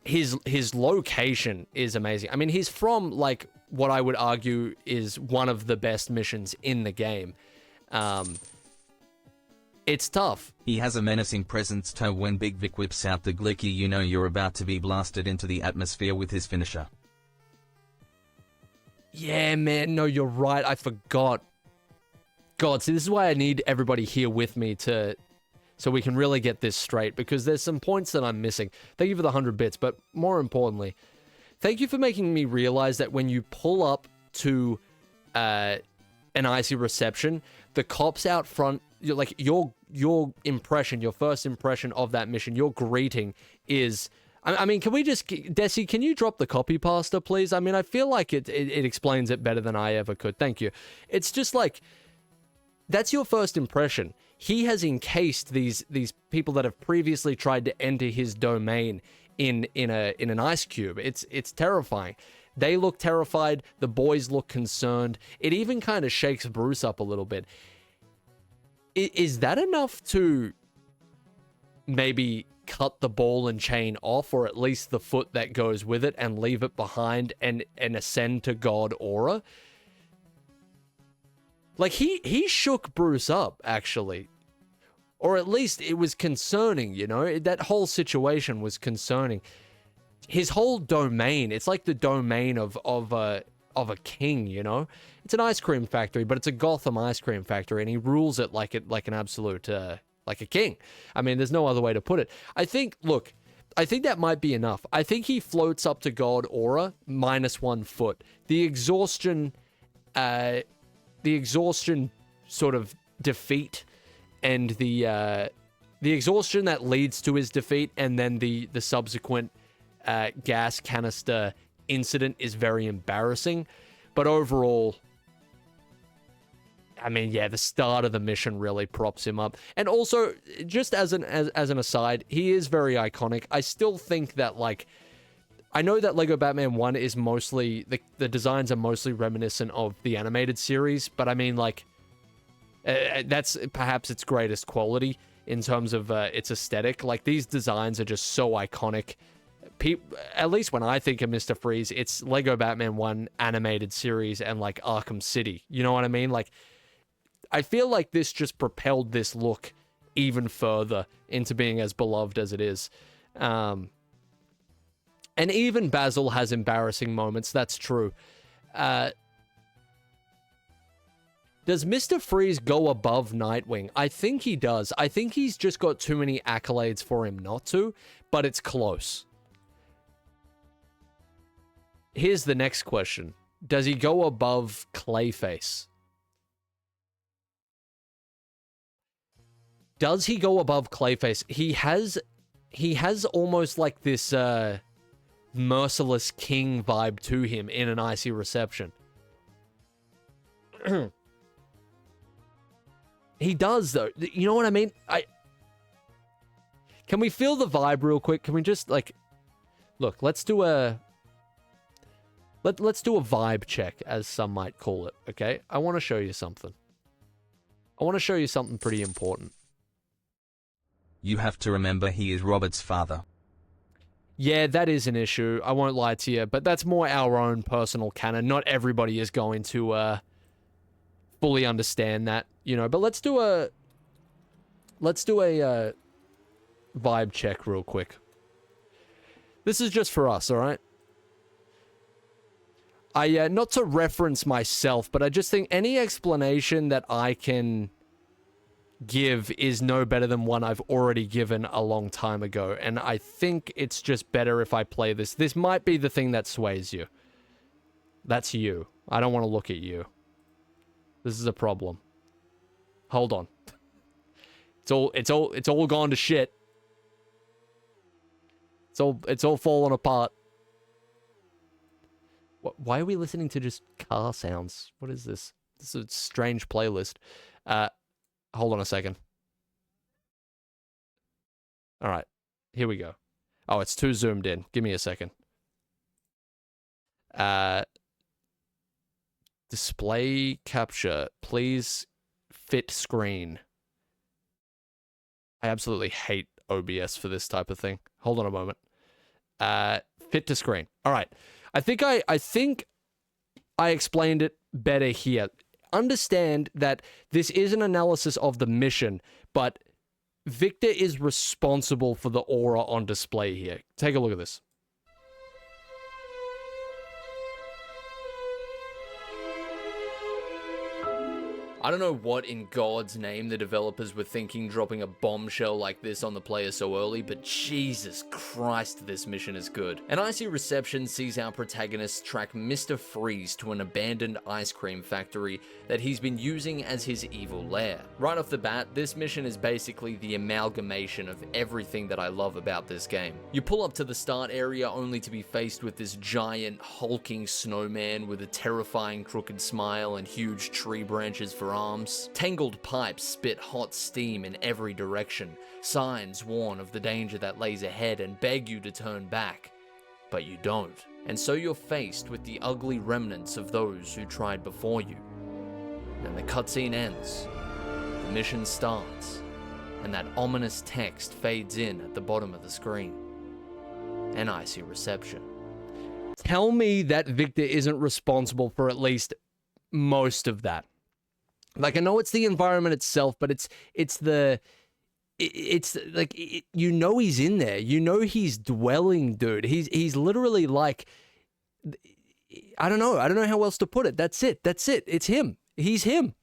His location is amazing. I mean, he's from, like, what I would argue is one of the best missions in the game. It's tough. He has a menacing presence, so when Big Vic whips out the glicky, you know you're about to be blasted into the atmosphere with his finisher. Yeah, man, no, you're right, I forgot. God, see, this is why I need everybody here with me so we can really get this straight, because there's some points that I'm missing. Thank you for the 100 bits, but more importantly, thank you for making me realize that when you pull up to an icy reception, the cops out front, like, your impression, your first impression of that mission, your greeting is... I mean, can we just... Desi, can you drop the copy pasta, please? I mean, I feel like it explains it better than I ever could. Thank you. It's just like... That's your first impression. He has encased these people that have previously tried to enter his domain in an ice cube. It's terrifying. They look terrified. The boys look concerned. It even kind of shakes Bruce up a little bit. Is that enough to maybe cut the ball and chain off, or at least the foot that goes with it, and leave it behind and ascend to God aura? Like, he shook Bruce up, actually. Or at least it was concerning, you know? That whole situation was concerning. His whole domain, it's like the domain of a king, you know? It's an ice cream factory, but it's a Gotham ice cream factory, and he rules it like an absolute, like a king. I mean, there's no other way to put it. I think that might be enough. I think he floats up to God aura -1 foot. The exhaustion sort of defeat, and the exhaustion that leads to his defeat, and then the subsequent gas canister incident is very embarrassing. But overall, I mean, yeah, the start of the mission really props him up. And also, just as an aside, he is very iconic. I still think that, like, I know that Lego Batman 1 is mostly, the designs are mostly reminiscent of the animated series, but I mean, like, that's perhaps its greatest quality in terms of its aesthetic. Like, these designs are just so iconic. At least when I think of Mr. Freeze, it's Lego Batman 1 animated series and, like, Arkham City. You know what I mean? Like, I feel like this just propelled this look even further into being as beloved as it is. And even Basil has embarrassing moments, that's true. Does Mr. Freeze go above Nightwing? I think he does. I think he's just got too many accolades for him not to, but it's close. Here's the next question. Does he go above Clayface? Does he go above Clayface? He has almost like this merciless king vibe to him in an Icy Reception. He does, though. You know what I mean? Can we feel the vibe real quick? Can we just, like, look, let's do a vibe check, as some might call it, okay? I want to show you something. I want to show you something pretty important. You have to remember he is Robert's father. Yeah, that is an issue. I won't lie to you, but that's more our own personal canon. Not everybody is going to fully understand that, you know. But let's do a vibe check real quick. This is just for us, all right? Not to reference myself, but I just think any explanation that I can give is no better than one I've already given a long time ago, and I think it's just better if I play this. This might be the thing that sways you. That's you. I don't want to look at you. This is a problem. Hold on. It's all gone to shit. It's all falling apart. Why are we listening to just car sounds? What is this? This is a strange playlist. Hold on a second. All right. Here we go. Oh, it's too zoomed in. Give me a second. Display capture. Please fit screen. I absolutely hate OBS for this type of thing. Hold on a moment. Fit to screen. All right. I think I explained it better here. Understand that this is an analysis of the mission, but Victor is responsible for the aura on display here. Take a look at this. I don't know what in God's name the developers were thinking dropping a bombshell like this on the player so early, but Jesus Christ, this mission is good. An Icy Reception sees our protagonist track Mr. Freeze to an abandoned ice cream factory that he's been using as his evil lair. Right off the bat, this mission is basically the amalgamation of everything that I love about this game. You pull up to the start area only to be faced with this giant, hulking snowman with a terrifying crooked smile and huge tree branches for arms. Tangled pipes spit hot steam in every direction. Signs warn of the danger that lays ahead and beg you to turn back. But you don't. And so you're faced with the ugly remnants of those who tried before you. Then the cutscene ends. The mission starts. And that ominous text fades in at the bottom of the screen. An Icy Reception. Tell me that Victor isn't responsible for at least most of that. Like, I know it's the environment itself, but it's like, you know, he's in there. You know, he's dwelling, dude. He's literally like, I don't know how else to put it. That's it. It's him. He's him.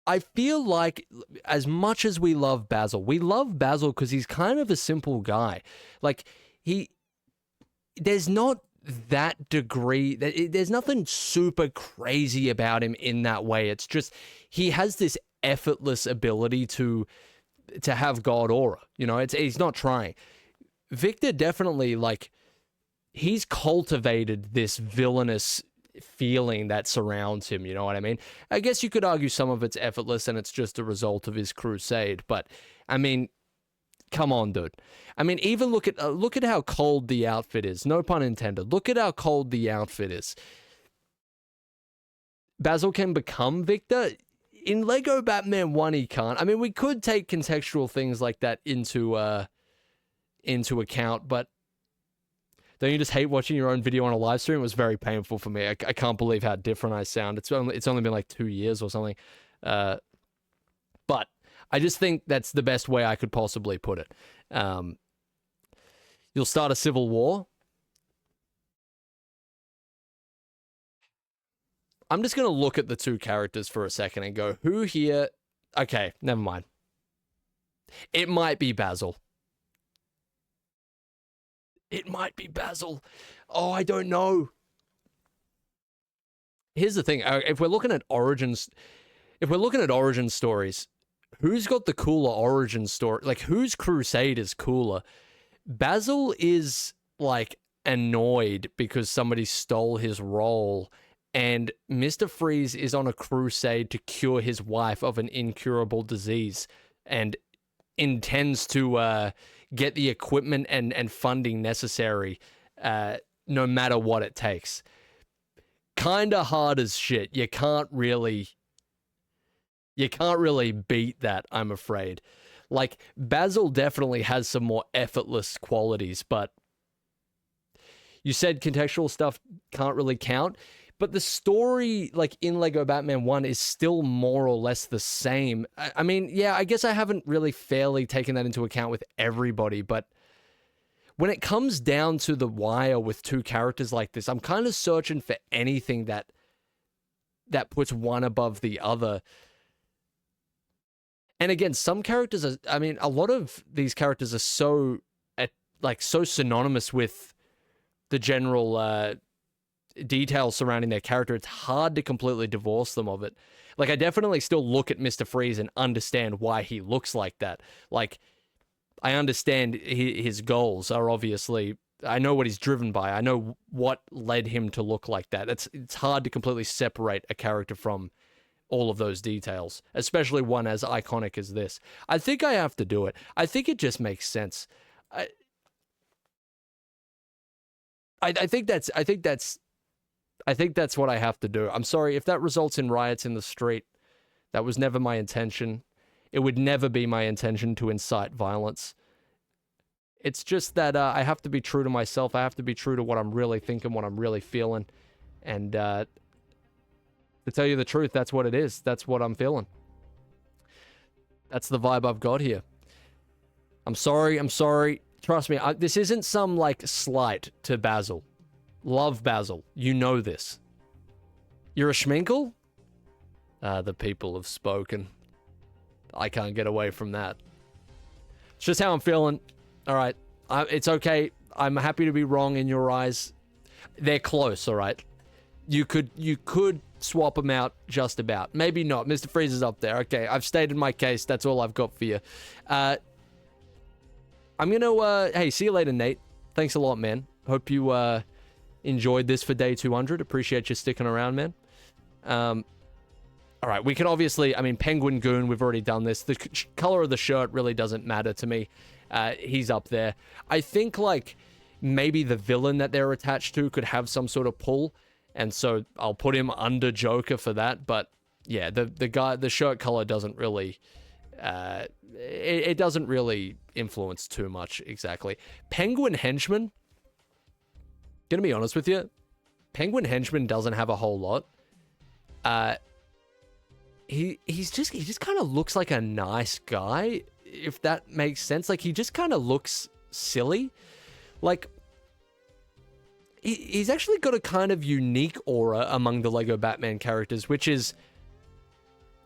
I feel like, as much as we love Basil because he's kind of a simple guy. Like, there's not that degree, there's nothing super crazy about him in that way. It's just, he has this effortless ability to have God aura. You know, he's not trying. Victor definitely, like, he's cultivated this villainous feeling that surrounds him, you know what I mean? I guess you could argue some of it's effortless and it's just a result of his crusade, but I mean, come on, dude. I mean, even look at how cold the outfit is. No pun intended. Look at how cold the outfit is. Basil can become Victor. In Lego Batman 1, he can't. I mean, we could take contextual things like that into account, but don't you just hate watching your own video on a live stream? It was very painful for me. I can't believe how different I sound. It's only been like 2 years or something. But I just think that's the best way I could possibly put it. You'll start a civil war. I'm just going to look at the two characters for a second and go, who here? Okay, never mind. It might be Basil. It might be Basil. Oh, I don't know. Here's the thing. If we're looking at origins stories, who's got the cooler origin story? Like, whose crusade is cooler? Basil is, like, annoyed because somebody stole his role, and Mr. Freeze is on a crusade to cure his wife of an incurable disease and intends to get the equipment and funding necessary no matter what it takes. Kinda hard as shit. You can't really beat that, I'm afraid. Like, Basil definitely has some more effortless qualities, but you said contextual stuff can't really count. But the story, like, in Lego Batman 1 is still more or less the same. I mean, yeah, I guess I haven't really fairly taken that into account with everybody, but when it comes down to the wire with two characters like this, I'm kind of searching for anything that puts one above the other. And again, some characters are, I mean, a lot of these characters are so synonymous with the general details surrounding their character, it's hard to completely divorce them of it. Like, I definitely still look at Mr. Freeze and understand why he looks like that. Like, I understand his goals are obviously, I know what he's driven by. I know what led him to look like that. It's hard to completely separate a character from all of those details, especially one as iconic as this. I think I have to do it. I think it just makes sense. I think that's what I have to do. I'm sorry if that results in riots in the street. That was never my intention. It would never be my intention to incite violence. It's just that I have to be true to myself. I have to be true to what I'm really thinking, what I'm really feeling. And to tell you the truth, that's what it is. That's what I'm feeling. That's the vibe I've got here. I'm sorry. Trust me, this isn't some, like, slight to Basil. Love Basil. You know this. You're a schminkle? The people have spoken. I can't get away from that. It's just how I'm feeling. All right. It's okay. I'm happy to be wrong in your eyes. They're close, all right? You could swap them out just about. Maybe not. Mr. Freeze is up there. Okay, I've stated my case. That's all I've got for you. I'm gonna, hey, see you later, Nate. Thanks a lot, man. Hope you enjoyed this for day 200. Appreciate you sticking around, man. All right, we can obviously, I mean, Penguin Goon, we've already done this. The color of the shirt really doesn't matter to me. He's up there. I think, like, maybe the villain that they're attached to could have some sort of pull, and so I'll put him under Joker for that. But yeah, the shirt color doesn't really, it doesn't really influence too much exactly. Penguin Henchman, gonna be honest with you, Penguin Henchman doesn't have a whole lot. he just kind of looks like a nice guy, if that makes sense. Like, he just kind of looks silly. Like, he's actually got a kind of unique aura among the Lego Batman characters, which is,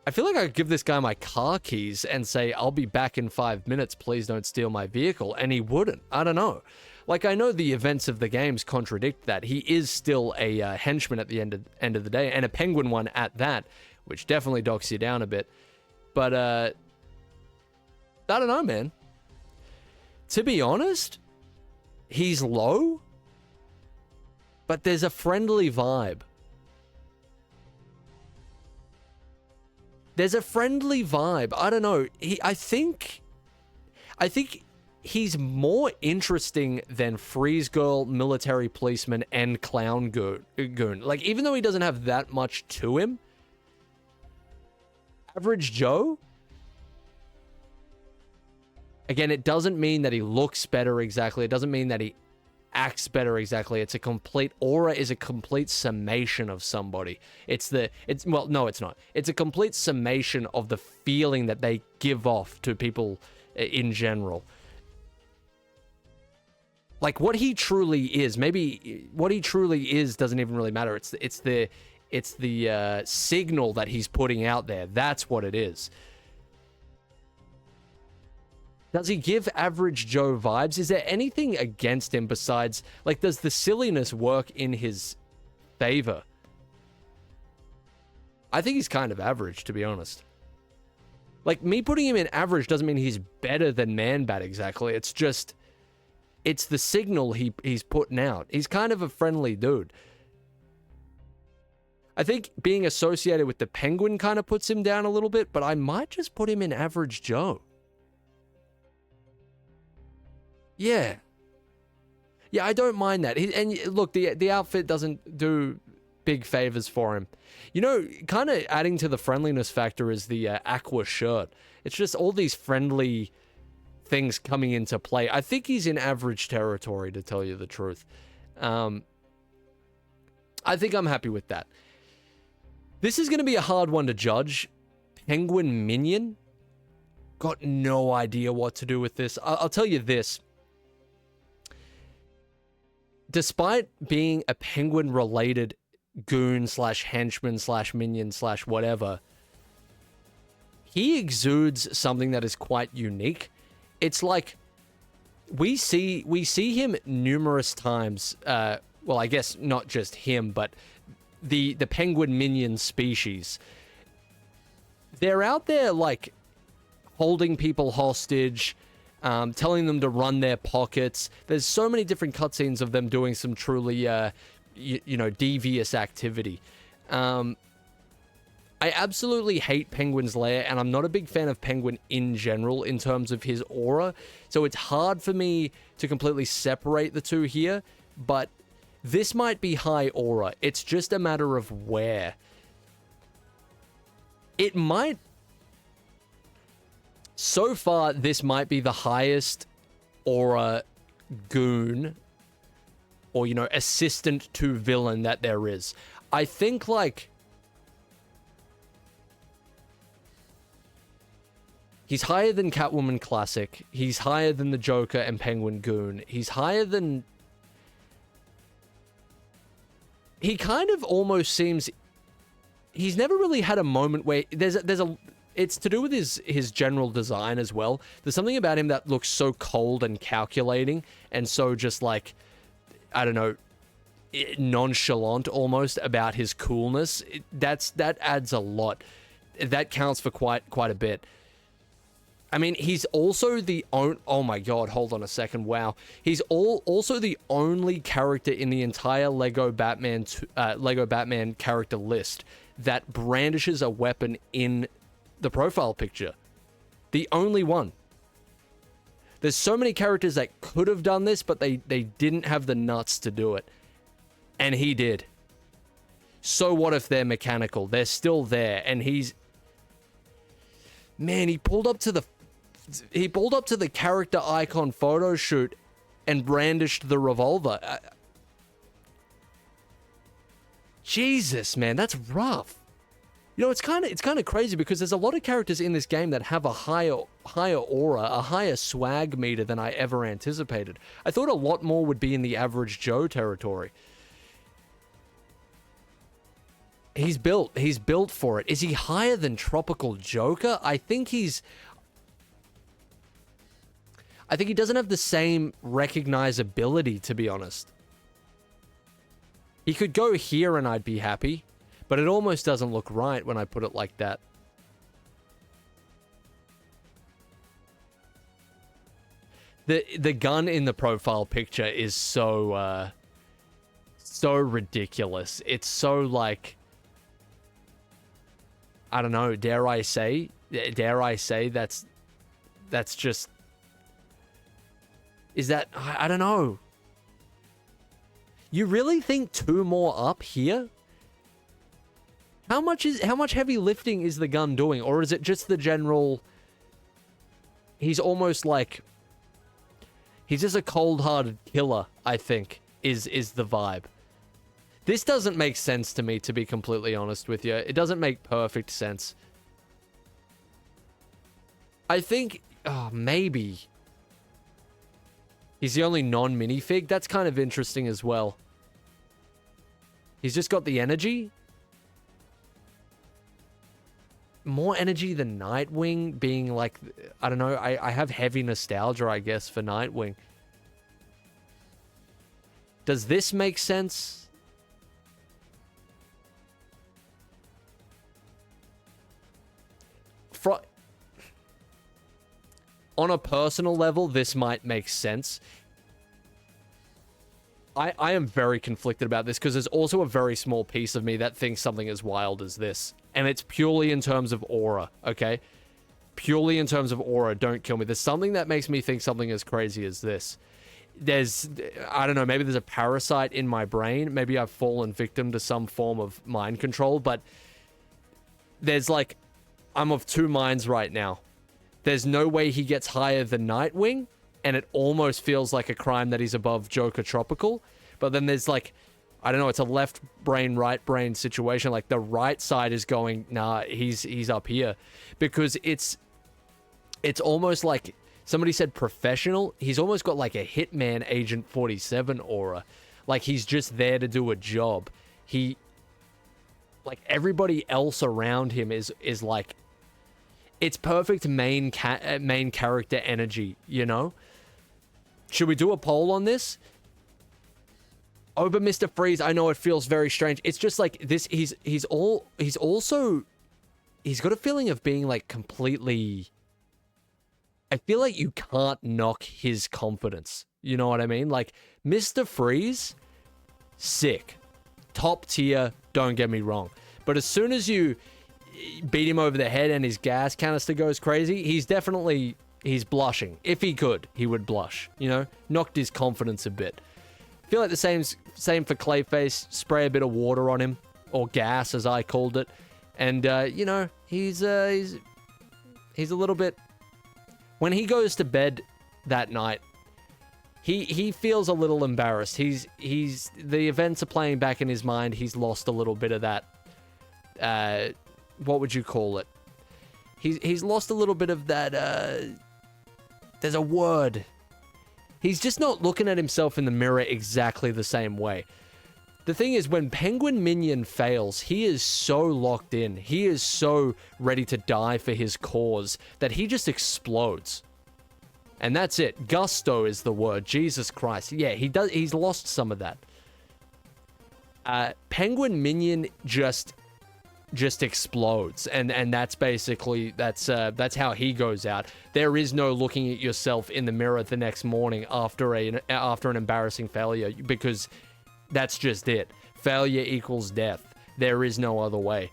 I feel like I could give this guy my car keys and say, I'll be back in 5 minutes, please don't steal my vehicle, and he wouldn't. I don't know. Like, I know the events of the games contradict that. He is still a henchman at the end of the day, and a Penguin one at that, which definitely docks you down a bit. But, I don't know, man. To be honest, he's low, but there's a friendly vibe. There's a friendly vibe. I don't know. I think he's more interesting than Freeze Girl, Military Policeman, and Clown Goon. Like, even though he doesn't have that much to him, Average Joe, again, it doesn't mean that he looks better exactly. It doesn't mean that he acts better exactly. It's a complete aura is a complete summation of somebody. Well, no, it's not. It's a complete summation of the feeling that they give off to people in general. Like, what he truly is, maybe what he truly is doesn't even really matter. It's the signal that he's putting out there. That's what it is. Does he give Average Joe vibes? Is there anything against him besides, like, does the silliness work in his favor? I think he's kind of average, to be honest. Like, me putting him in average doesn't mean he's better than Man-Bat exactly. It's just, it's the signal he's putting out. He's kind of a friendly dude. I think being associated with the Penguin kind of puts him down a little bit, but I might just put him in Average Joe. Yeah. Yeah, I don't mind that. And look, the outfit doesn't do big favors for him. You know, kind of adding to the friendliness factor is the aqua shirt. It's just all these friendly things coming into play. I think he's in average territory, to tell you the truth. I think I'm happy with that. This is going to be a hard one to judge. Penguin Minion? Got no idea what to do with this. I'll tell you this. Despite being a penguin-related goon / henchman / minion / whatever, he exudes something that is quite unique. It's like we see him numerous times. Well, I guess not just him, but the penguin minion species. They're out there like holding people hostage, telling them to run their pockets. There's so many different cutscenes of them doing some truly, devious activity. I absolutely hate Penguin's lair, and I'm not a big fan of Penguin in general in terms of his aura. So it's hard for me to completely separate the two here, but this might be high aura. It's just a matter of where. It might... So far, this might be the highest aura goon or, assistant to villain that there is. I think, like, he's higher than Catwoman Classic. He's higher than the Joker and Penguin Goon. He's higher than... He kind of almost seems... He's never really had a moment where... There's a it's to do with his general design as well. There's something about him that looks so cold and calculating and so just like, I don't know, nonchalant almost about his coolness. That adds a lot. That counts for quite a bit. I mean, he's also the oh my god, hold on a second, wow. He's also the only character in the entire Lego Batman character list that brandishes a weapon in the profile picture. The only one. There's so many characters that could have done this, but they didn't have the nuts to do it. And he did. So what if they're mechanical? They're still there, and he's... Man, he pulled up to the character icon photo shoot and brandished the revolver. Jesus, man, that's rough. You know, it's kind of crazy because there's a lot of characters in this game that have a higher aura, a higher swag meter than I ever anticipated. I thought a lot more would be in the average Joe territory. He's built for it. Is he higher than Tropical Joker? I think he doesn't have the same recognizability, to be honest. He could go here and I'd be happy. But it almost doesn't look right when I put it like that. The gun in the profile picture is so ridiculous. It's so like, I don't know, dare I say that's just, is that, I don't know. You really think 2 more up here? How much heavy lifting is the gun doing? Or is it just the general... He's almost like... He's just a cold-hearted killer, I think, is the vibe. This doesn't make sense to me, to be completely honest with you. It doesn't make perfect sense. I think... Oh, maybe. He's the only non-minifig? That's kind of interesting as well. He's just got the energy... More energy than Nightwing, being like, I don't know, I have heavy nostalgia, I guess, for Nightwing. Does this make sense? On a personal level, this might make sense. I am very conflicted about this because there's also a very small piece of me that thinks something as wild as this. And it's purely in terms of aura, okay? Purely in terms of aura, don't kill me. There's something that makes me think something as crazy as this. There's, I don't know, maybe there's a parasite in my brain. Maybe I've fallen victim to some form of mind control, but there's like, I'm of 2 minds right now. There's no way he gets higher than Nightwing, and it almost feels like a crime that he's above Joker Tropical. But then there's like, I don't know, it's a left brain, right brain situation. Like the right side is going, nah, he's up here. Because it's almost like, somebody said professional. He's almost got like a Hitman Agent 47 aura. Like he's just there to do a job. Like everybody else around him is like, it's perfect main character energy, you know? Should we do a poll on this? Over Mr. Freeze, I know it feels very strange. It's just like this, he's got a feeling of being like completely, I feel like you can't knock his confidence. You know what I mean? Like Mr. Freeze, sick. Top tier, don't get me wrong. But as soon as you beat him over the head and his gas canister goes crazy, he's blushing. If he could, he would blush, you know? Knocked his confidence a bit. Feel like the same for Clayface. Spray a bit of water on him, or gas as I called it. And, you know, he's a little bit... When he goes to bed that night, he feels a little embarrassed. The events are playing back in his mind. He's lost a little bit of that, what would you call it? He's lost a little bit of that, there's a word. He's just not looking at himself in the mirror exactly the same way. The thing is, when Penguin Minion fails, he is so locked in. He is so ready to die for his cause that he just explodes. And that's it. Gusto is the word. Jesus Christ. Yeah, he's lost some of that. Penguin Minion just explodes, and that's basically that's how he goes out. There is no looking at yourself in the mirror the next morning after an embarrassing failure, because that's just it. Failure equals death. There is no other way.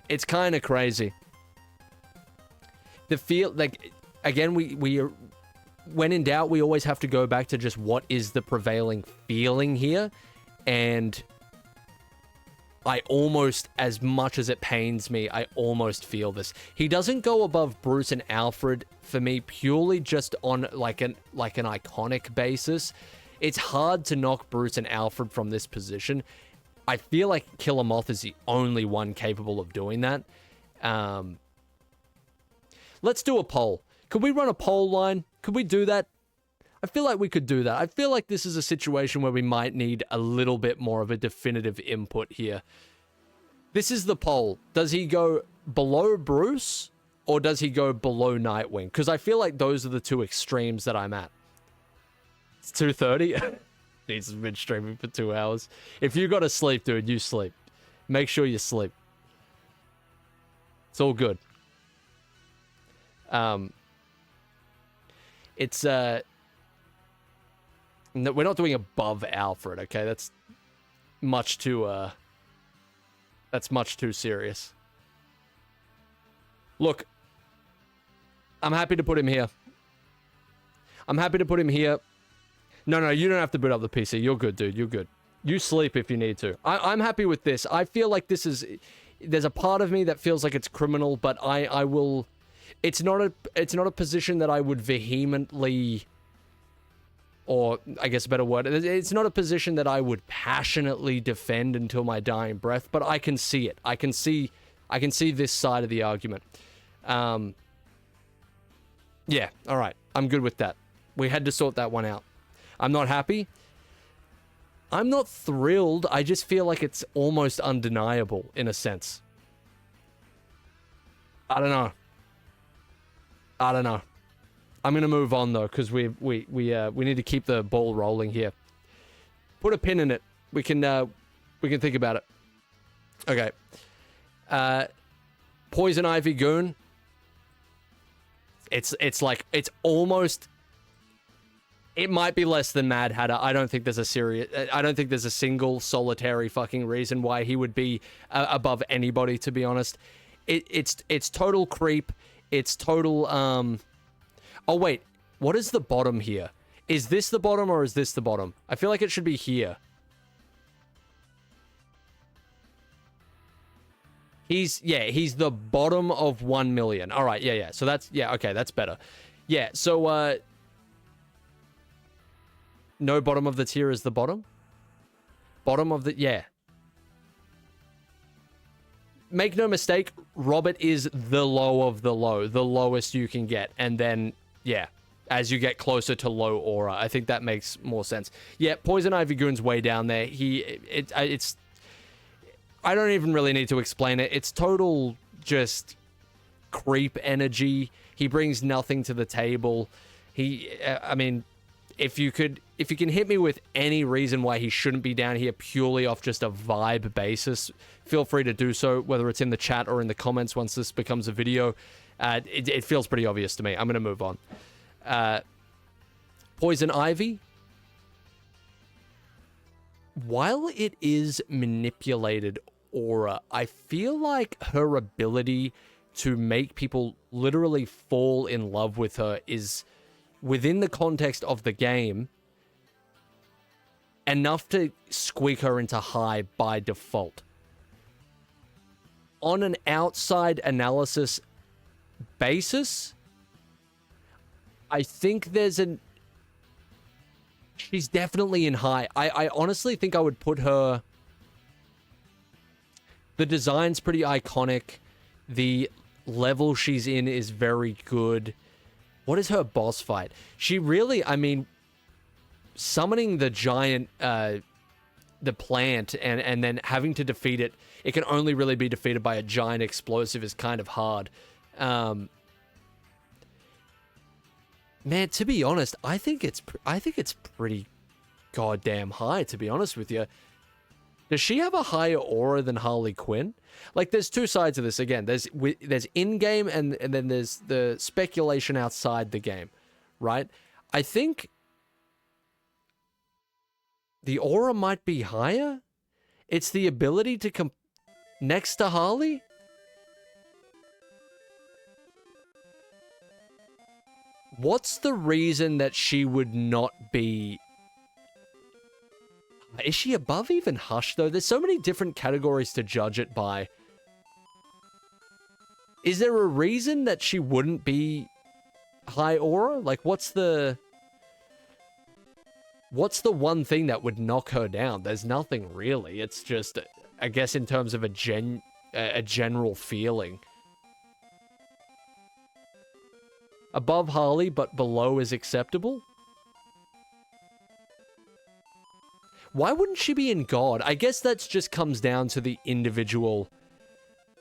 It's kind of crazy. The feel, like, again, we when in doubt, we always have to go back to just what is the prevailing feeling here, and I almost, as much as it pains me, I almost feel this. He doesn't go above Bruce and Alfred for me purely just on like an iconic basis. It's hard to knock Bruce and Alfred from this position. I feel like Killer Moth is the only one capable of doing that. Let's do a poll. Could we run a poll line? Could we do that? I feel like we could do that. I feel like this is a situation where we might need a little bit more of a definitive input here. This is the poll. Does he go below Bruce or does he go below Nightwing? Because I feel like those are the two extremes that I'm at. It's 2:30. He's been streaming for 2 hours. If you got to sleep, dude, you sleep. Make sure you sleep. It's all good. It's no, we're not doing above Alfred, okay? That's much too serious. Look, I'm happy to put him here. No, you don't have to boot up the PC. You're good, dude. You're good. You sleep if you need to. I'm happy with this. I feel like this is... There's a part of me that feels like it's criminal, but I will... It's not a position that I would vehemently... Or, I guess a better word, it's not a position that I would passionately defend until my dying breath, but I can see it. I can see this side of the argument. Yeah, alright. I'm good with that. We had to sort that one out. I'm not happy. I'm not thrilled. I just feel like it's almost undeniable, in a sense. I don't know. I'm gonna move on though, because we need to keep the ball rolling here. Put a pin in it. We can think about it. Okay. Poison Ivy Goon. It's like it's almost. It might be less than Mad Hatter. I don't think there's a single solitary fucking reason why he would be above anybody. To be honest, it's total creep. It's total Oh wait, what is the bottom here? Is this the bottom or is this the bottom? I feel like it should be here. He's the bottom of 1 million. All right, yeah. So that's, okay, that's better. Yeah, so, no bottom of the tier is the bottom? Bottom of the, yeah. Make no mistake, Robert is the low of the low, the lowest you can get. And then, yeah, as you get closer to low aura, I think that makes more sense. Yeah, Poison Ivy Goon's way down there. It's I don't even really need to explain it. It's total just creep energy. He brings nothing to the table. I mean, if you can hit me with any reason why he shouldn't be down here purely off just a vibe basis, feel free to do so, whether it's in the chat or in the comments once this becomes a video. It feels pretty obvious to me. I'm going to move on. Poison Ivy. While it is manipulated aura, I feel like her ability to make people literally fall in love with her is, within the context of the game, enough to squeak her into high by default. On an outside analysis basis, I think she's definitely in high. I honestly think I would put her... The design's pretty iconic. The level she's in is very good. What is her boss fight? She really, I mean, summoning the giant, the plant, and then having to defeat it, it can only really be defeated by a giant explosive is kind of hard. Man, to be honest, I think it's pretty goddamn high, to be honest with you. Does she have a higher aura than Harley Quinn? Like, there's two sides of this. Again, there's in-game and then there's the speculation outside the game, right? I think the aura might be higher. It's the ability to next to Harley? What's the reason that she would not be... Is she above even Hush, though? There's so many different categories to judge it by. Is there a reason that she wouldn't be high aura? Like, what's the... what's the one thing that would knock her down? There's nothing really. It's just, I guess, in terms of a general feeling. Above Harley, but below is acceptable? Why wouldn't she be in God? I guess that just comes down to the individual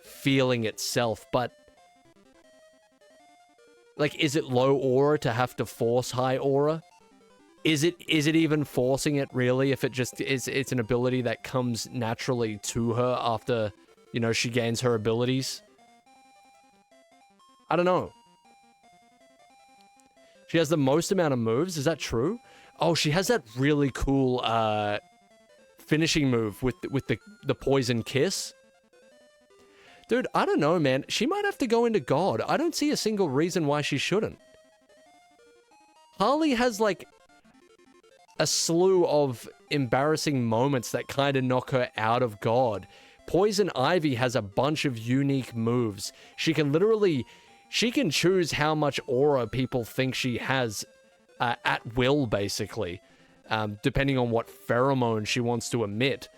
feeling itself, but... like, is it low aura to have to force high aura? Is it even forcing it, really, if it just is, it's an ability that comes naturally to her after, you know, she gains her abilities? I don't know. She has the most amount of moves, is that true? Oh, she has that really cool, finishing move with the poison kiss. Dude, I don't know, man. She might have to go into God. I don't see a single reason why she shouldn't. Harley has, like, a slew of embarrassing moments that kind of knock her out of God. Poison Ivy has a bunch of unique moves. She can literally... she can choose how much aura people think she has at will, basically, depending on what pheromone she wants to emit.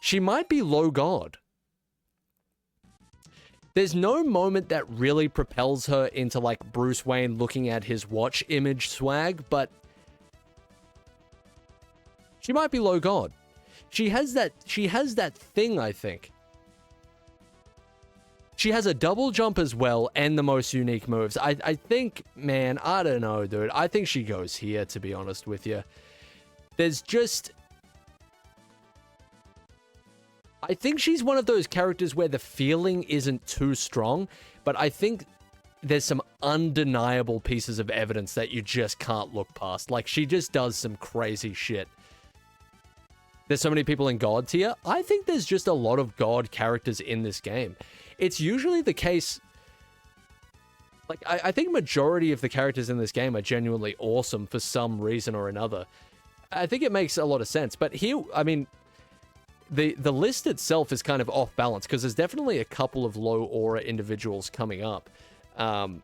She might be low God. There's no moment that really propels her into, like, Bruce Wayne looking at his watch image swag, but she might be low God. She has that thing, I think. She has a double jump as well, and the most unique moves. I think, man, I don't know, dude. I think she goes here, to be honest with you. There's just... I think she's one of those characters where the feeling isn't too strong, but I think there's some undeniable pieces of evidence that you just can't look past. Like, she just does some crazy shit. There's so many people in God tier. I think there's just a lot of God characters in this game. It's usually the case... like, I think majority of the characters in this game are genuinely awesome for some reason or another. I think it makes a lot of sense. But here, I mean... The list itself is kind of off balance, because there's definitely a couple of low aura individuals coming up. The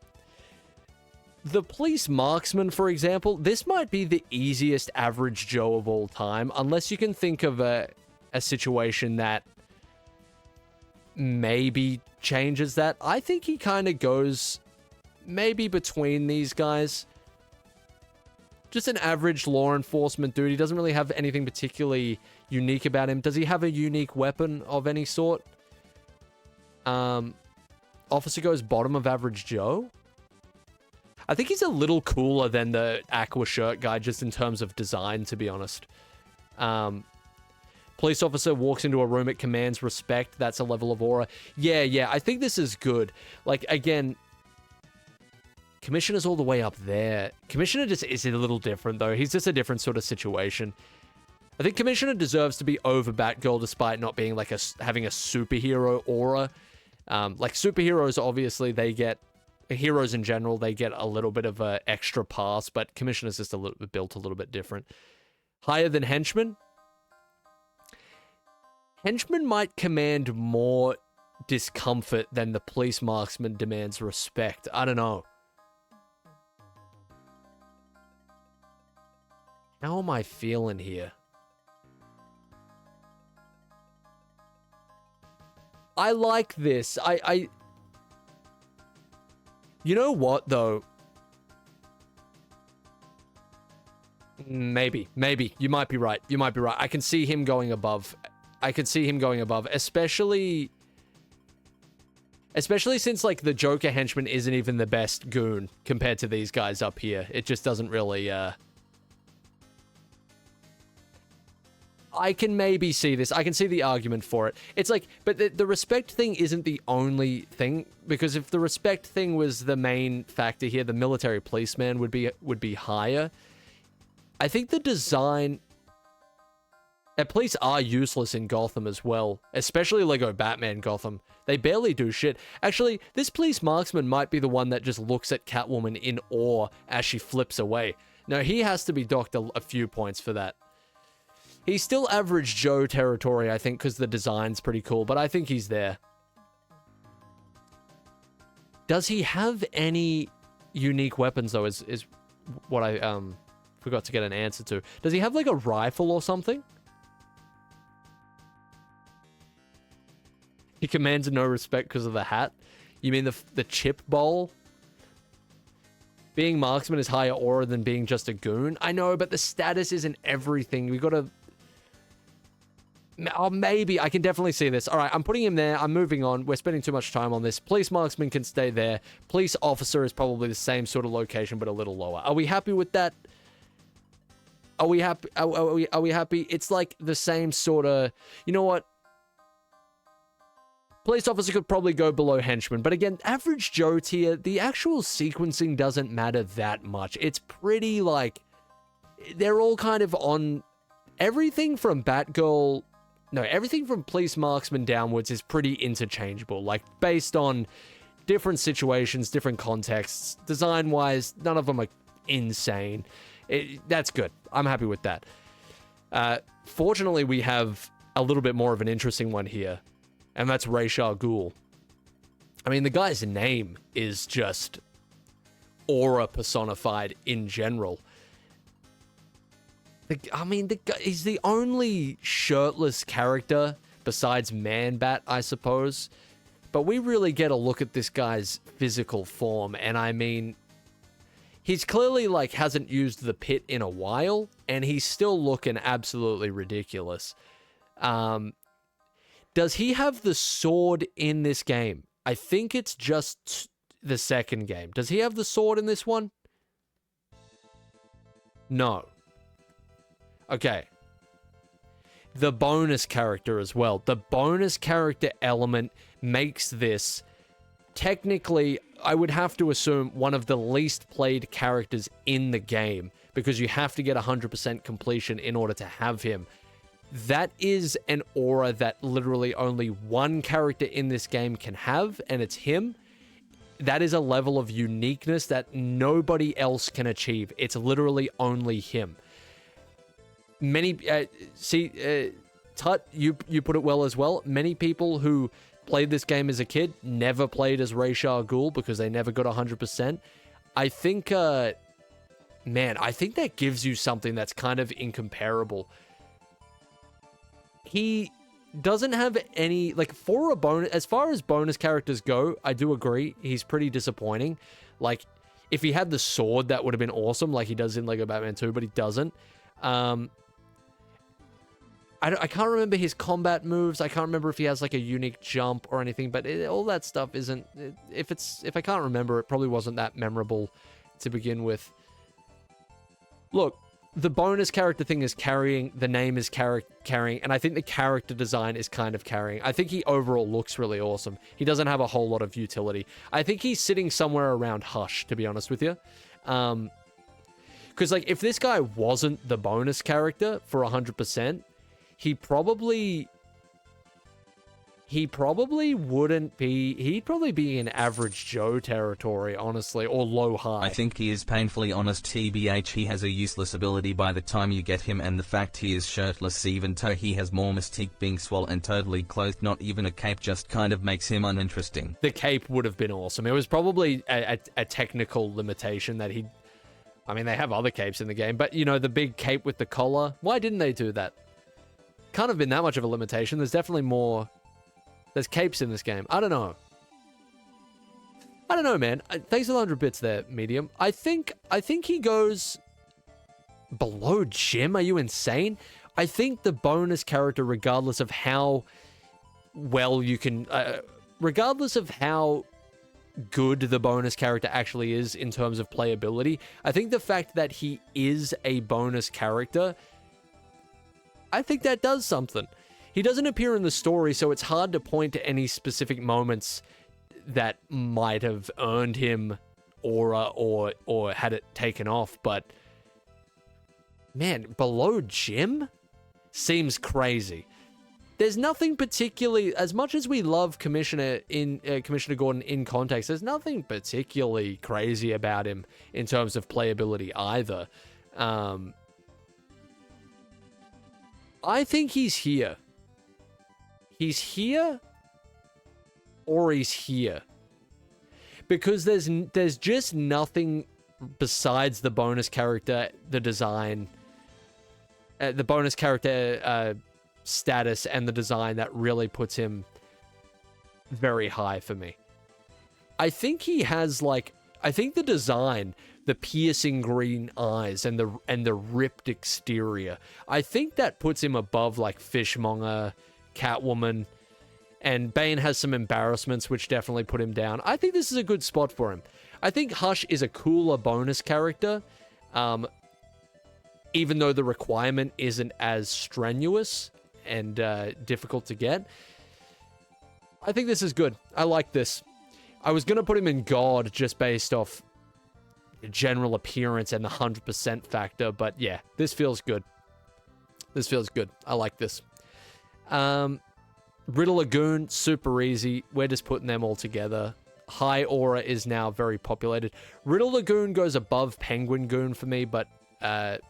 police marksman, for example, this might be the easiest average Joe of all time, unless you can think of a situation that maybe changes that. I think he kind of goes maybe between these guys. Just an average law enforcement dude. He doesn't really have anything particularly unique about him. Does he have a unique weapon of any sort? Officer goes bottom of average Joe. I think he's a little cooler than the aqua shirt guy, just in terms of design, to be honest. Police officer walks into a room, it commands respect. That's a level of aura. Yeah, I think this is good. Like, again... Commissioner's all the way up there. Commissioner just is a little different, though. He's just a different sort of situation. I think Commissioner deserves to be over Batgirl despite not being like having a superhero aura. Like superheroes, obviously, they get... heroes in general, they get a little bit of a extra pass, but Commissioner's just built a little bit different. Higher than Henchman? Henchman might command more discomfort than the police marksman demands respect. I don't know. How am I feeling here? I like this. You know what, though? Maybe. You might be right. I can see him going above. Especially since, like, the Joker henchman isn't even the best goon compared to these guys up here. It just doesn't really, I can maybe see this. I can see the argument for it. It's like, but the respect thing isn't the only thing, because if the respect thing was the main factor here, the military policeman would be higher. I think the design... police are useless in Gotham as well, especially Lego Batman Gotham. They barely do shit. Actually, this police marksman might be the one that just looks at Catwoman in awe as she flips away. No, he has to be docked a few points for that. He's still average Joe territory, I think, because the design's pretty cool, but I think he's there. Does he have any unique weapons, though, is what I forgot to get an answer to. Does he have like a rifle or something? He commands no respect because of the hat. You mean the chip bowl? Being marksman is higher aura than being just a goon. I know, but the status isn't everything. We gotta... Oh, maybe. I can definitely see this. All right, I'm putting him there. I'm moving on. We're spending too much time on this. Police marksman can stay there. Police officer is probably the same sort of location, but a little lower. Are we happy with that? Are we happy? Are we happy? It's like the same sort of... You know what? Police officer could probably go below henchman. But again, average Joe tier, the actual sequencing doesn't matter that much. It's pretty like... They're all kind of on... Everything from Batgirl... No, everything from police marksman downwards is pretty interchangeable. Like, based on different situations, different contexts. Design-wise, none of them are insane. That's good. I'm happy with that. Fortunately, we have a little bit more of an interesting one here. And that's Ra's al Ghul. I mean, the guy's name is just aura personified in general. The guy, he's the only shirtless character besides Man-Bat, I suppose. But we really get a look at this guy's physical form. And I mean, he's clearly like hasn't used the pit in a while. And he's still looking absolutely ridiculous. Does he have the sword in this game? I think it's just the second game. Does he have the sword in this one? No. Okay. The bonus character as well. The bonus character element makes this, technically, I would have to assume, one of the least played characters in the game, because you have to get 100% completion in order to have him. That is an aura that literally only one character in this game can have, and it's him. That is a level of uniqueness that nobody else can achieve. It's literally only him. Many, Tut, you put it well as well. Many people who played this game as a kid never played as Ra's al Ghul because they never got 100%. I think, man, I think that gives you something that's kind of incomparable. He doesn't have any, like, for a bonus, as far as bonus characters go, I do agree, he's pretty disappointing. Like, if he had the sword, that would have been awesome, like he does in Lego Batman 2, but he doesn't. I can't remember his combat moves. I can't remember if he has like a unique jump or anything, but all that stuff isn't... If I can't remember, it probably wasn't that memorable to begin with. Look, the bonus character thing is carrying, the name is carrying, and I think the character design is kind of carrying. I think he overall looks really awesome. He doesn't have a whole lot of utility. I think he's sitting somewhere around Hush, to be honest with you. Because, like, if this guy wasn't the bonus character for 100%, he'd probably wouldn't be... He'd probably be in average Joe territory, honestly, or low-high. I think he is painfully honest. TBH, he has a useless ability by the time you get him, and the fact he is shirtless, even though he has more mystique being swole and totally clothed, not even a cape, just kind of makes him uninteresting. The cape would have been awesome. It was probably a technical limitation that he... I mean, they have other capes in the game, but, you know, the big cape with the collar, why didn't they do that? Can't have been that much of a limitation. There's definitely more... There's capes in this game. I don't know. I don't know, man. Thanks for the 100 bits there, Medium. I think he goes below Jim. Are you insane? I think the bonus character, regardless of how well you can... regardless of how good the bonus character actually is in terms of playability, I think the fact that he is a bonus character, I think that does something. He doesn't appear in the story, so it's hard to point to any specific moments that might have earned him aura or had it taken off, but man, below Jim seems crazy. There's nothing particularly, as much as we love Commissioner Gordon in context, there's nothing particularly crazy about him in terms of playability either. I think he's here. He's here, or he's here. Because there's just nothing besides the bonus character, the design, the bonus character status and the design that really puts him very high for me. I think he has like, I think the design, the piercing green eyes and the ripped exterior, I think that puts him above like Fishmonger, Catwoman, and Bane has some embarrassments which definitely put him down. I think this is a good spot for him. I think Hush is a cooler bonus character, even though the requirement isn't as strenuous and difficult to get. I think this is good. I like this. I was going to put him in God just based off general appearance and the 100% factor, but yeah, this feels good. This feels good. I like this. Riddler Goon, super easy. We're just putting them all together. High Aura is now very populated. Riddler Goon goes above Penguin Goon for me, but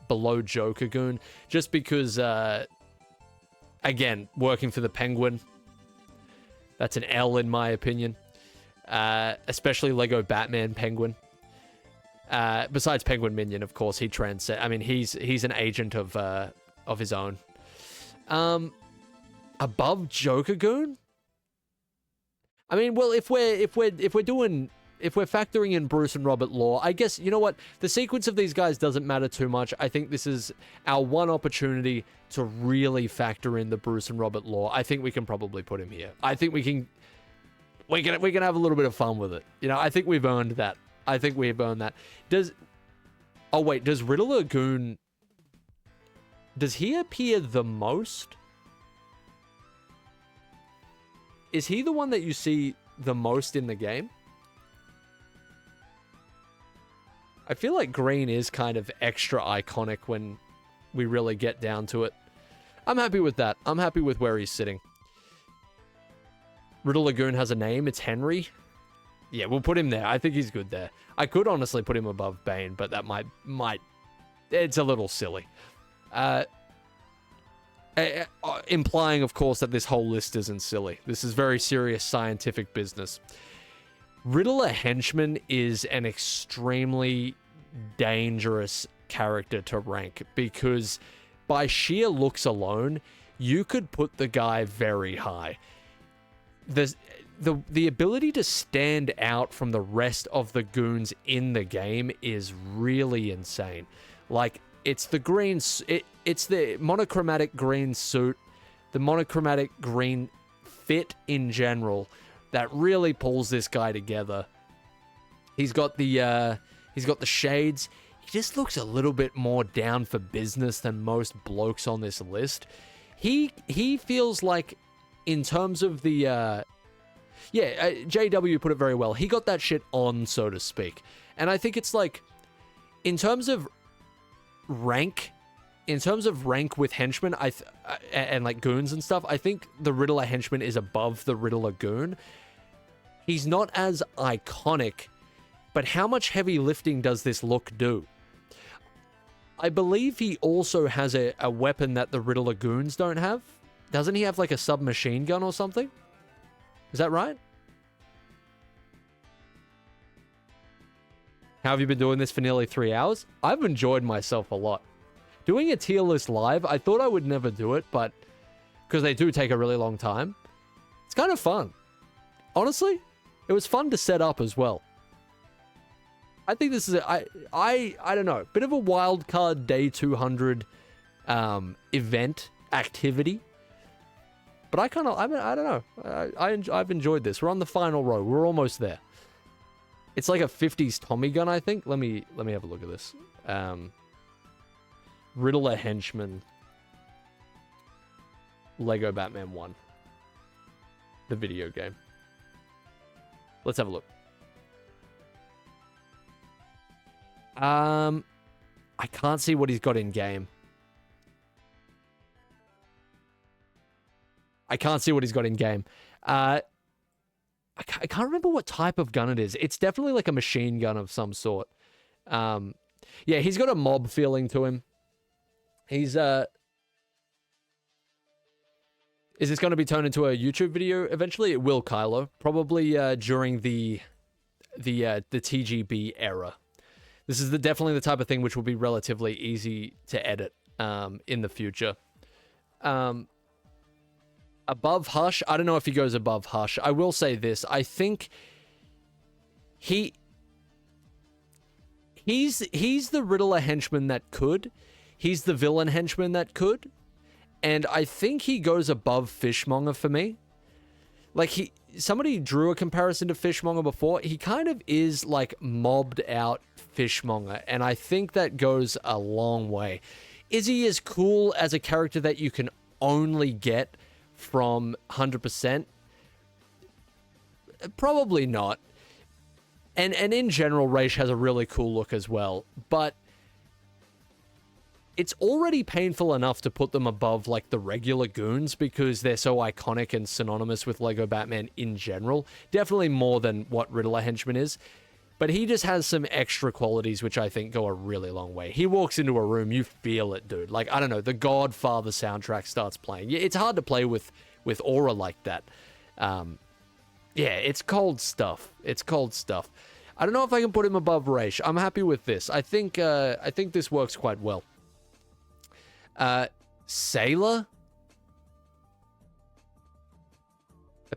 below Joker Goon, just because, again, working for the Penguin, that's an L in my opinion. Especially Lego Batman Penguin. Besides Penguin Minion, of course, he transcends. I mean, he's an agent of his own. Above Joker Goon? I mean, well, if we're factoring in Bruce and Robert Law, I guess, you know what? The sequence of these guys doesn't matter too much. I think this is our one opportunity to really factor in the Bruce and Robert Law. I think we can probably put him here. I think we can have a little bit of fun with it. You know, I think we've earned that. I think we've earned that. Does Riddler Goon, does he appear the most? Is he the one that you see the most in the game? I feel like green is kind of extra iconic when we really get down to it. I'm happy with that. I'm happy with where he's sitting. Riddler Goon has a name. It's Henry. Yeah, we'll put him there. I think he's good there. I could honestly put him above Bane, but that might it's a little silly. Implying, of course, that this whole list isn't silly. This is very serious scientific business. Riddler Henchman is an extremely dangerous character to rank because by sheer looks alone, you could put the guy very high. The ability to stand out from the rest of the goons in the game is really insane. Like, it's the green, it's the monochromatic green suit, the monochromatic green fit in general that really pulls this guy together. He's got the shades. He just looks a little bit more down for business than most blokes on this list. He feels like, in terms of the JW put it very well. He got that shit on, so to speak. And I think it's like, in terms of rank with henchmen, and like goons and stuff, I think the Riddler henchman is above the Riddler goon. He's not as iconic, but how much heavy lifting does this look do? I believe he also has a weapon that the Riddler goons don't have. Doesn't he have like a submachine gun or something? Is that right? How have you been doing this for nearly 3 hours? I've enjoyed myself a lot. Doing a tier list live, I thought I would never do it, but because they do take a really long time, it's kind of fun. Honestly, it was fun to set up as well. I think this is I don't know, bit of a wild card day 200 event activity. But I don't know. I've enjoyed this. We're on the final row. We're almost there. It's like a 50s Tommy gun, I think. Let me have a look at this. Riddler Henchman. Lego Batman 1. The video game. Let's have a look. I can't see what he's got in game. I can't see what he's got in game. I can't remember what type of gun it is. It's definitely like a machine gun of some sort. Yeah, he's got a mob feeling to him. He's is this going to be turned into a YouTube video eventually? It will, Kylo. Probably during the TGB era. This is definitely the type of thing which will be relatively easy to edit in the future. Above Hush, I don't know if he goes above Hush. I will say this. I think he's the Riddler henchman that could. He's the villain henchman that could. And I think he goes above Fishmonger for me. Like, somebody drew a comparison to Fishmonger before. He kind of is like mobbed out Fishmonger, and I think that goes a long way. Is he as cool as a character that you can only get from 100%? Probably not. And in general, Raish has a really cool look as well, but it's already painful enough to put them above, like, the regular goons because they're so iconic and synonymous with Lego Batman in general. Definitely more than what Riddler henchman is. But he just has some extra qualities which I think go a really long way. He walks into a room, you feel it, dude. Like, I don't know, the Godfather soundtrack starts playing. It's hard to play with aura like that. Yeah, it's cold stuff. It's cold stuff. I don't know if I can put him above Raish. I'm happy with this. I think this works quite well. Sailor?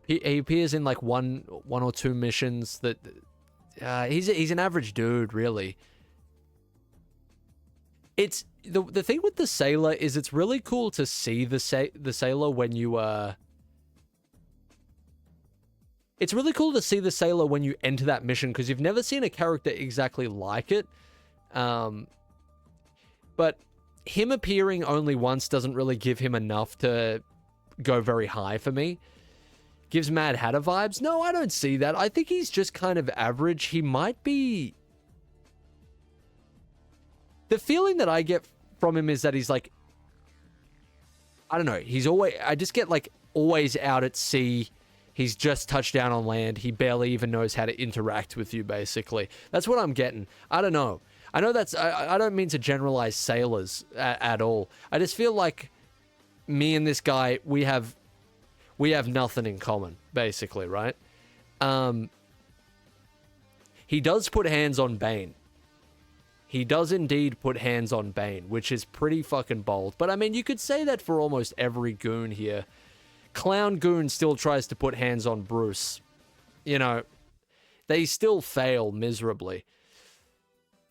He appears in like one or two missions that he's an average dude, really. It's the thing with the Sailor is it's really cool to see the Sailor when you it's really cool to see the Sailor when you enter that mission because you've never seen a character exactly like it. But him appearing only once doesn't really give him enough to go very high for me. Gives Mad Hatter vibes? No, I don't see that. I think he's just kind of average. He might be... The feeling that I get from him is that he's like... I don't know. He's always... I just get like always out at sea. He's just touched down on land. He barely even knows how to interact with you, basically. That's what I'm getting. I don't know. I know that's... I don't mean to generalize sailors at all. I just feel like me and this guy, we have nothing in common, basically, right? He does put hands on Bane. He does indeed put hands on Bane, which is pretty fucking bold. But, I mean, you could say that for almost every goon here. Clown Goon still tries to put hands on Bruce. You know, they still fail miserably.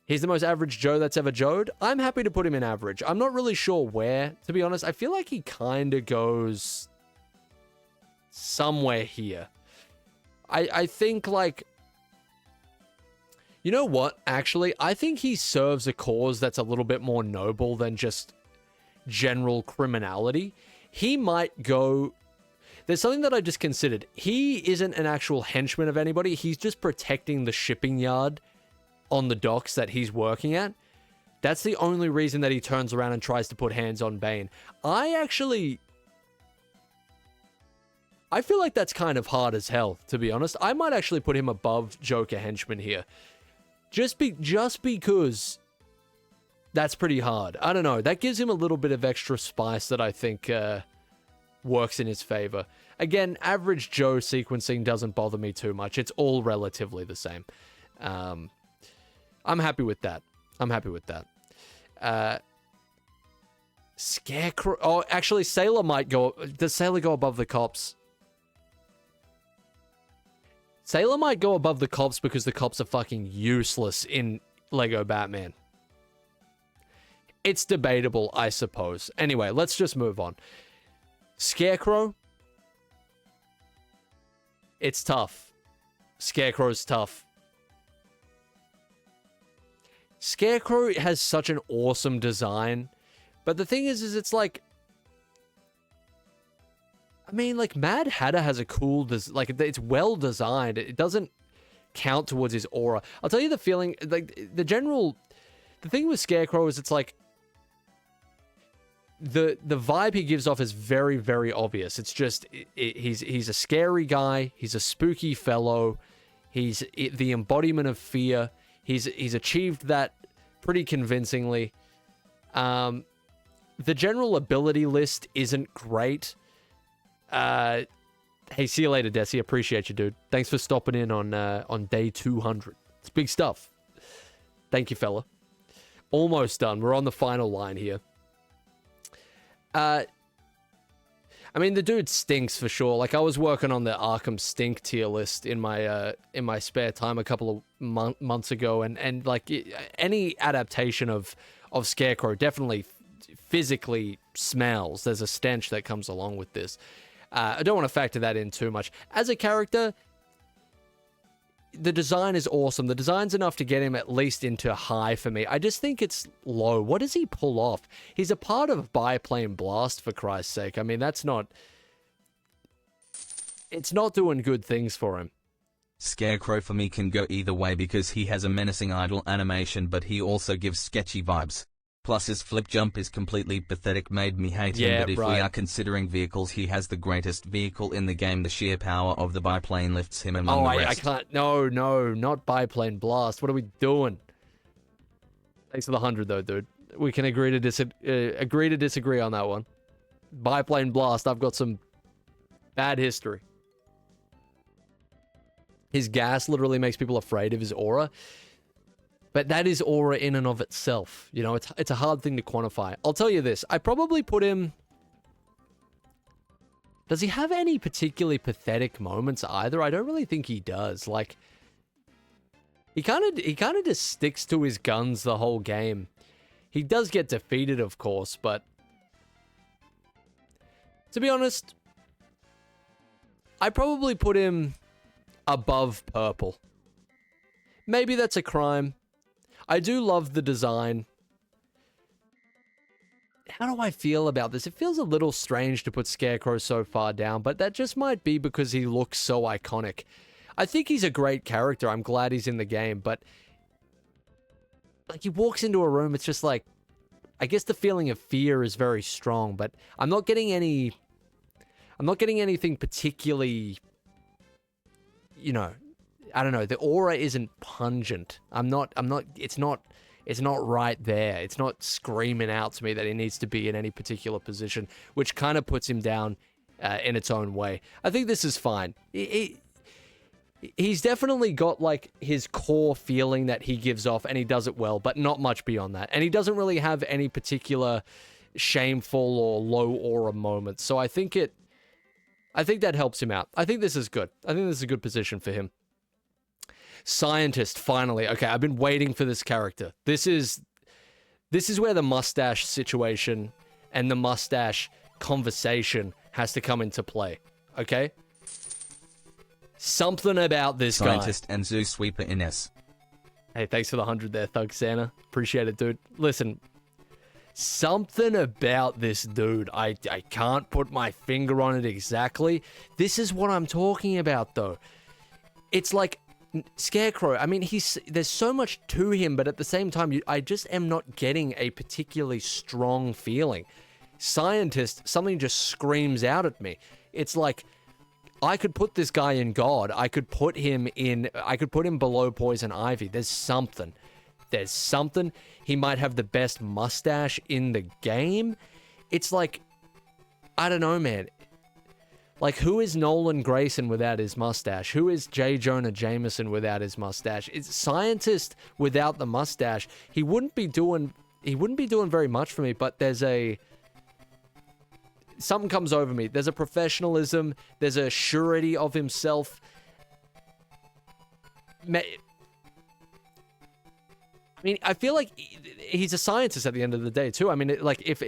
He's the most average Joe that's ever Joed. I'm happy to put him in average. I'm not really sure where, to be honest. I feel like he kind of goes somewhere here. I think, like... You know what? Actually, I think he serves a cause that's a little bit more noble than just general criminality. He might go... There's something that I just considered. He isn't an actual henchman of anybody. He's just protecting the shipping yard on the docks that he's working at. That's the only reason that he turns around and tries to put hands on Bane. I feel like that's kind of hard as hell, to be honest. I might actually put him above Joker henchman here. Just because that's pretty hard. I don't know. That gives him a little bit of extra spice that I think works in his favor. Again, average Joe sequencing doesn't bother me too much. It's all relatively the same. I'm happy with that. Scarecrow... Oh, actually, Sailor might go... Does Sailor go above the cops? Sailor might go above the cops because the cops are fucking useless in Lego Batman. It's debatable, I suppose. Anyway, let's just move on. Scarecrow? It's tough. Scarecrow's tough. Scarecrow has such an awesome design. But the thing is it's like... I mean, like, Mad Hatter has a cool... Like, it's well designed. It doesn't count towards his aura. I'll tell you the feeling... Like, the general... The thing with Scarecrow is it's like... The vibe he gives off is very, very obvious. It's just... He's a scary guy. He's a spooky fellow. He's the embodiment of fear. He's achieved that pretty convincingly. The general ability list isn't great. Hey, see you later, Desi. Appreciate you, dude. Thanks for stopping in on day 200. It's big stuff. Thank you, fella. Almost done. We're on the final line here. I mean, the dude stinks for sure. Like, I was working on the Arkham stink tier list in my spare time a couple of months ago, and like any adaptation of Scarecrow definitely physically smells. There's a stench that comes along with this. I don't want to factor that in too much. As a character, the design is awesome. The design's enough to get him at least into high for me. I just think it's low. What does he pull off? He's a part of Biplane Blast, for Christ's sake. I mean, that's not... It's not doing good things for him. Scarecrow for me can go either way because he has a menacing idle animation, but he also gives sketchy vibes. Plus his flip jump is completely pathetic, made me hate him, but if we are considering vehicles, he has the greatest vehicle in the game. The sheer power of the biplane lifts him among the rest. I can't... No, not Biplane Blast. What are we doing? Thanks for the 100 though, dude. We can agree to disagree on that one. Biplane Blast, I've got some bad history. His gas literally makes people afraid of his aura. But that is aura in and of itself. You know, it's a hard thing to quantify. I'll tell you this. I probably put him... Does he have any particularly pathetic moments either? I don't really think he does. Like, he kind of just sticks to his guns the whole game. He does get defeated, of course, but... To be honest, I probably put him above purple. Maybe that's a crime. I do love the design. How do I feel about this? It feels a little strange to put Scarecrow so far down, but that just might be because he looks so iconic. I think he's a great character. I'm glad he's in the game, but like he walks into a room, it's just like, I guess the feeling of fear is very strong, but I'm not getting anything particularly, you know, I don't know, the aura isn't pungent. It's not right there. It's not screaming out to me that he needs to be in any particular position, which kind of puts him down in its own way. I think this is fine. He's definitely got like his core feeling that he gives off, and he does it well, but not much beyond that. And he doesn't really have any particular shameful or low aura moments. So I think that helps him out. I think this is good. I think this is a good position for him. Scientist, finally. Okay, I've been waiting for this character. This is where the mustache situation and the mustache conversation has to come into play. Okay? Something about this Scientist guy. and Zoo Sweeper Ines. Hey, thanks for the 100 there, Thug Santa. Appreciate it, dude. Listen, something about this dude. I can't put my finger on it exactly. This is what I'm talking about, though. It's like Scarecrow, I mean, there's so much to him, but at the same time, I just am not getting a particularly strong feeling. Scientist, something just screams out at me. It's like, I could put this guy in God. I could put him below Poison Ivy. There's something. He might have the best mustache in the game. It's like, I don't know, man. Like, who is Nolan Grayson without his mustache? Who is J. Jonah Jameson without his mustache? It's Scientist without the mustache. He wouldn't be doing very much for me, but something comes over me. There's a professionalism, there's a surety of himself. I mean, I feel like he's a scientist at the end of the day, too. I mean, like, if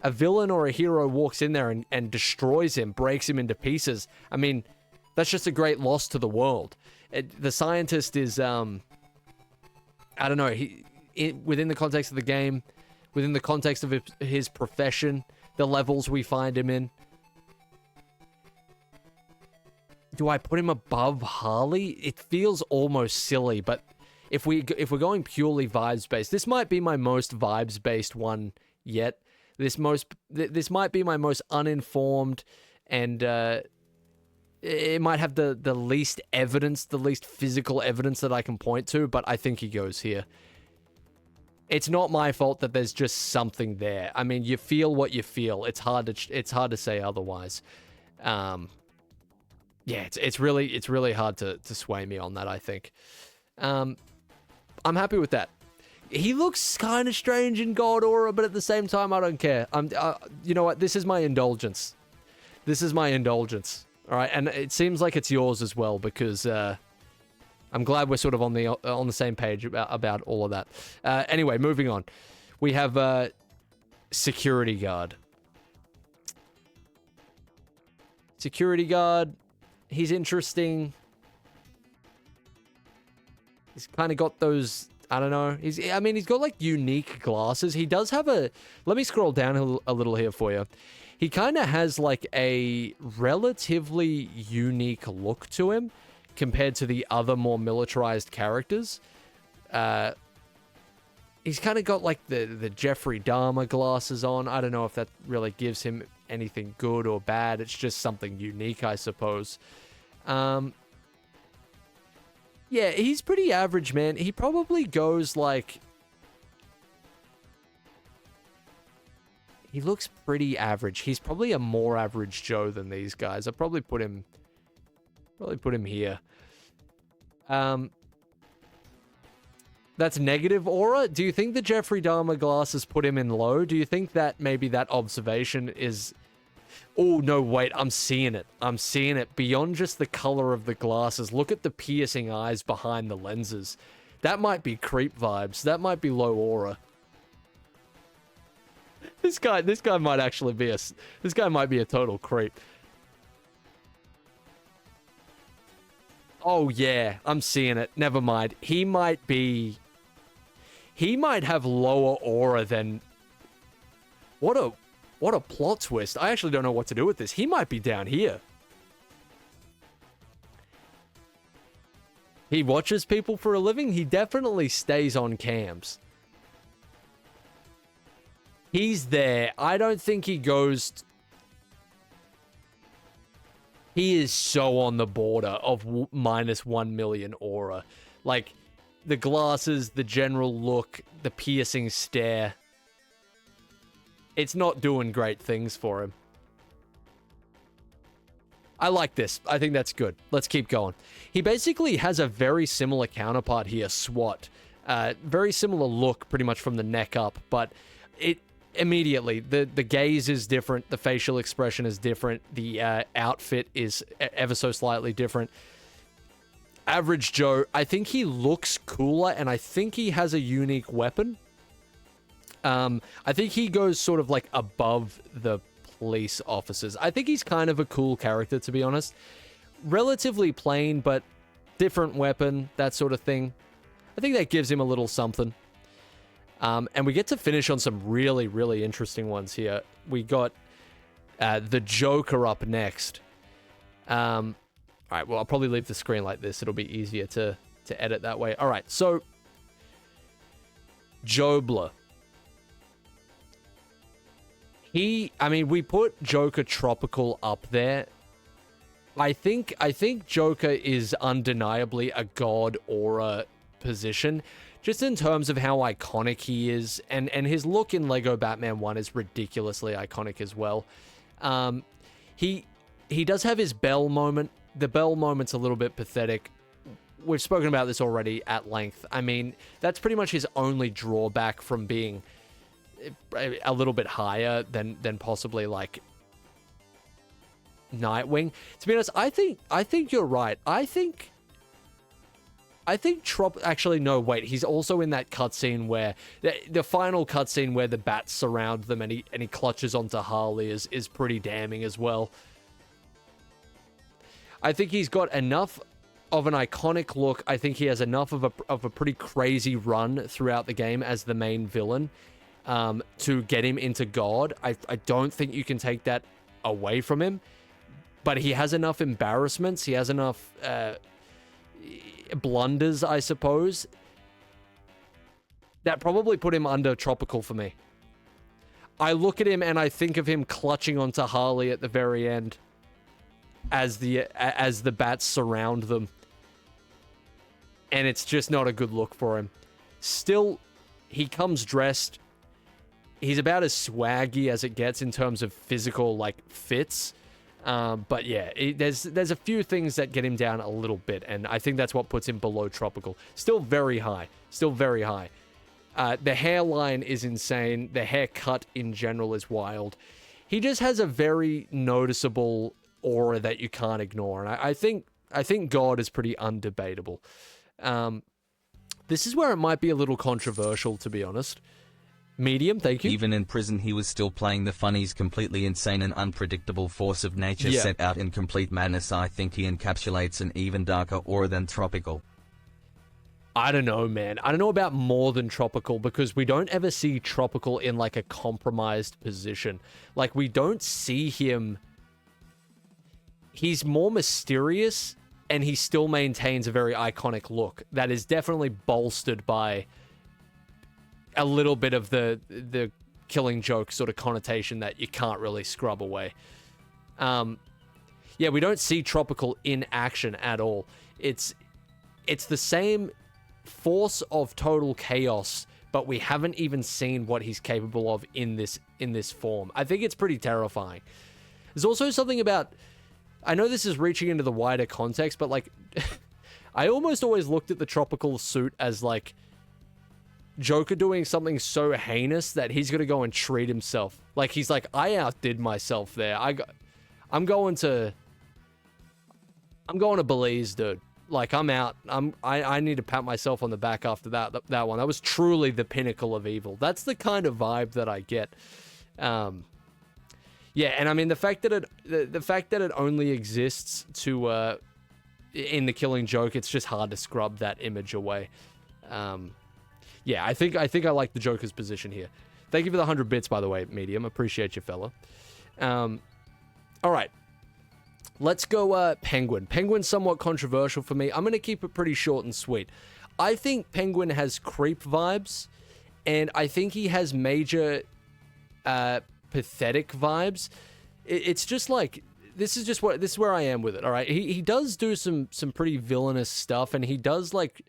a villain or a hero walks in there and destroys him, breaks him into pieces, I mean, that's just a great loss to the world. The scientist is, I don't know, within the context of the game, within the context of his profession, the levels we find him in. Do I put him above Harley? It feels almost silly, but if we're going purely vibes-based, this might be my most vibes-based one yet. This might be my most uninformed, and it might have the least evidence, the least physical evidence that I can point to, but I think he goes here. It's not my fault that there's just something there. I mean, you feel what you feel. It's hard to say otherwise. Yeah, it's really hard to sway me on that, I think. I'm happy with that. He looks kind of strange in God aura, but at the same time, I don't care. You know what? This is my indulgence. This is my indulgence. All right, and it seems like it's yours as well because I'm glad we're sort of on the same page about all of that. Anyway, moving on. We have security guard. Security guard. He's interesting. He's kind of got those. I don't know. He's got like unique glasses. He does have a. Let me scroll down a little here for you. He kind of has like a relatively unique look to him compared to the other more militarized characters. He's kind of got like the Jeffrey Dahmer glasses on. I don't know if that really gives him anything good or bad. It's just something unique, I suppose. Yeah, he's pretty average, man. He probably goes like... He looks pretty average. He's probably a more average Joe than these guys. I'd probably put him here. That's negative aura. Do you think the Jeffrey Dahmer glasses put him in low? Do you think that maybe that observation is... Oh, no, wait. I'm seeing it. I'm seeing it. Beyond just the color of the glasses, look at the piercing eyes behind the lenses. That might be creep vibes. That might be low aura. This guy might actually be this guy might be a total creep. Oh yeah, I'm seeing it. Never mind. He might have lower aura than... What a plot twist. I actually don't know what to do with this. He might be down here. He watches people for a living. He definitely stays on cams. He's there. I don't think he goes... He is so on the border of minus 1 million aura. Like, the glasses, the general look, the piercing stare. It's not doing great things for him. I like this. I think that's good. Let's keep going. He basically has a very similar counterpart here, SWAT. Very similar look pretty much from the neck up, but it... Immediately, the gaze is different, the facial expression is different, the outfit is ever so slightly different. Average Joe, I think he looks cooler, and I think he has a unique weapon. I think he goes sort of like above the police officers. I think he's kind of a cool character, to be honest. Relatively plain, but different weapon, that sort of thing. I think that gives him a little something. And we get to finish on some really, really interesting ones here. We got the Joker up next. All right, well, I'll probably leave the screen like this. It'll be easier to edit that way. All right, so Jobler. We put Joker Tropical up there. I think Joker is undeniably a god aura position. Just in terms of how iconic he is, and his look in Lego Batman 1 is ridiculously iconic as well. He does have his Bell moment. The Bell moment's a little bit pathetic. We've spoken about this already at length. I mean, that's pretty much his only drawback from being a little bit higher than possibly like Nightwing. To be honest, I think you're right. I think actually, no, wait. He's also in that cutscene where... The final cutscene where the bats surround them and he clutches onto Harley is pretty damning as well. I think he's got enough of an iconic look. I think he has enough of a pretty crazy run throughout the game as the main villain to get him into God. I don't think you can take that away from him. But he has enough embarrassments. He has enough... blunders, I suppose, that probably put him under Tropical for me. I look at him and I think of him clutching onto Harley at the very end as the bats surround them, and it's just not a good look for him. Still, he comes dressed. He's about as swaggy as it gets in terms of physical like fits. But yeah, there's a few things that get him down a little bit, and I think that's what puts him below Tropical. Still very high. Still very high. The hairline is insane. The haircut in general is wild. He just has a very noticeable aura that you can't ignore, and I think God is pretty undebatable. This is where it might be a little controversial, to be honest. Medium, thank you. Even in prison he was still playing the funnies, completely insane and unpredictable force of nature set out in complete madness. I think he encapsulates an even darker aura than Tropical. I don't know, man. I don't know about more than Tropical, because we don't ever see Tropical in like a compromised position. Like, we don't see him. He's more mysterious, and he still maintains a very iconic look that is definitely bolstered by a little bit of the Killing Joke sort of connotation that you can't really scrub away. Yeah, we don't see Tropical in action at all. It's the same force of total chaos, but we haven't even seen what he's capable of in this form. I think it's pretty terrifying. There's also something about, I know this is reaching into the wider context, but like I almost always looked at the Tropical suit as like Joker doing something so heinous that he's gonna go and treat himself. Like, he's like, I outdid myself there. I'm going to Belize, dude. Like, I'm out. I need to pat myself on the back after that one. That was truly the pinnacle of evil. That's the kind of vibe that I get. Yeah, and I mean the fact that it only exists to in the Killing Joke, it's just hard to scrub that image away. Yeah, I think I like the Joker's position here. Thank you for the 100 bits, by the way, Medium. Appreciate you, fella. All right. Let's go Penguin. Penguin's somewhat controversial for me. I'm going to keep it pretty short and sweet. I think Penguin has creep vibes, and I think he has major pathetic vibes. It's just like, this is where I am with it, all right? He does do some pretty villainous stuff, and he does like...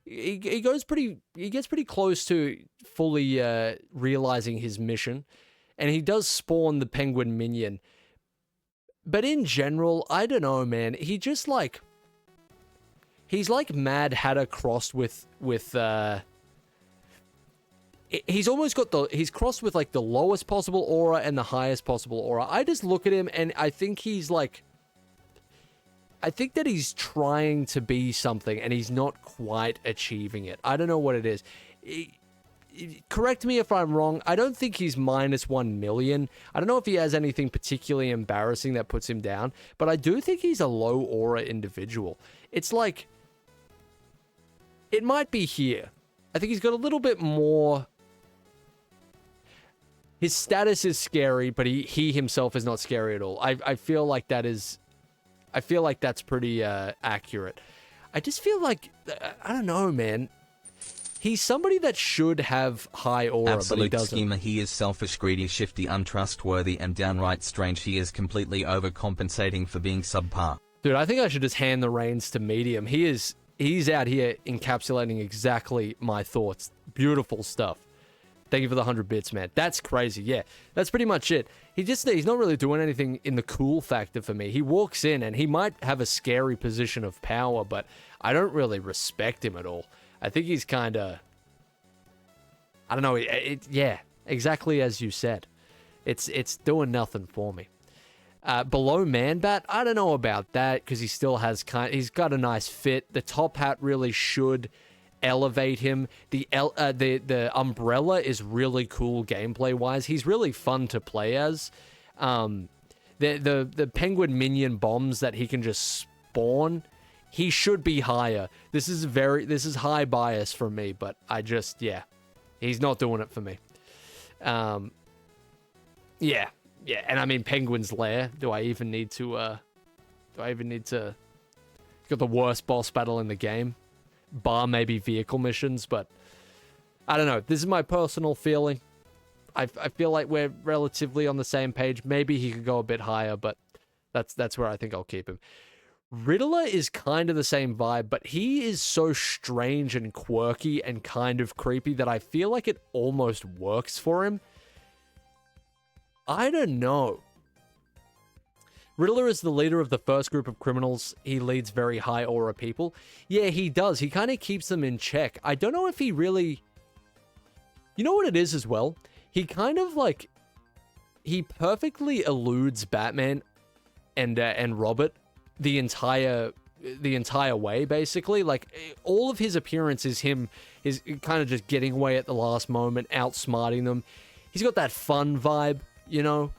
He gets pretty close to fully realizing his mission, and he does spawn the Penguin minion. But in general, I don't know, man. He just like, he's like Mad Hatter crossed with he's almost got he's crossed with like the lowest possible aura and the highest possible aura. I just look at him and I think he's like, I think that he's trying to be something and he's not quite achieving it. I don't know what it is. Correct me if I'm wrong. I don't think he's minus 1 million. I don't know if he has anything particularly embarrassing that puts him down, but I do think he's a low aura individual. It's like, it might be here. I think he's got a little bit more. His status is scary, but he himself is not scary at all. I feel like that is... I feel like that's pretty accurate. I just feel like, I don't know, man. He's somebody that should have high aura, Absolute but he doesn't. Schemer. He is selfish, greedy, shifty, untrustworthy, and downright strange. He is completely overcompensating for being subpar. Dude, I think I should just hand the reins to Medium. He's out here encapsulating exactly my thoughts. Beautiful stuff. Thank you for the 100 bits, man. That's crazy. Yeah, that's pretty much it. He's not really doing anything in the cool factor for me. He walks in and he might have a scary position of power, but I don't really respect him at all. I think he's kind of, I don't know. Yeah, exactly as you said. It's doing nothing for me. Below Man-Bat, I don't know about that because he still has he's got a nice fit. The top hat really should elevate him. The umbrella is really cool gameplay wise. He's really fun to play as. The Penguin minion bombs that he can just spawn, he should be higher. This is high bias for me, but yeah, he's not doing it for me. Yeah, and I mean Penguin's Lair. Do I even need to got the worst boss battle in the game, bar maybe vehicle missions, but I don't know. This is my personal feeling. I feel like we're relatively on the same page. Maybe he could go a bit higher, but that's where I think I'll keep him. Riddler is kind of the same vibe, but he is so strange and quirky and kind of creepy that I feel like it almost works for him. I don't know. Riddler is the leader of the first group of criminals. He leads very high aura people. Yeah, he does. He kind of keeps them in check. I don't know if he really... You know what it is as well? He kind of like, he perfectly eludes Batman and Robert the entire way, basically. Like, all of his appearance is him is kind of just getting away at the last moment, outsmarting them. He's got that fun vibe, you know.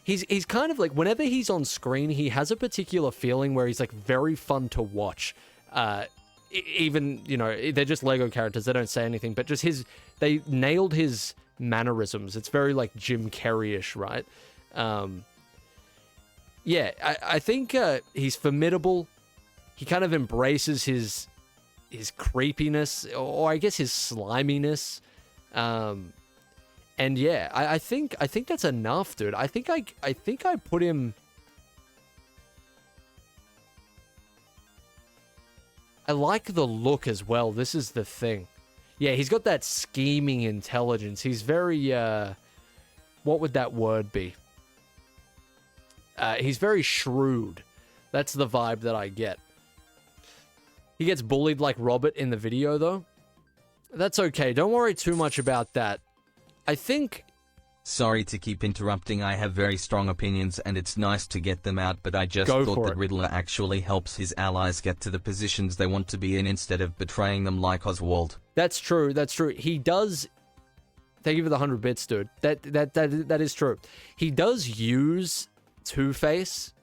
He's kind of like, whenever he's on screen, he has a particular feeling where he's like very fun to watch. Even, you know, they're just Lego characters, they don't say anything, but just they nailed his mannerisms. It's very like Jim Carrey-ish, right? Yeah, I think he's formidable. He kind of embraces his creepiness, or I guess his sliminess. And yeah, I think that's enough, dude. I think I put him. I like the look as well. This is the thing. Yeah, he's got that scheming intelligence. He's very what would that word be? He's very shrewd. That's the vibe that I get. He gets bullied like Robert in the video, though. That's okay. Don't worry too much about that. I think... Sorry to keep interrupting, I have very strong opinions and it's nice to get them out, but I just thought that Riddler actually helps his allies get to the positions they want to be in instead of betraying them like Oswald. That's true, that's true. He does... Thank you for the 100 bits, dude. That is true. He does use Two-Face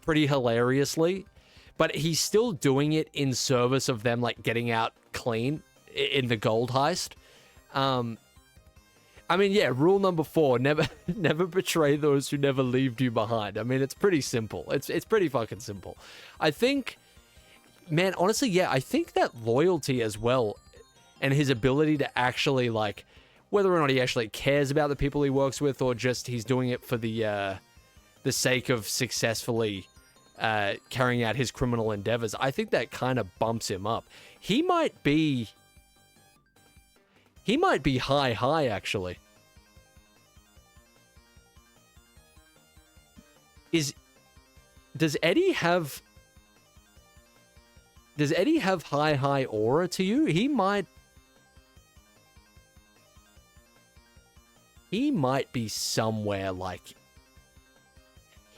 pretty hilariously, but he's still doing it in service of them, like, getting out clean in the gold heist. I mean, yeah, rule number 4, never betray those who never leave you behind. I mean, it's pretty simple. It's pretty fucking simple. I think, man, honestly, yeah, I think that loyalty as well, and his ability to actually, like, whether or not he actually cares about the people he works with, or just he's doing it for the sake of successfully carrying out his criminal endeavors, I think that kind of bumps him up. He might be high, actually. Does Eddie have high aura to you? He might be somewhere, like,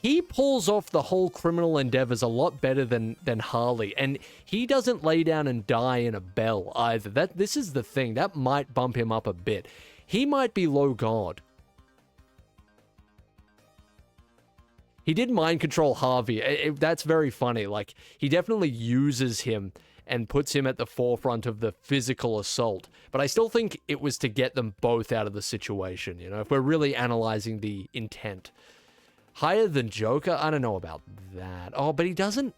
he pulls off the whole criminal endeavors a lot better than Harley, and he doesn't lay down and die in a bell either. This is the thing that might bump him up a bit. He might be low god. He did mind control Harvey. That's very funny. Like, he definitely uses him and puts him at the forefront of the physical assault. But I still think it was to get them both out of the situation, you know, if we're really analyzing the intent. Higher than Joker? I don't know about that. Oh, but he doesn't...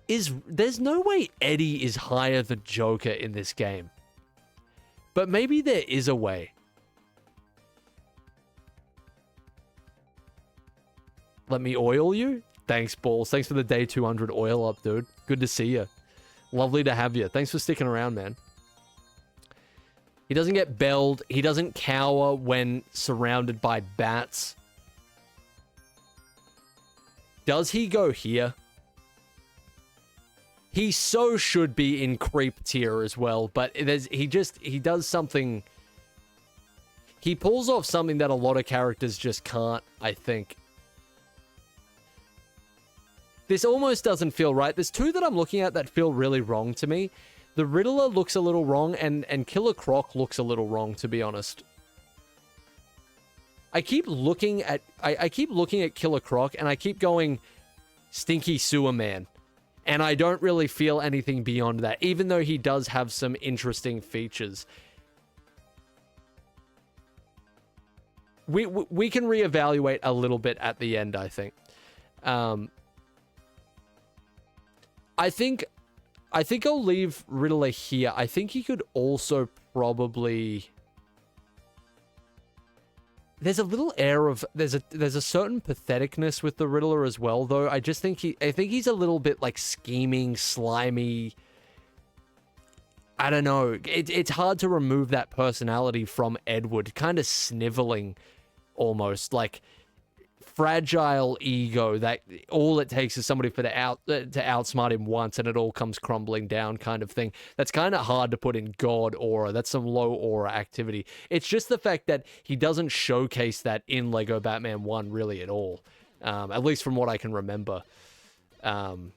There's no way Eddie is higher than Joker in this game. But maybe there is a way. Let me oil you? Thanks, Balls. Thanks for the day 200 oil up, dude. Good to see you. Lovely to have you. Thanks for sticking around, man. He doesn't get belled. He doesn't cower when surrounded by bats. Does he go here? He so should be in creep tier as well, but he does something... He pulls off something that a lot of characters just can't, I think. This almost doesn't feel right. There's two that I'm looking at that feel really wrong to me. The Riddler looks a little wrong, and Killer Croc looks a little wrong, to be honest. I keep looking at Killer Croc, and I keep going, Stinky Sewer Man. And I don't really feel anything beyond that, even though he does have some interesting features. We can reevaluate a little bit at the end, I think. I think I'll leave Riddler here. I think he could also probably... There's a little air of... There's a certain patheticness with the Riddler as well, though. I think he's a little bit, like, scheming, slimy... I don't know. It's hard to remove that personality from Edward. Kind of sniveling, almost. Like, fragile ego that all it takes is somebody to outsmart him once and it all comes crumbling down kind of thing. That's kind of hard to put in God aura. That's some low aura activity. It's just the fact that he doesn't showcase that in Lego Batman 1 really at all, at least from what I can remember. In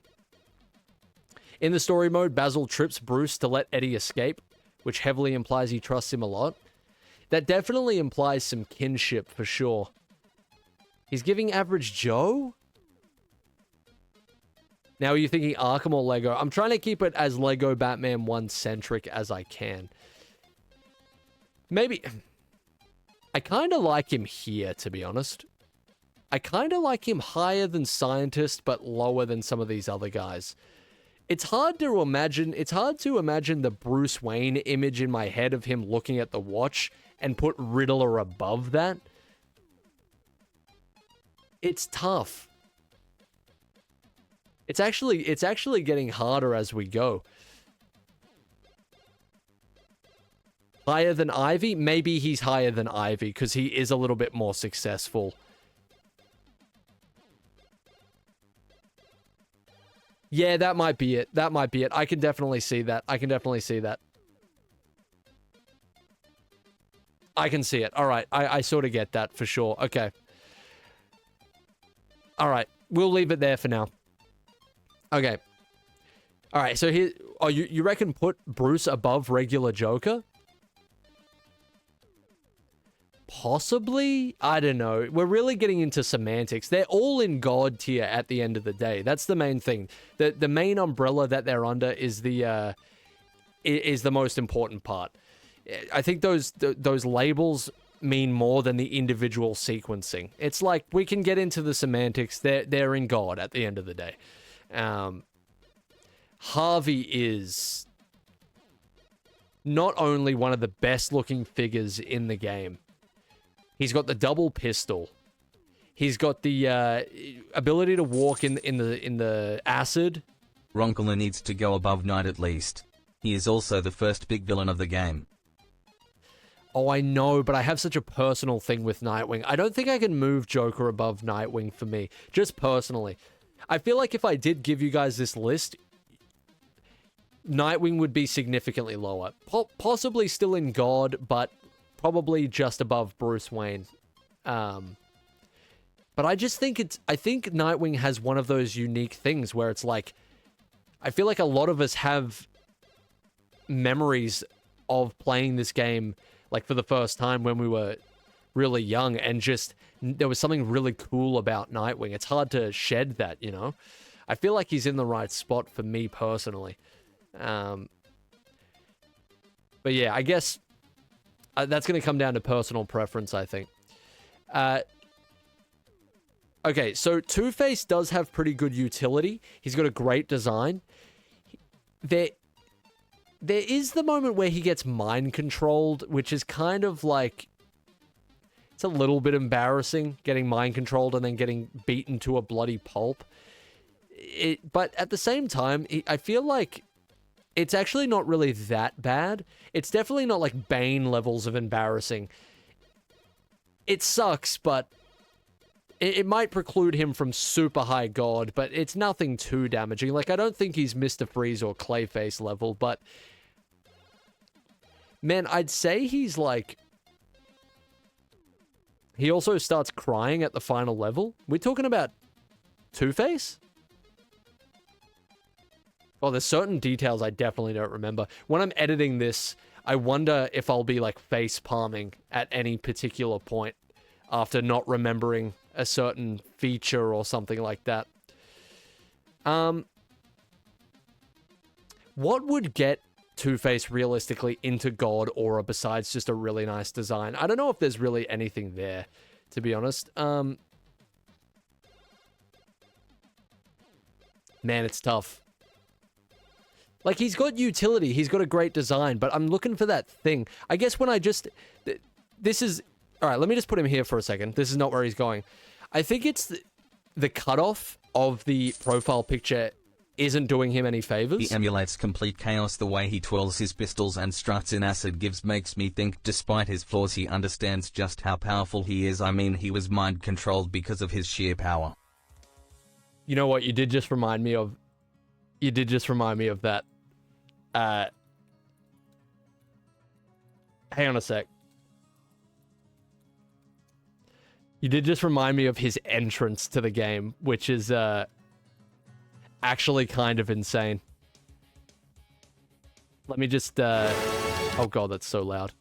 the story mode, Basil trips Bruce to let Eddie escape, which heavily implies he trusts him a lot. That definitely implies some kinship for sure. He's giving Average Joe? Now, are you thinking Arkham or Lego? I'm trying to keep it as Lego Batman 1 centric as I can. Maybe... I kind of like him here, to be honest. I kind of like him higher than Scientist, but lower than some of these other guys. It's hard to imagine the Bruce Wayne image in my head of him looking at the watch and put Riddler above that. It's tough. It's actually getting harder as we go. Higher than Ivy? Maybe he's higher than Ivy because he is a little bit more successful. Yeah, that might be it. That might be it. I can definitely see that. I can definitely see that. I can see it. All right. I sort of get that for sure. Okay. All right. We'll leave it there for now. Okay. All right. So here... Oh, you reckon put Bruce above regular Joker? Possibly? I don't know. We're really getting into semantics. They're all in God tier at the end of the day. That's the main thing. The main umbrella that they're under is the most important part. I think those labels mean more than the individual sequencing. It's like we can get into the semantics. They're in God at the end of the day. Harvey is not only one of the best looking figures in the game. He's got the double pistol. He's got the ability to walk in the acid. Ronkler needs to go above Knight at least. He is also the first big villain of the game. Oh, I know, but I have such a personal thing with Nightwing. I don't think I can move Joker above Nightwing for me, just personally. I feel like if I did give you guys this list, Nightwing would be significantly lower. Possibly still in God, but probably just above Bruce Wayne. But I just think I think Nightwing has one of those unique things where it's like, I feel like a lot of us have memories of playing this game like for the first time when we were really young, and just there was something really cool about Nightwing. It's hard to shed that, you know? I feel like he's in the right spot for me personally. But yeah, I guess that's going to come down to personal preference, I think. Okay, so Two-Face does have pretty good utility. He's got a great design. There is the moment where he gets mind-controlled, which is kind of like... It's a little bit embarrassing, getting mind-controlled and then getting beaten to a bloody pulp. But at the same time, I feel like it's actually not really that bad. It's definitely not like Bane levels of embarrassing. It sucks, but it might preclude him from super high God, but it's nothing too damaging. Like, I don't think he's Mr. Freeze or Clayface level, but... Man, I'd say he's like... He also starts crying at the final level. We're talking about Two-Face? Well, there's certain details I definitely don't remember. When I'm editing this, I wonder if I'll be like face palming at any particular point after not remembering a certain feature or something like that. What would get Two-Face realistically into God aura besides just a really nice design? I don't know if there's really anything there, to be honest. Man, it's tough. Like, he's got utility, he's got a great design, but I'm looking for that thing. I guess when I just... This is... Alright, let me just put him here for a second. This is not where he's going. I think it's the cutoff of the profile picture isn't doing him any favors. He emulates complete chaos. The way he twirls his pistols and struts in acid gives makes me think despite his flaws he understands just how powerful he is. I mean, he was mind controlled because of his sheer power. You know what? You did just remind me of that. Hang on a sec. You did just remind me of his entrance to the game, which is actually kind of insane. Let me just oh god, that's so loud.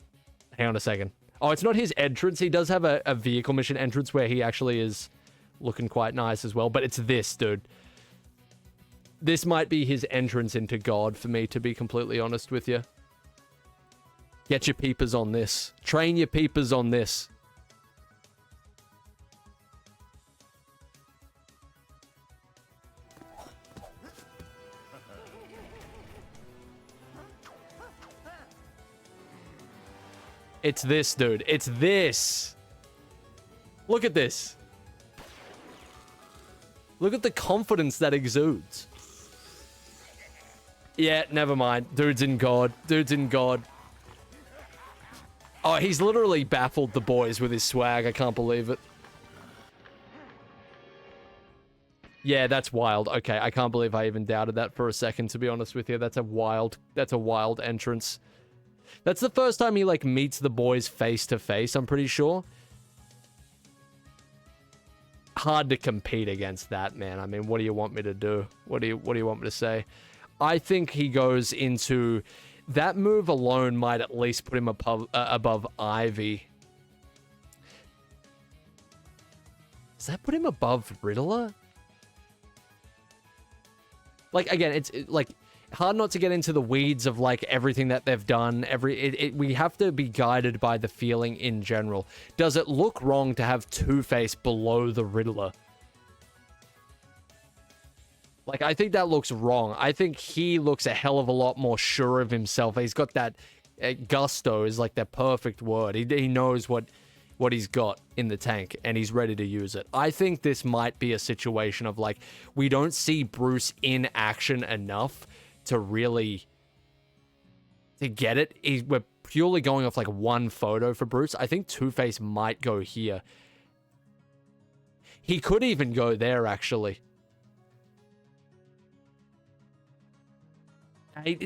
Hang on a second. Oh, it's not his entrance. He does have a vehicle mission entrance where he actually is looking quite nice as well, but it's this, dude. This might be his entrance into God for me, to be completely honest with you. Get your peepers on this. Train your peepers on this. It's this, dude. It's this. Look at this. Look at the confidence that exudes. Yeah, never mind. Dude's in God. Dude's in God. Oh, he's literally baffled the boys with his swag. I can't believe it. Yeah, that's wild. Okay, I can't believe I even doubted that for a second, to be honest with you. That's a wild entrance. That's the first time he, like, meets the boys face to face, I'm pretty sure. Hard to compete against that, man. I mean, what do you want me to do? What do you want me to say? I think he goes into... That move alone might at least put him above Ivy. Does that put him above Riddler? Like, again, it's like... hard not to get into the weeds of, like, everything that they've done. We have to be guided by the feeling in general. Does it look wrong to have Two-Face below the Riddler? Like, I think that looks wrong. I think he looks a hell of a lot more sure of himself. He's got that gusto is like that perfect word. He knows what he's got in the tank, and he's ready to use it. I think this might be a situation of, like, we don't see Bruce in action enough to really get it. We're purely going off like one photo for Bruce. I think Two-Face might go here. He could even go there, actually.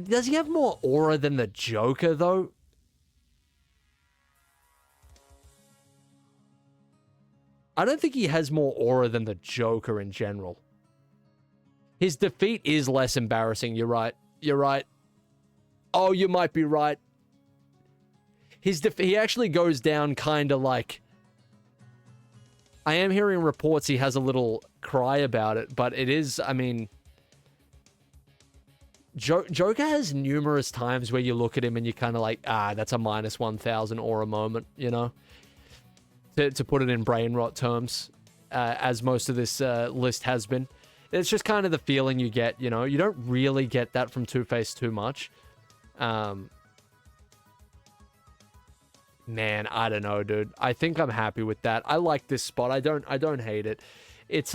Does he have more aura than the Joker, though? I don't think he has more aura than the Joker in general. His defeat is less embarrassing. You're right. You're right. Oh, you might be right. He actually goes down kind of like... I am hearing reports he has a little cry about it, but it is, I mean... Joker has numerous times where you look at him and you're kind of like, that's a minus 1,000 aura moment, you know? To put it in brain rot terms, as most of this list has been. It's just kind of the feeling you get, you know? You don't really get that from Two-Face too much. Man, I don't know, dude. I think I'm happy with that. I like this spot. I don't hate it. It's,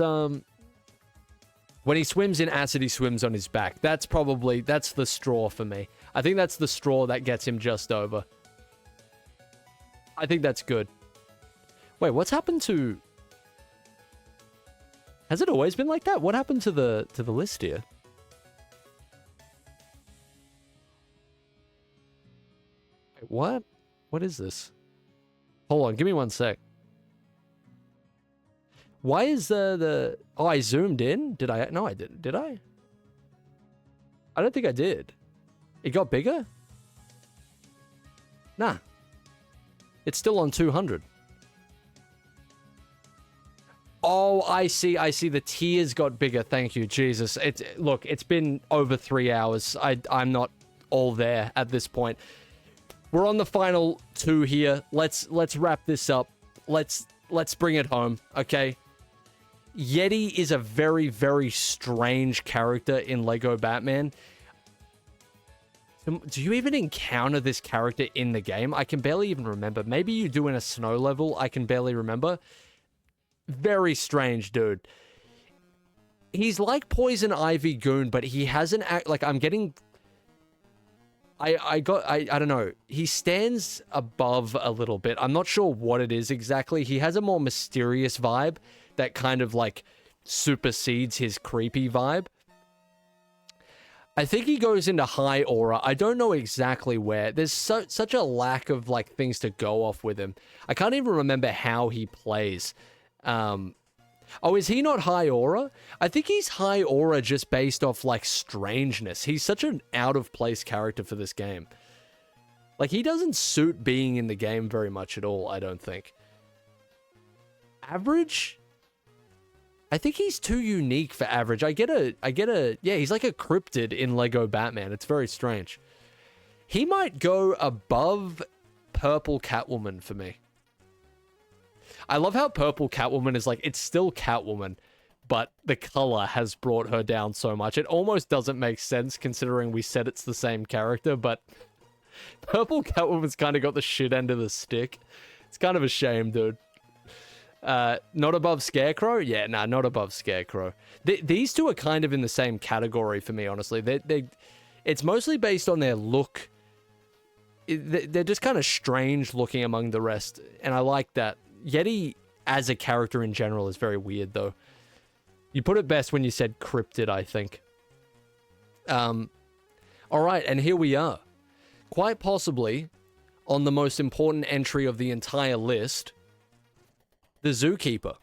when he swims in acid, he swims on his back. That's the straw for me. I think that's the straw that gets him just over. I think that's good. Wait, what's happened to... Has it always been like that? What happened to the list here? Wait, what? What is this? Hold on, give me one sec. Why is the... Oh, I zoomed in? Did I? No, I didn't. Did I? I don't think I did. It got bigger? Nah. It's still on 200. Oh, I see. The tiers got bigger. Thank you, Jesus. Look, it's been over 3 hours. I'm not all there at this point. We're on the final 2 here. Let's wrap this up. Let's bring it home, okay? Yeti is a very, very strange character in Lego Batman. Do you even encounter this character in the game? I can barely even remember. Maybe you do in a snow level. I can barely remember. Very strange, dude. He's like Poison Ivy Goon, but he hasn't like I'm getting. I don't know. He stands above a little bit. I'm not sure what it is exactly. He has a more mysterious vibe that kind of like supersedes his creepy vibe. I think he goes into high aura. I don't know exactly where. There's such a lack of like things to go off with him. I can't even remember how he plays. Oh, is he not high aura? I think he's high aura just based off like strangeness. He's such an out of place character for this game. Like he doesn't suit being in the game very much at all, I don't think. Average? I think he's too unique for average. Yeah, he's like a cryptid in Lego Batman. It's very strange. He might go above Purple Catwoman for me. I love how Purple Catwoman is like, it's still Catwoman, but the color has brought her down so much. It almost doesn't make sense considering we said it's the same character, but Purple Catwoman's kind of got the shit end of the stick. It's kind of a shame, dude. Not above Scarecrow? Yeah, nah, not above Scarecrow. These two are kind of in the same category for me, honestly. It's mostly based on their look. They're just kind of strange looking among the rest, and I like that. Yeti, as a character in general, is very weird, though. You put it best when you said cryptid, I think. Alright, and here we are. Quite possibly, on the most important entry of the entire list, the Zookeeper.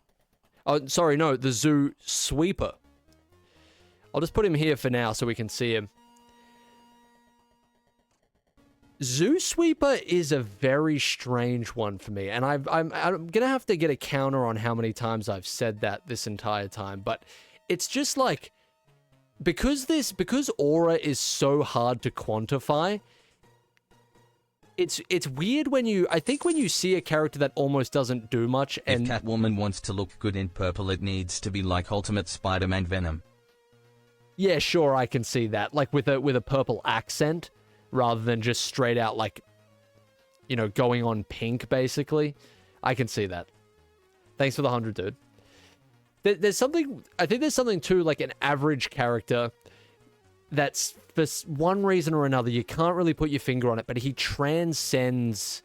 Oh, sorry, no, the Zoo Sweeper. I'll just put him here for now so we can see him. Zoo Sweeper is a very strange one for me, and I'm gonna have to get a counter on how many times I've said that this entire time, but it's just like, because aura is so hard to quantify, it's weird when I think when you see a character that almost doesn't do much, and if Catwoman wants to look good in purple, it needs to be like Ultimate Spider-Man Venom. Yeah, sure, I can see that, like with a purple accent, rather than just straight out, like, you know, going on pink, basically. I can see that. Thanks for the 100, dude. There's something, I think there's something too, like an average character that's, for one reason or another, you can't really put your finger on it, but he transcends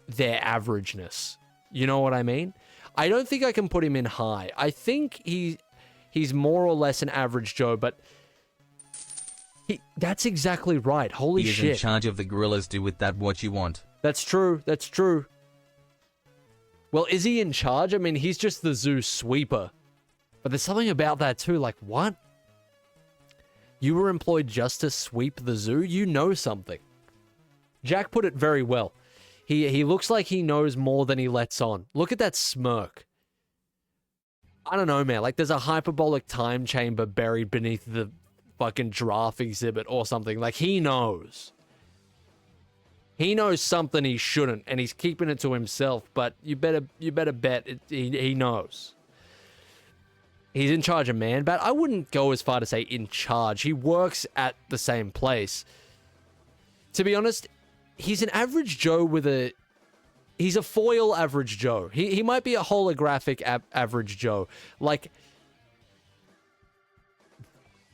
their averageness. You know what I mean? I don't think I can put him in high. I think he's more or less an average Joe, but that's exactly right. Holy shit. He is in charge of the gorillas. Do with that what you want. That's true. That's true. Well, is he in charge? I mean, he's just the Zoo Sweeper. But there's something about that too. Like, what? You were employed just to sweep the zoo? You know something. Jack put it very well. He looks like he knows more than he lets on. Look at that smirk. I don't know, man. Like, there's a hyperbolic time chamber buried beneath the fucking giraffe exhibit or something. Like, he knows. He knows something he shouldn't, and he's keeping it to himself, but you better bet he knows. He's in charge of Man-Bat. I wouldn't go as far to say in charge. He works at the same place. To be honest, he's an average Joe he's a foil average Joe. He might be a holographic average Joe. Like,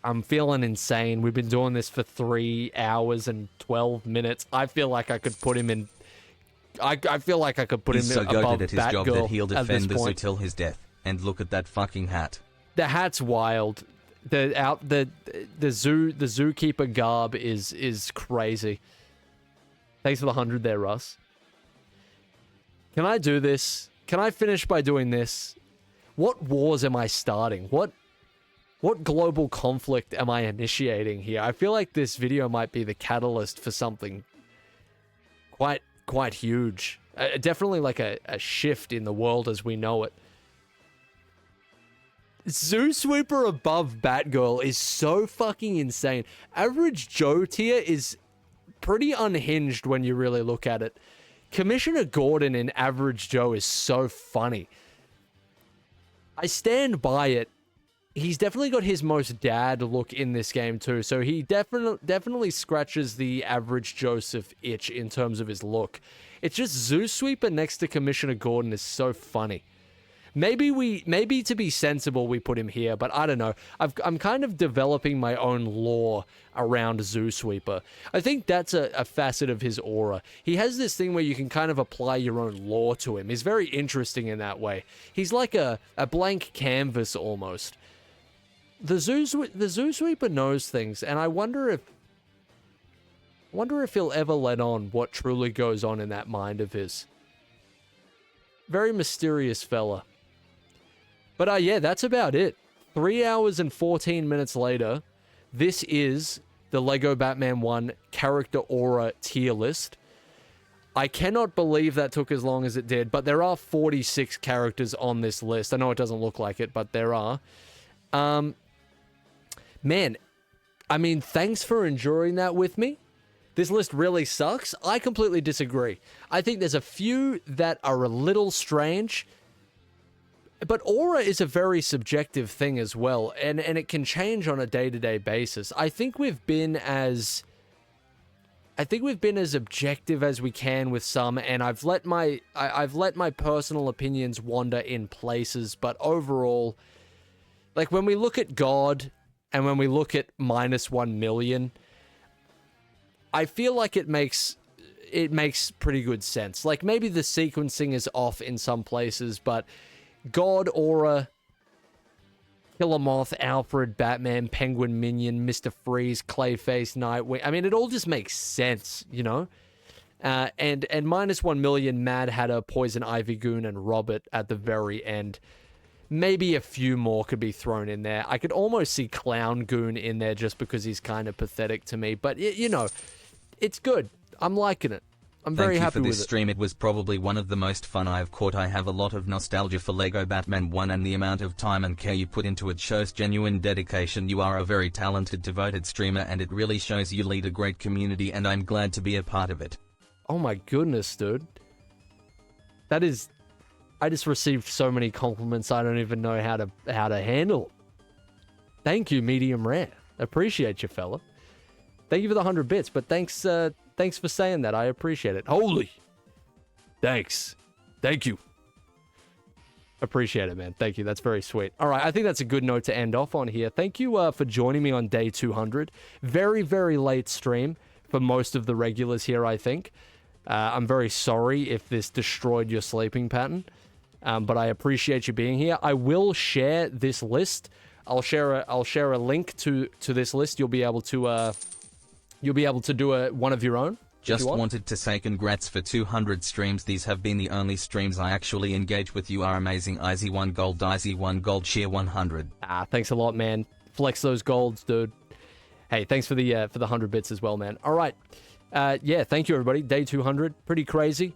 I'm feeling insane. We've been doing this for 3 hours and 12 minutes. I feel like I could put him in. I feel like I could put He's him so above goated at his job that he'll at this defend the zoo point. till his death. And look at that fucking hat. The hat's wild. The zookeeper garb is crazy. Thanks for the 100 there, Russ. Can I do this? Can I finish by doing this? What wars am I starting? What global conflict am I initiating here? I feel like this video might be the catalyst for something quite huge. Definitely like a shift in the world as we know it. Zoo Sweeper above Batgirl is so fucking insane. Average Joe tier is pretty unhinged when you really look at it. Commissioner Gordon in Average Joe is so funny. I stand by it. He's definitely got his most dad look in this game too, so he definitely scratches the average Joseph itch in terms of his look. It's just Zoo Sweeper next to Commissioner Gordon is so funny. Maybe to be sensible, we put him here, but I don't know. I'm kind of developing my own lore around Zoo Sweeper. I think that's a facet of his aura. He has this thing where you can kind of apply your own lore to him. He's very interesting in that way. He's like a blank canvas almost. The Zoo Sweeper knows things, and I wonder if he'll ever let on what truly goes on in that mind of his. Very mysterious fella. But yeah, that's about it. 3 hours and 14 minutes later, this is the LEGO Batman 1 character aura tier list. I cannot believe that took as long as it did, but there are 46 characters on this list. I know it doesn't look like it, but there are. Man, I mean, thanks for enduring that with me. This list really sucks. I completely disagree. I think there's a few that are a little strange, but aura is a very subjective thing as well, and it can change on a day-to-day basis. I think we've been as objective as we can with some, and I've let my personal opinions wander in places, but overall, like when we look at God and when we look at -1 million, I feel like it makes pretty good sense. Like maybe the sequencing is off in some places, but God, Aura, Killer Moth, Alfred, Batman, Penguin, Minion, Mr. Freeze, Clayface, Nightwing. I mean, it all just makes sense, you know? And -1 million, Mad Hatter, Poison Ivy Goon, and Robert at the very end. Maybe a few more could be thrown in there. I could almost see Clown Goon in there just because he's kind of pathetic to me. But, you know, it's good. I'm liking it. I'm very happy with it. Thank you for this stream. It was probably one of the most fun I've caught. I have a lot of nostalgia for LEGO Batman 1, and the amount of time and care you put into it shows genuine dedication. You are a very talented, devoted streamer, and it really shows you lead a great community, and I'm glad to be a part of it. Oh my goodness, dude. That is... I just received so many compliments I don't even know how to handle. Thank you, Medium Rare. Appreciate you, fella. Thank you for the 100 bits, but thanks for saying that. I appreciate it. Holy. Thanks. Thank you. Appreciate it, man. Thank you. That's very sweet. All right, I think that's a good note to end off on here. Thank you for joining me on day 200. Very, very late stream for most of the regulars here, I think. I'm very sorry if this destroyed your sleeping pattern. But I appreciate you being here. I will share this list. I'll share a link to this list. You'll be able to do one of your own. Just wanted to say congrats for 200 streams. These have been the only streams I actually engage with. You are amazing. Eyezayar 1 gold, Eyezayar 1 gold, share 100. Thanks a lot, man. Flex those golds, dude. Hey, thanks for the 100 bits as well, man. All right. Yeah, thank you, everybody. Day 200. Pretty crazy.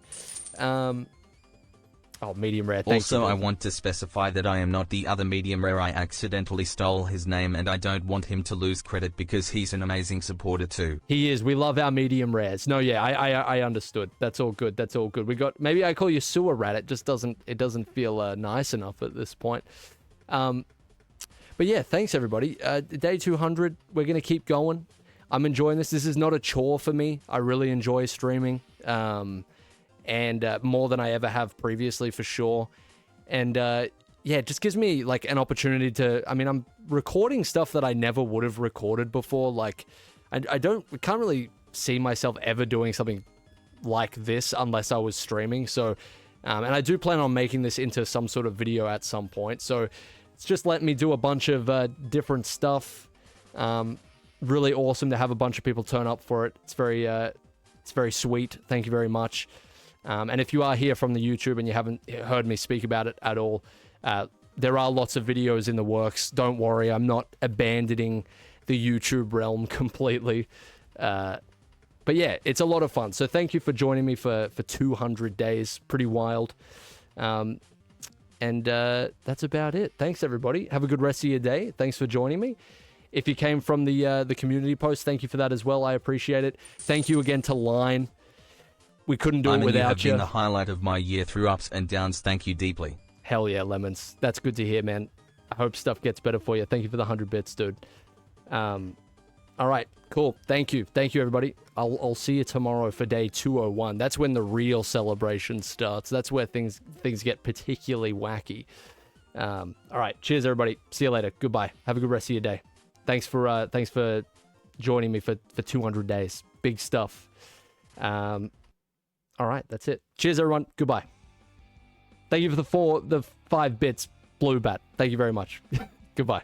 Oh, Medium Rare, thank you. Also, I want to specify that I am not the other Medium Rare. I accidentally stole his name, and I don't want him to lose credit because he's an amazing supporter too. He is. We love our Medium Rares. No, yeah, I understood. That's all good. That's all good. Maybe I call you Sewer Rat. It just doesn't feel nice enough at this point. But yeah, thanks everybody. Day 200, we're going to keep going. I'm enjoying this. This is not a chore for me. I really enjoy streaming. And more than I ever have previously, for sure. And yeah, it just gives me like an opportunity to... I mean, I'm recording stuff that I never would have recorded before. Like, I can't really see myself ever doing something like this unless I was streaming. So, and I do plan on making this into some sort of video at some point. So it's just letting me do a bunch of different stuff. Really awesome to have a bunch of people turn up for it. It's very sweet. Thank you very much. And if you are here from the YouTube and you haven't heard me speak about it at all, there are lots of videos in the works. Don't worry, I'm not abandoning the YouTube realm completely. But yeah, it's a lot of fun. So thank you for joining me for 200 days. Pretty wild. And that's about it. Thanks, everybody. Have a good rest of your day. Thanks for joining me. If you came from the community post, thank you for that as well. I appreciate it. Thank you again to Line. We couldn't do it without you. You have been the highlight of my year through ups and downs. Thank you deeply. Hell yeah, Lemons. That's good to hear, man. I hope stuff gets better for you. Thank you for the 100 bits, dude. All right, cool. Thank you, everybody. I'll see you tomorrow for day 201. That's when the real celebration starts. That's where things get particularly wacky. All right, cheers, everybody. See you later. Goodbye. Have a good rest of your day. Thanks for joining me for 200 days. Big stuff. All right, that's it. Cheers, everyone. Goodbye. Thank you for the 5 bits, Blue Bat. Thank you very much. Goodbye.